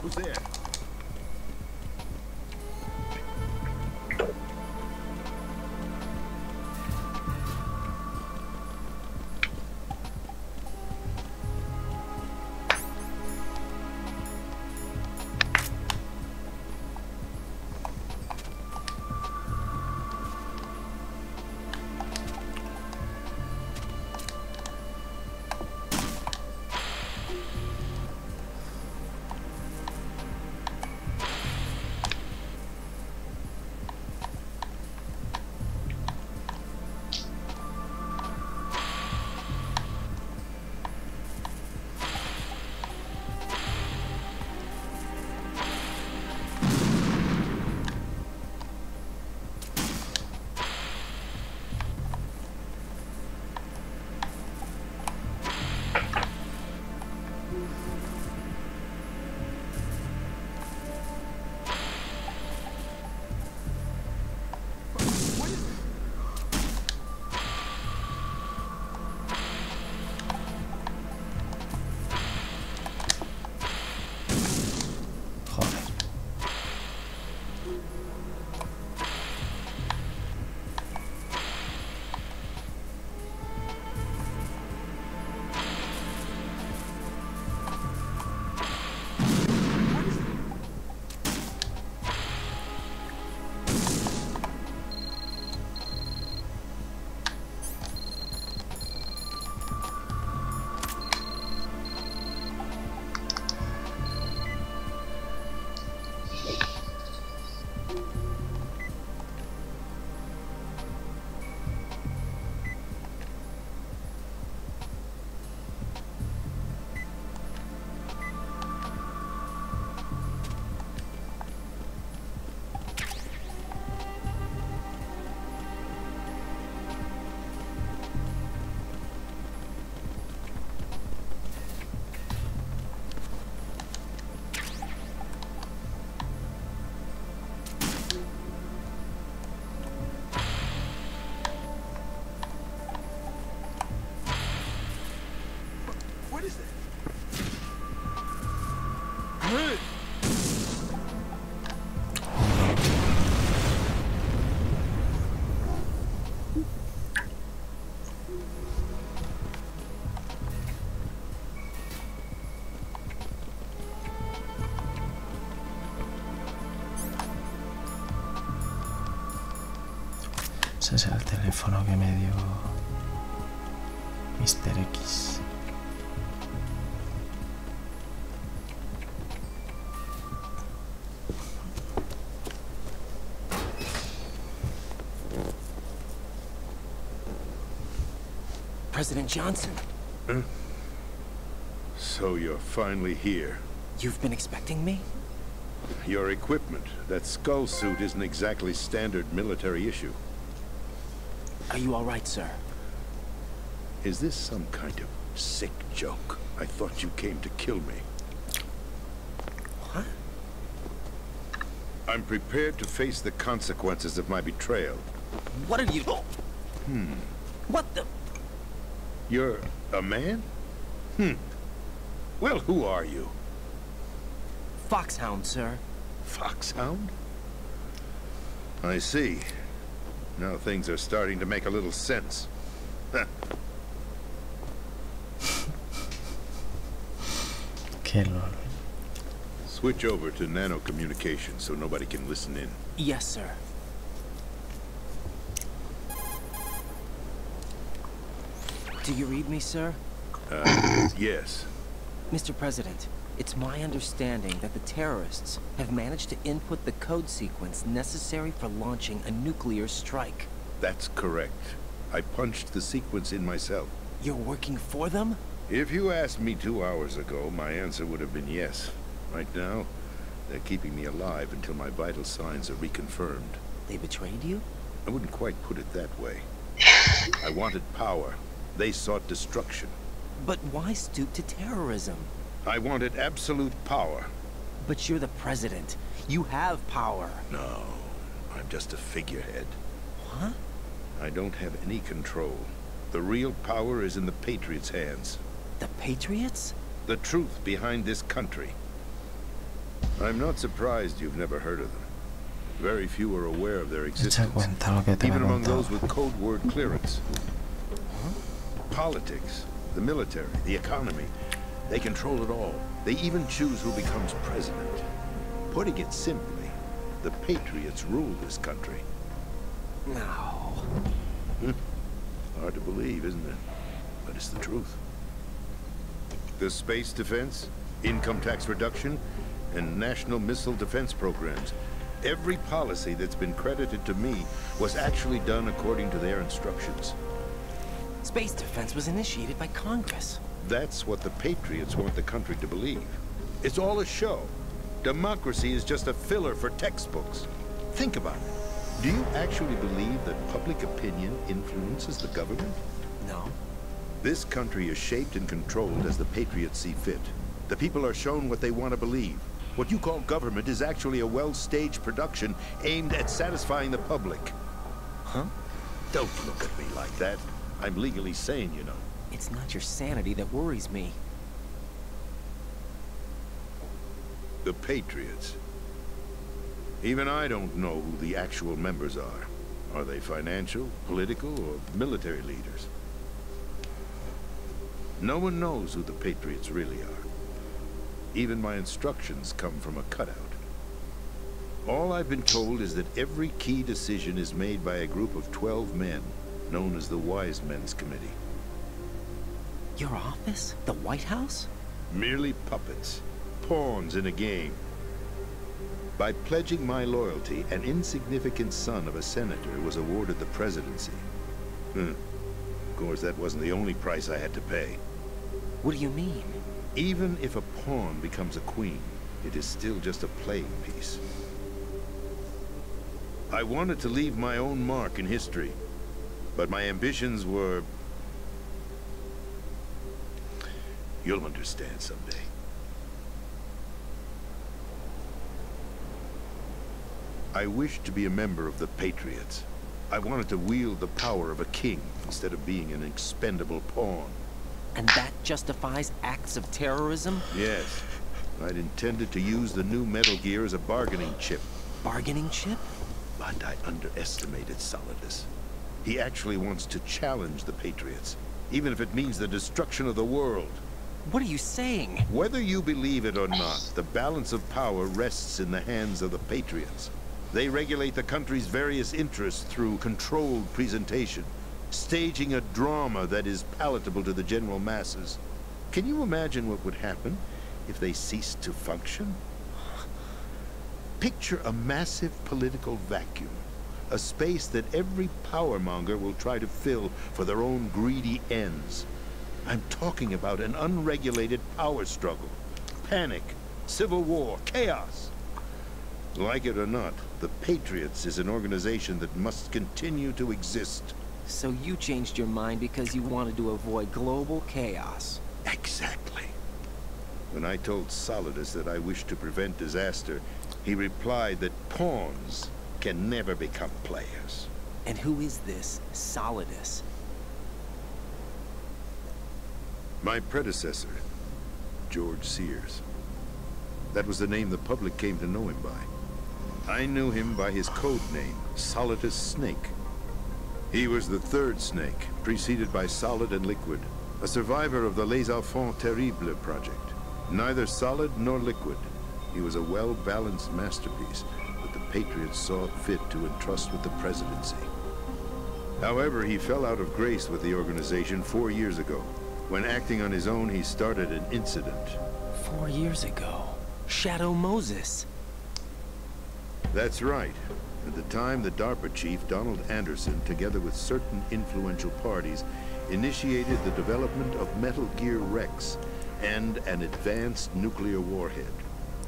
Who's there? Ese es el teléfono que me dio Mr. X. President Johnson. Huh? So you're finally here. You've been expecting me? Your equipment, that skull suit isn't exactly standard military issue. Are you all right, sir? Is this some kind of sick joke? I thought you came to kill me. What? I'm prepared to face the consequences of my betrayal. What are you... What the... You're a man? Well, who are you? Foxhound, sir. Foxhound? I see. Now things are starting to make a little sense. Switch over to nano communication so nobody can listen in. Yes, sir. Do you read me, sir? Yes. Mr. President, it's my understanding that the terrorists have managed to input the code sequence necessary for launching a nuclear strike. That's correct. I punched the sequence in myself. You're working for them? If you asked me 2 hours ago, my answer would have been yes. Right now, they're keeping me alive until my vital signs are reconfirmed. They betrayed you? I wouldn't quite put it that way. I wanted power. They sought destruction. But why stoop to terrorism? I wanted absolute power. But you're the president. You have power. No, I'm just a figurehead. What? I don't have any control. The real power is in the Patriots' hands. The Patriots? The truth behind this country. I'm not surprised you've never heard of them. Very few are aware of their existence, even among those with code word clearance. Politics, the military, the economy, they control it all. They even choose who becomes president. Putting it simply, the Patriots rule this country. No. Hard to believe, isn't it? But it's the truth. The space defense, income tax reduction, and national missile defense programs. Every policy that's been credited to me was actually done according to their instructions. Space defense was initiated by Congress. That's what the Patriots want the country to believe. It's all a show. Democracy is just a filler for textbooks. Think about it. Do you actually believe that public opinion influences the government? No. This country is shaped and controlled as the Patriots see fit. The people are shown what they want to believe. What you call government is actually a well-staged production aimed at satisfying the public. Huh? Don't look at me like that. I'm legally sane, you know. It's not your sanity that worries me. The Patriots. Even I don't know who the actual members are. Are they financial, political, or military leaders? No one knows who the Patriots really are. Even my instructions come from a cutout. All I've been told is that every key decision is made by a group of 12 men, known as the Wise Men's Committee. Your office? The White House? Merely puppets, pawns in a game. By pledging my loyalty, an insignificant son of a senator was awarded the presidency. Of course, that wasn't the only price I had to pay. What do you mean? Even if a pawn becomes a queen, it is still just a playing piece. I wanted to leave my own mark in history, but my ambitions were... You'll understand someday. I wished to be a member of the Patriots. I wanted to wield the power of a king instead of being an expendable pawn. And that justifies acts of terrorism? Yes. I'd intended to use the new Metal Gear as a bargaining chip. Bargaining chip? But I underestimated Solidus. He actually wants to challenge the Patriots, even if it means the destruction of the world. What are you saying? Whether you believe it or not, the balance of power rests in the hands of the Patriots. They regulate the country's various interests through controlled presentation, staging a drama that is palatable to the general masses. Can you imagine what would happen if they ceased to function? Picture a massive political vacuum, a space that every powermonger will try to fill for their own greedy ends. I'm talking about an unregulated power struggle, panic, civil war, chaos. Like it or not, the Patriots is an organization that must continue to exist. So you changed your mind because you wanted to avoid global chaos. Exactly. When I told Solidus that I wished to prevent disaster, he replied that pawns can never become players. And who is this Solidus? My predecessor, George Sears. That was the name the public came to know him by. I knew him by his code name, Solidus Snake. He was the third snake, preceded by Solid and Liquid, a survivor of the Les Enfants Terribles project. Neither solid nor liquid, he was a well-balanced masterpiece that the Patriots saw it fit to entrust with the presidency. However, he fell out of grace with the organization 4 years ago. When acting on his own, he started an incident. 4 years ago? Shadow Moses. That's right. At the time, the DARPA chief, Donald Anderson, together with certain influential parties, initiated the development of Metal Gear Rex and an advanced nuclear warhead.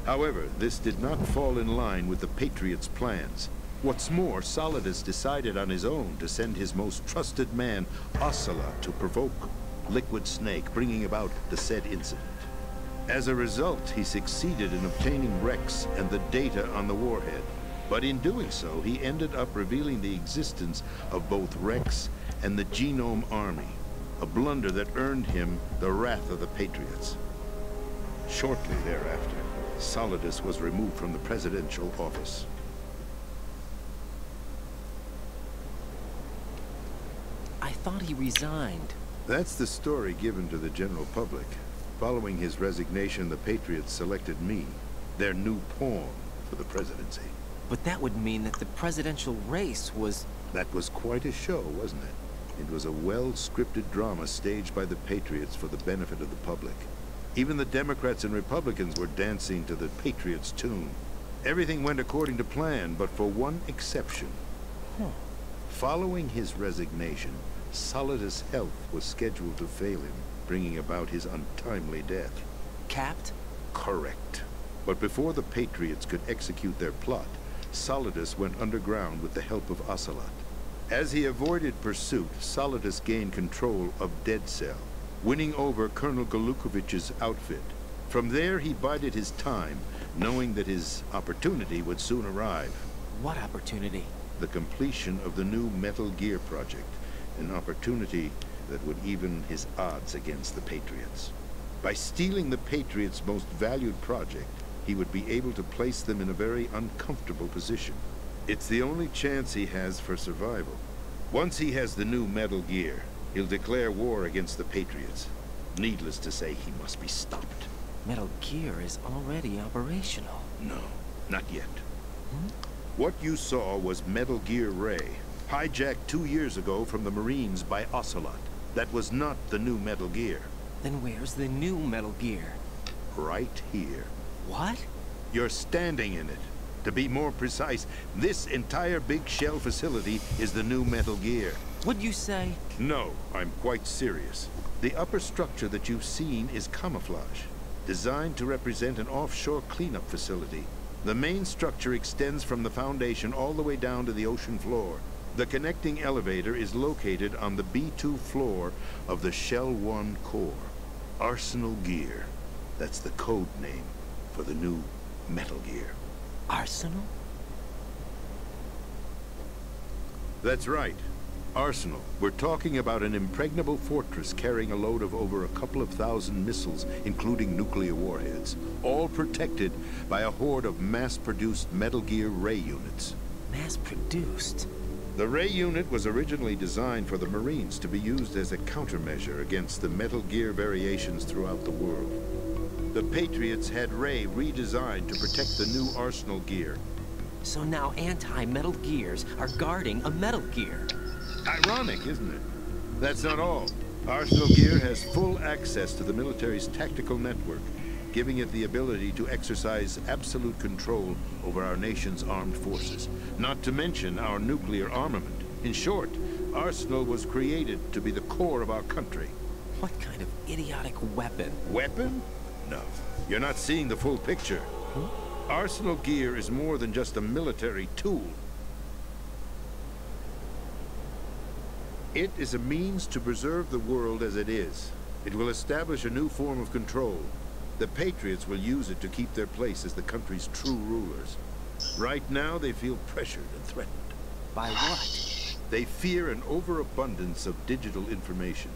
However, this did not fall in line with the Patriots' plans. What's more, Solidus decided on his own to send his most trusted man, Ocelot, to provoke Liquid Snake, bringing about the said incident. As a result, he succeeded in obtaining Rex and the data on the warhead. But in doing so, he ended up revealing the existence of both Rex and the Genome Army, a blunder that earned him the wrath of the Patriots. Shortly thereafter, Solidus was removed from the presidential office. I thought he resigned. That's the story given to the general public. Following his resignation, the Patriots selected me, their new pawn, for the presidency. But that would mean that the presidential race was... That was quite a show, wasn't it? It was a well-scripted drama staged by the Patriots for the benefit of the public. Even the Democrats and Republicans were dancing to the Patriots' tune. Everything went according to plan, but for one exception. Following his resignation, Solidus' health was scheduled to fail him, bringing about his untimely death. Capped? Correct. But before the Patriots could execute their plot, Solidus went underground with the help of Ocelot. As he avoided pursuit, Solidus gained control of Dead Cell, winning over Colonel Golukovich's outfit. From there, he bided his time, knowing that his opportunity would soon arrive. What opportunity? The completion of the new Metal Gear project, an opportunity that would even his odds against the Patriots. By stealing the Patriots' most valued project, he would be able to place them in a very uncomfortable position. It's the only chance he has for survival. Once he has the new Metal Gear, he'll declare war against the Patriots. Needless to say, he must be stopped. Metal Gear is already operational. No, not yet. What you saw was Metal Gear Ray, hijacked 2 years ago from the Marines by Ocelot. That was not the new Metal Gear. Then where's the new Metal Gear? Right here. What? You're standing in it. To be more precise, this entire big shell facility is the new Metal Gear. What'd you say? No, I'm quite serious. The upper structure that you've seen is camouflage, designed to represent an offshore cleanup facility. The main structure extends from the foundation all the way down to the ocean floor. The connecting elevator is located on the B2 floor of the Shell 1 core. Arsenal Gear. That's the code name for the new Metal Gear. Arsenal? That's right. Arsenal. We're talking about an impregnable fortress carrying a load of over a couple of thousand missiles, including nuclear warheads, all protected by a horde of mass-produced Metal Gear ray units. Mass-produced? The ray unit was originally designed for the Marines to be used as a countermeasure against the Metal Gear variations throughout the world. The Patriots had Ray redesigned to protect the new Arsenal gear. So now anti-Metal Gears are guarding a Metal Gear. Ironic, isn't it? That's not all. Arsenal Gear has full access to the military's tactical network, giving it the ability to exercise absolute control over our nation's armed forces, not to mention our nuclear armament. In short, Arsenal was created to be the core of our country. What kind of idiotic weapon? Weapon? No. You're not seeing the full picture. Arsenal Gear is more than just a military tool. It is a means to preserve the world as it is. It will establish a new form of control. The Patriots will use it to keep their place as the country's true rulers. Right now, they feel pressured and threatened. By what? They fear an overabundance of digital information.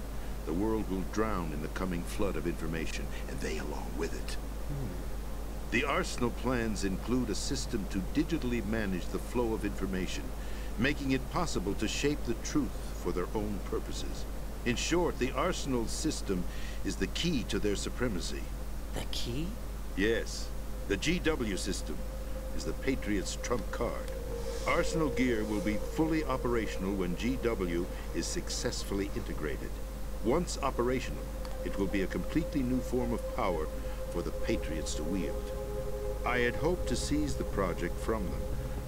The world will drown in the coming flood of information, and they along with it. The Arsenal plans include a system to digitally manage the flow of information, making it possible to shape the truth for their own purposes. In short, the Arsenal system is the key to their supremacy. The key? Yes. The GW system is the Patriots' trump card. Arsenal Gear will be fully operational when GW is successfully integrated. Once operational, it will be a completely new form of power for the Patriots to wield. I had hoped to seize the project from them,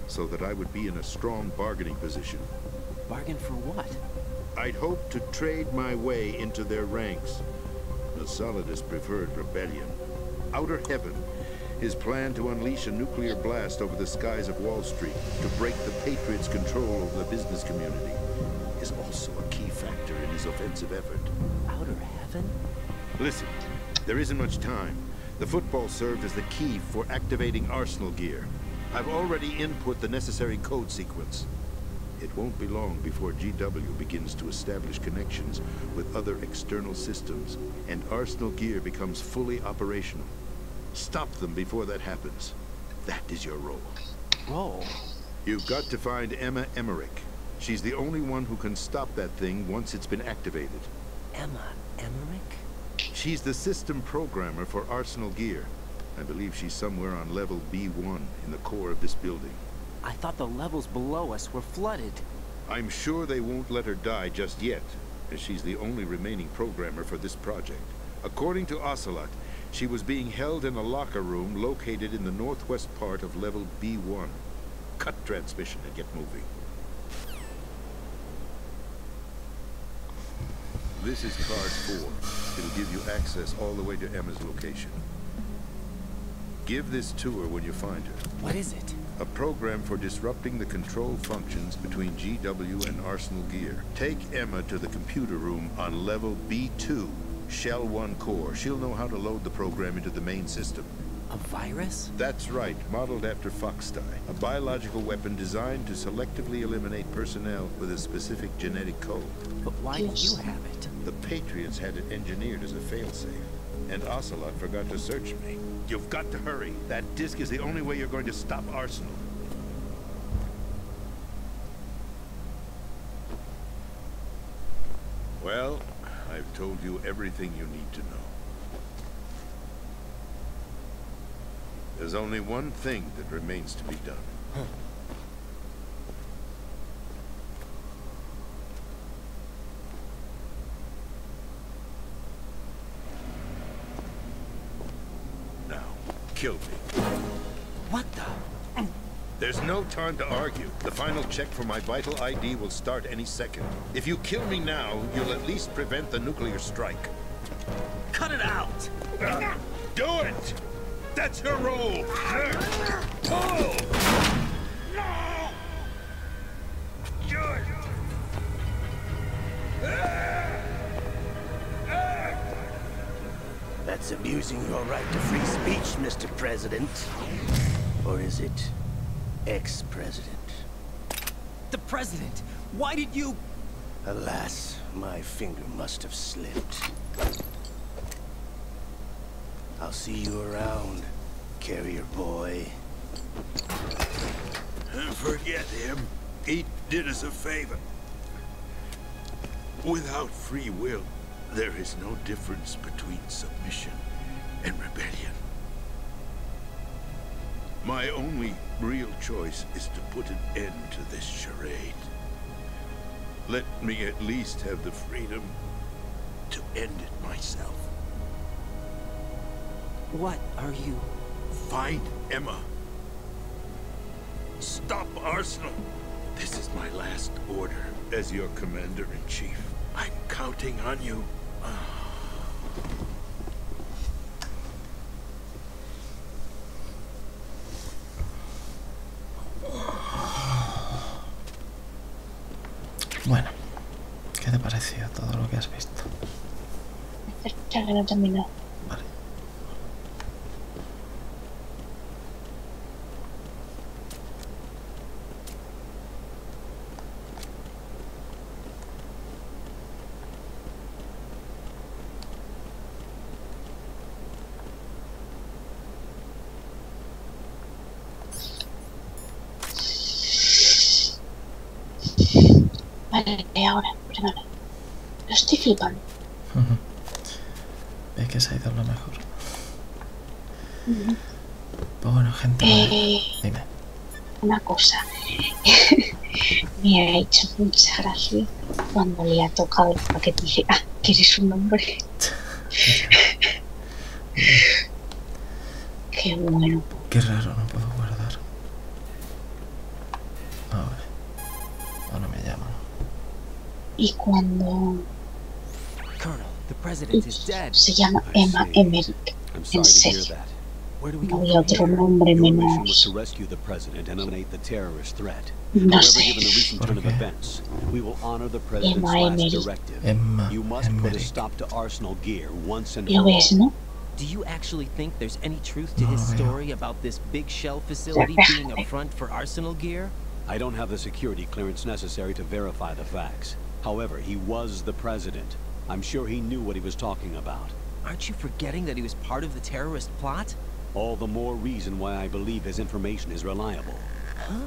so that I would be in a strong bargaining position. Bargain for what? I'd hoped to trade my way into their ranks. The Solidus preferred rebellion. Outer Heaven, his plan to unleash a nuclear blast over the skies of Wall Street to break the Patriots' control over the business community, is also a key factor in his offensive effort. Outer Heaven? Listen, there isn't much time. The football served as the key for activating Arsenal Gear. I've already input the necessary code sequence. It won't be long before GW begins to establish connections with other external systems, and Arsenal Gear becomes fully operational. Stop them before that happens. That is your role. Role? You've got to find Emma Emmerich. She's the only one who can stop that thing once it's been activated. Emma Emmerich? She's the system programmer for Arsenal Gear. I believe she's somewhere on level B1 in the core of this building. I thought the levels below us were flooded. I'm sure they won't let her die just yet, as she's the only remaining programmer for this project. According to Ocelot, she was being held in a locker room located in the northwest part of level B1. Cut transmission and get moving. This is card 4. It'll give you access all the way to Emma's location. Give this to her when you find her. What is it? A program for disrupting the control functions between GW and Arsenal Gear. Take Emma to the computer room on level B2, Shell 1 core. She'll know how to load the program into the main system. A virus? That's right, modeled after Foxdie. A biological weapon designed to selectively eliminate personnel with a specific genetic code. But why did you have it? The Patriots had it engineered as a failsafe. And Ocelot forgot to search me. You've got to hurry. That disk is the only way you're going to stop Arsenal. Well, I've told you everything you need to know. There's only one thing that remains to be done. Now, kill me. What the? There's no time to argue. The final check for my vital ID will start any second. If you kill me now, you'll at least prevent the nuclear strike. Cut it out! Do it! That's her role! Pull! No! Good! That's abusing your right to free speech, Mr. President. Or is it ex-president? The president! Why did you... Alas, my finger must have slipped. I'll see you around, carrier boy. Forget him. He did us a favor. Without free will, there is no difference between submission and rebellion. My only real choice is to put an end to this charade. Let me at least have the freedom to end it myself. What are you? Find Emma. Stop Arsenal. This is my last order as your commander-in-chief. I'm counting on you. Bueno, ¿qué te pareció todo lo que has visto? Ya que no terminó. Vale. Vale, ahora, perdona. Lo estoy flipando. Ve que se ha ido lo mejor. Pues bueno, gente, dime. Una cosa. Me ha hecho mucha gracia cuando le ha tocado el paquete y dice, ah, ¿quieres un nombre? Qué bueno. Qué raro, no puedo guardar. Ah, vale. Ahora me llaman. Y cuando Colonel, the president is dead. se llama Emma Emmerich, en serio. No había otro nombre menos. To rescue the president and eliminate the terrorist threat. No However, sé. given the recent turn of events, we will honor the president's Emma last Emmerich. directive. Emma You must put a Emmerich. stop to Arsenal gear once and Lo for ves, all. ¿no? Do you actually think there's any truth to No his lo veo. story about this big shell facility being a front for Arsenal gear? I don't have the security clearance necessary to verify the facts. However, he was the president. I'm sure he knew what he was talking about. Aren't you forgetting that he was part of the terrorist plot? All the more reason why I believe his information is reliable. Huh?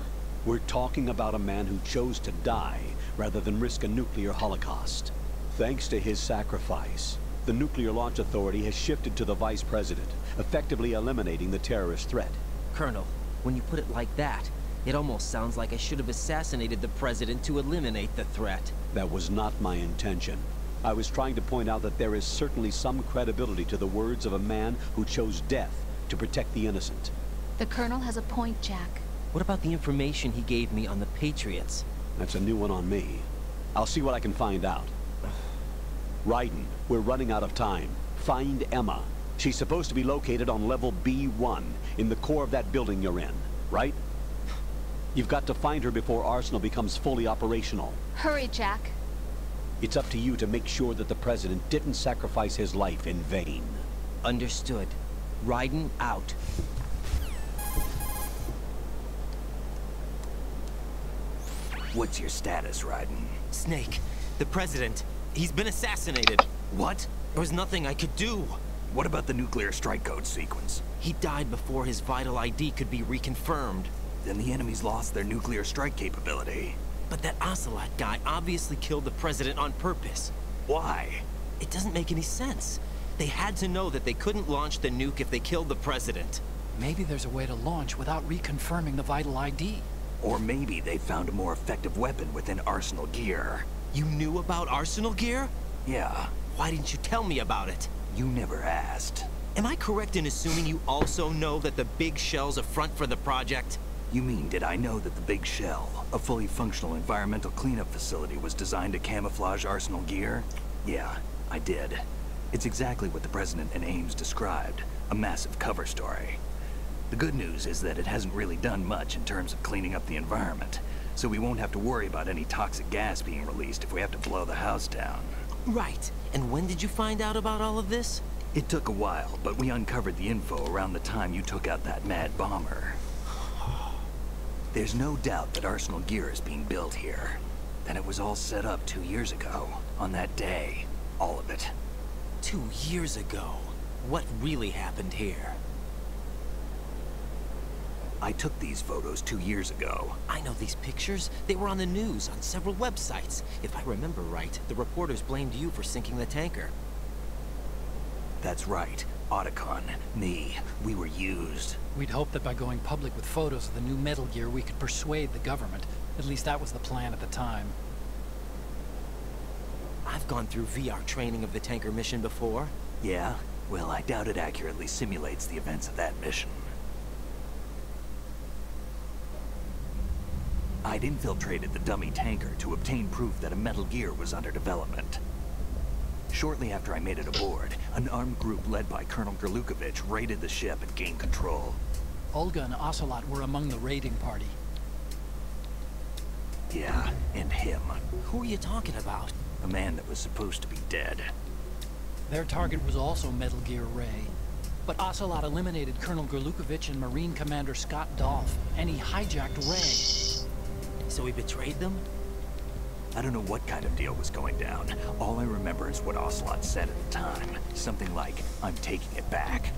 We're talking about a man who chose to die rather than risk a nuclear holocaust. Thanks to his sacrifice, the Nuclear Launch Authority has shifted to the vice president, effectively eliminating the terrorist threat. Colonel, when you put it like that, it almost sounds like I should have assassinated the president to eliminate the threat. That was not my intention. I was trying to point out that there is certainly some credibility to the words of a man who chose death to protect the innocent. The Colonel has a point, Jack. What about the information he gave me on the Patriots? That's a new one on me. I'll see what I can find out. Raiden, we're running out of time. Find Emma. She's supposed to be located on level B1, in the core of that building you're in, right? You've got to find her before Arsenal becomes fully operational. Hurry, Jack. It's up to you to make sure that the president didn't sacrifice his life in vain. Understood. Raiden out. What's your status, Raiden? Snake, the president, he's been assassinated. What? There was nothing I could do. What about the nuclear strike code sequence? He died before his vital ID could be reconfirmed. Then the enemy's lost their nuclear strike capability. But that Ocelot guy obviously killed the president on purpose. Why? It doesn't make any sense. They had to know that they couldn't launch the nuke if they killed the president. Maybe there's a way to launch without reconfirming the vital ID. Or maybe they found a more effective weapon within Arsenal gear. You knew about Arsenal gear? Yeah. Why didn't you tell me about it? You never asked. Am I correct in assuming you also know that the Big Shell's a front for the project? You mean, did I know that the Big Shell, a fully functional environmental cleanup facility, was designed to camouflage Arsenal gear? Yeah, I did. It's exactly what the President and Ames described, a massive cover story. The good news is that it hasn't really done much in terms of cleaning up the environment, so we won't have to worry about any toxic gas being released if we have to blow the house down. Right. And when did you find out about all of this? It took a while, but we uncovered the info around the time you took out that mad bomber. There's no doubt that Arsenal gear is being built here. Then it was all set up 2 years ago. On that day. All of it. 2 years ago? What really happened here? I took these photos 2 years ago. I know these pictures. They were on the news, on several websites. If I remember right, the reporters blamed you for sinking the tanker. That's right. Otacon, me, we were used. We'd hoped that by going public with photos of the new Metal Gear, we could persuade the government. At least that was the plan at the time. I've gone through VR training of the tanker mission before. Yeah? Well, I doubt it accurately simulates the events of that mission. I'd infiltrated the dummy tanker to obtain proof that a Metal Gear was under development. Shortly after I made it aboard, an armed group led by Colonel Gerlukovich raided the ship and gained control. Olga and Ocelot were among the raiding party. Yeah, and him. Who are you talking about? A man that was supposed to be dead. Their target was also Metal Gear Ray. But Ocelot eliminated Colonel Gerlukovich and Marine Commander Scott Dolph, and he hijacked Ray. So he betrayed them? I don't know what kind of deal was going down. All I remember is what Ocelot said at the time. Something like, I'm taking it back.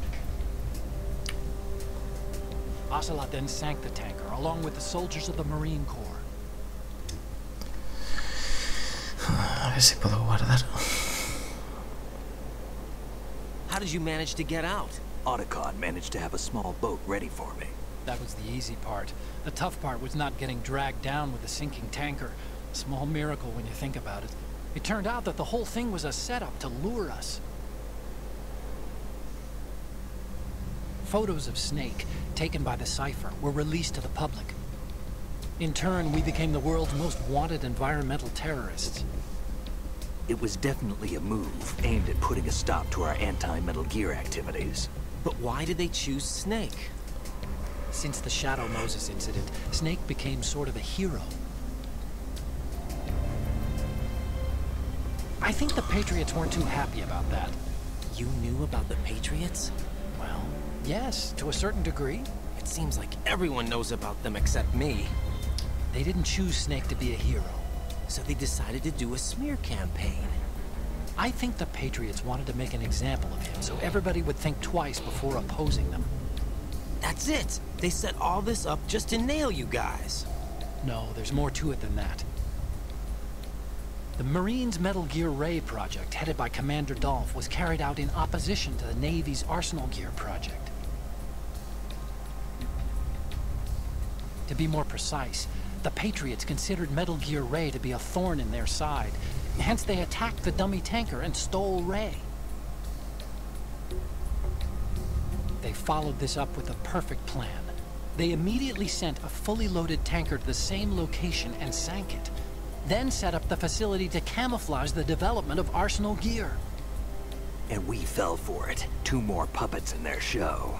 Ocelot then sank the tanker, along with the soldiers of the Marine Corps. A ver si puedo guardar. How did you manage to get out? Otacon managed to have a small boat ready for me. That was the easy part. The tough part was not getting dragged down with the sinking tanker. A small miracle when you think about it. It turned out that the whole thing was a setup to lure us. Photos of Snake, taken by the Cypher, were released to the public. In turn, we became the world's most wanted environmental terrorists. It was definitely a move aimed at putting a stop to our anti-Metal Gear activities. But why did they choose Snake? Since the Shadow Moses incident, Snake became sort of a hero. I think the Patriots weren't too happy about that. You knew about the Patriots? Well, yes, to a certain degree. It seems like everyone knows about them except me. They didn't choose Snake to be a hero. So they decided to do a smear campaign. I think the Patriots wanted to make an example of him so everybody would think twice before opposing them. That's it! They set all this up just to nail you guys. No, there's more to it than that. The Marines' Metal Gear Ray project, headed by Commander Dolph, was carried out in opposition to the Navy's Arsenal Gear project. To be more precise, the Patriots considered Metal Gear Ray to be a thorn in their side. Hence, they attacked the dummy tanker and stole Ray. They followed this up with a perfect plan. They immediately sent a fully loaded tanker to the same location and sank it. Then set up the facility to camouflage the development of Arsenal Gear. And we fell for it. 2 more puppets in their show.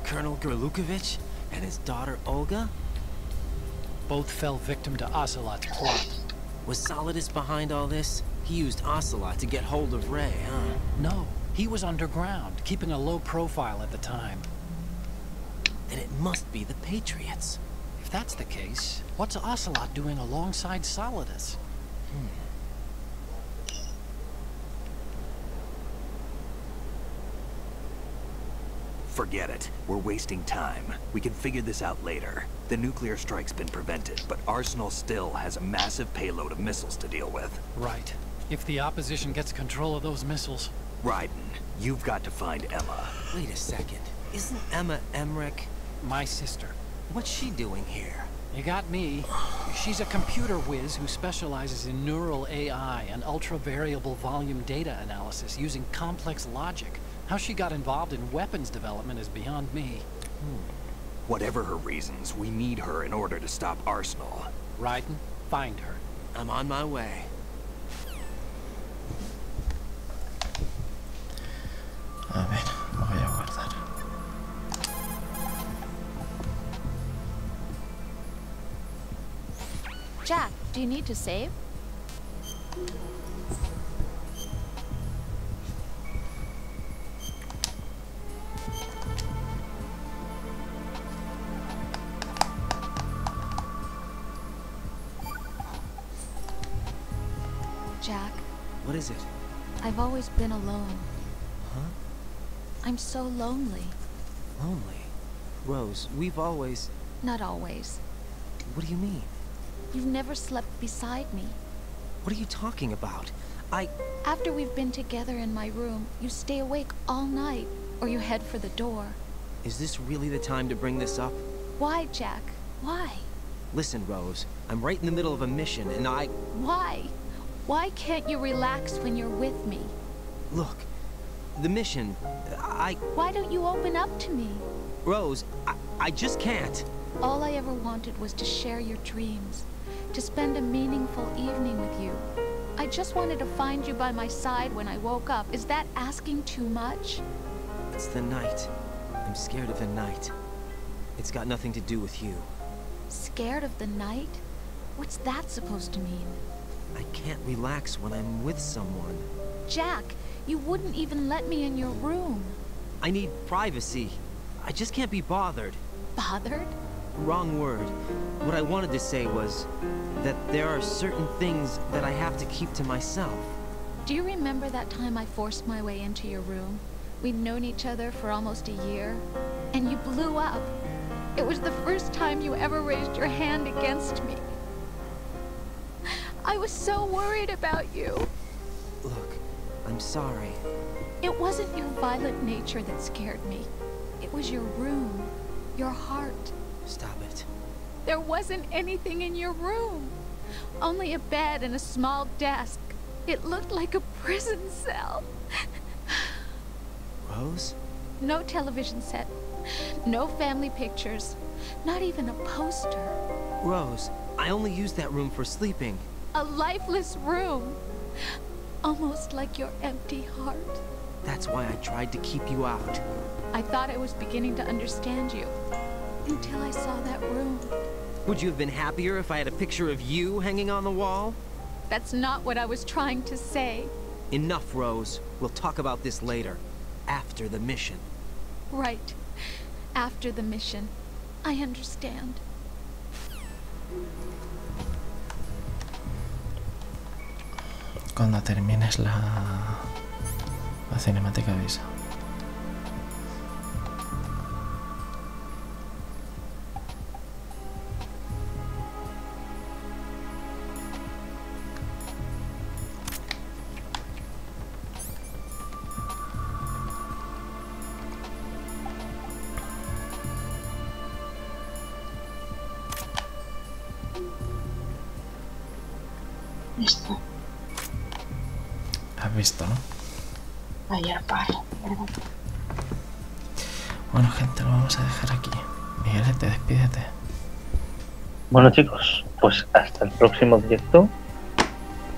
Colonel Gerlukovich and his daughter Olga? Both fell victim to Ocelot's plot. Was Solidus behind all this? He used Ocelot to get hold of Ray, huh? No, he was underground, keeping a low profile at the time. Then it must be the Patriots. If that's the case, what's Ocelot doing alongside Solidus? Forget it. We're wasting time. We can figure this out later. The nuclear strike's been prevented, but Arsenal still has a massive payload of missiles to deal with. Right. If the opposition gets control of those missiles... Raiden, you've got to find Emma. Wait a second. Isn't Emma Emmerich my sister? What's she doing here? You got me. She's a computer whiz who specializes in neural AI and ultra-variable volume data analysis using complex logic. How she got involved in weapons development is beyond me. Whatever her reasons, we need her in order to stop Arsenal. Raiden, find her. I'm on my way. A ver, voy a guardar. Jack, do you need to save? What is it? I've always been alone. Huh? I'm so lonely. Lonely? Rose, we've always... Not always. What do you mean? You've never slept beside me. What are you talking about? After we've been together in my room, you stay awake all night, or you head for the door. Is this really the time to bring this up? Why, Jack? Why? Listen, Rose, I'm right in the middle of a mission, and Why? Why can't you relax when you're with me? Look, the mission, Why don't you open up to me? Rose, I just can't. All I ever wanted was to share your dreams, to spend a meaningful evening with you. I just wanted to find you by my side when I woke up. Is that asking too much? It's the night. I'm scared of the night. It's got nothing to do with you. Scared of the night? What's that supposed to mean? I can't relax when I'm with someone. Jack, you wouldn't even let me in your room. I need privacy. I just can't be bothered. Bothered? Wrong word. What I wanted to say was that there are certain things that I have to keep to myself. Do you remember that time I forced my way into your room? We'd known each other for almost a year, and you blew up. It was the first time you ever raised your hand against me. I was so worried about you. Look, I'm sorry. It wasn't your violent nature that scared me. It was your room, your heart. Stop it. There wasn't anything in your room. Only a bed and a small desk. It looked like a prison cell. Rose? No television set. No family pictures. Not even a poster. Rose, I only use that room for sleeping. A lifeless room. Almost like your empty heart. That's why I tried to keep you out. I thought I was beginning to understand you. Until I saw that room. Would you have been happier if I had a picture of you hanging on the wall? That's not what I was trying to say. Enough, Rose. We'll talk about this later. After the mission. Right. After the mission. I understand. Cuando termines la cinemática avisa. Listo. ¿Has visto, no? Ayer paro, perdón. Bueno, gente, lo vamos a dejar aquí. Miguelete, despídete. Bueno, chicos, pues hasta el próximo directo.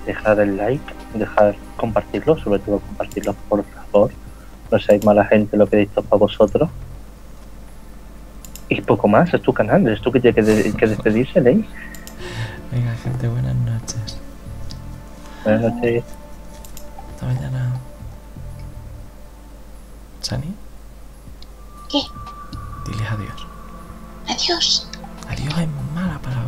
Dejad el like, dejad compartirlo, sobre todo compartirlo, por favor. No seáis mala gente, lo que he dicho para vosotros. Y poco más, es tu canal, es tú que tienes que despedirse, ¿leéis? Venga, gente, buenas noches. Buenas noches. Hasta mañana. ¿Sani? ¿Qué? Diles adiós. Adiós. Adiós es mala palabra.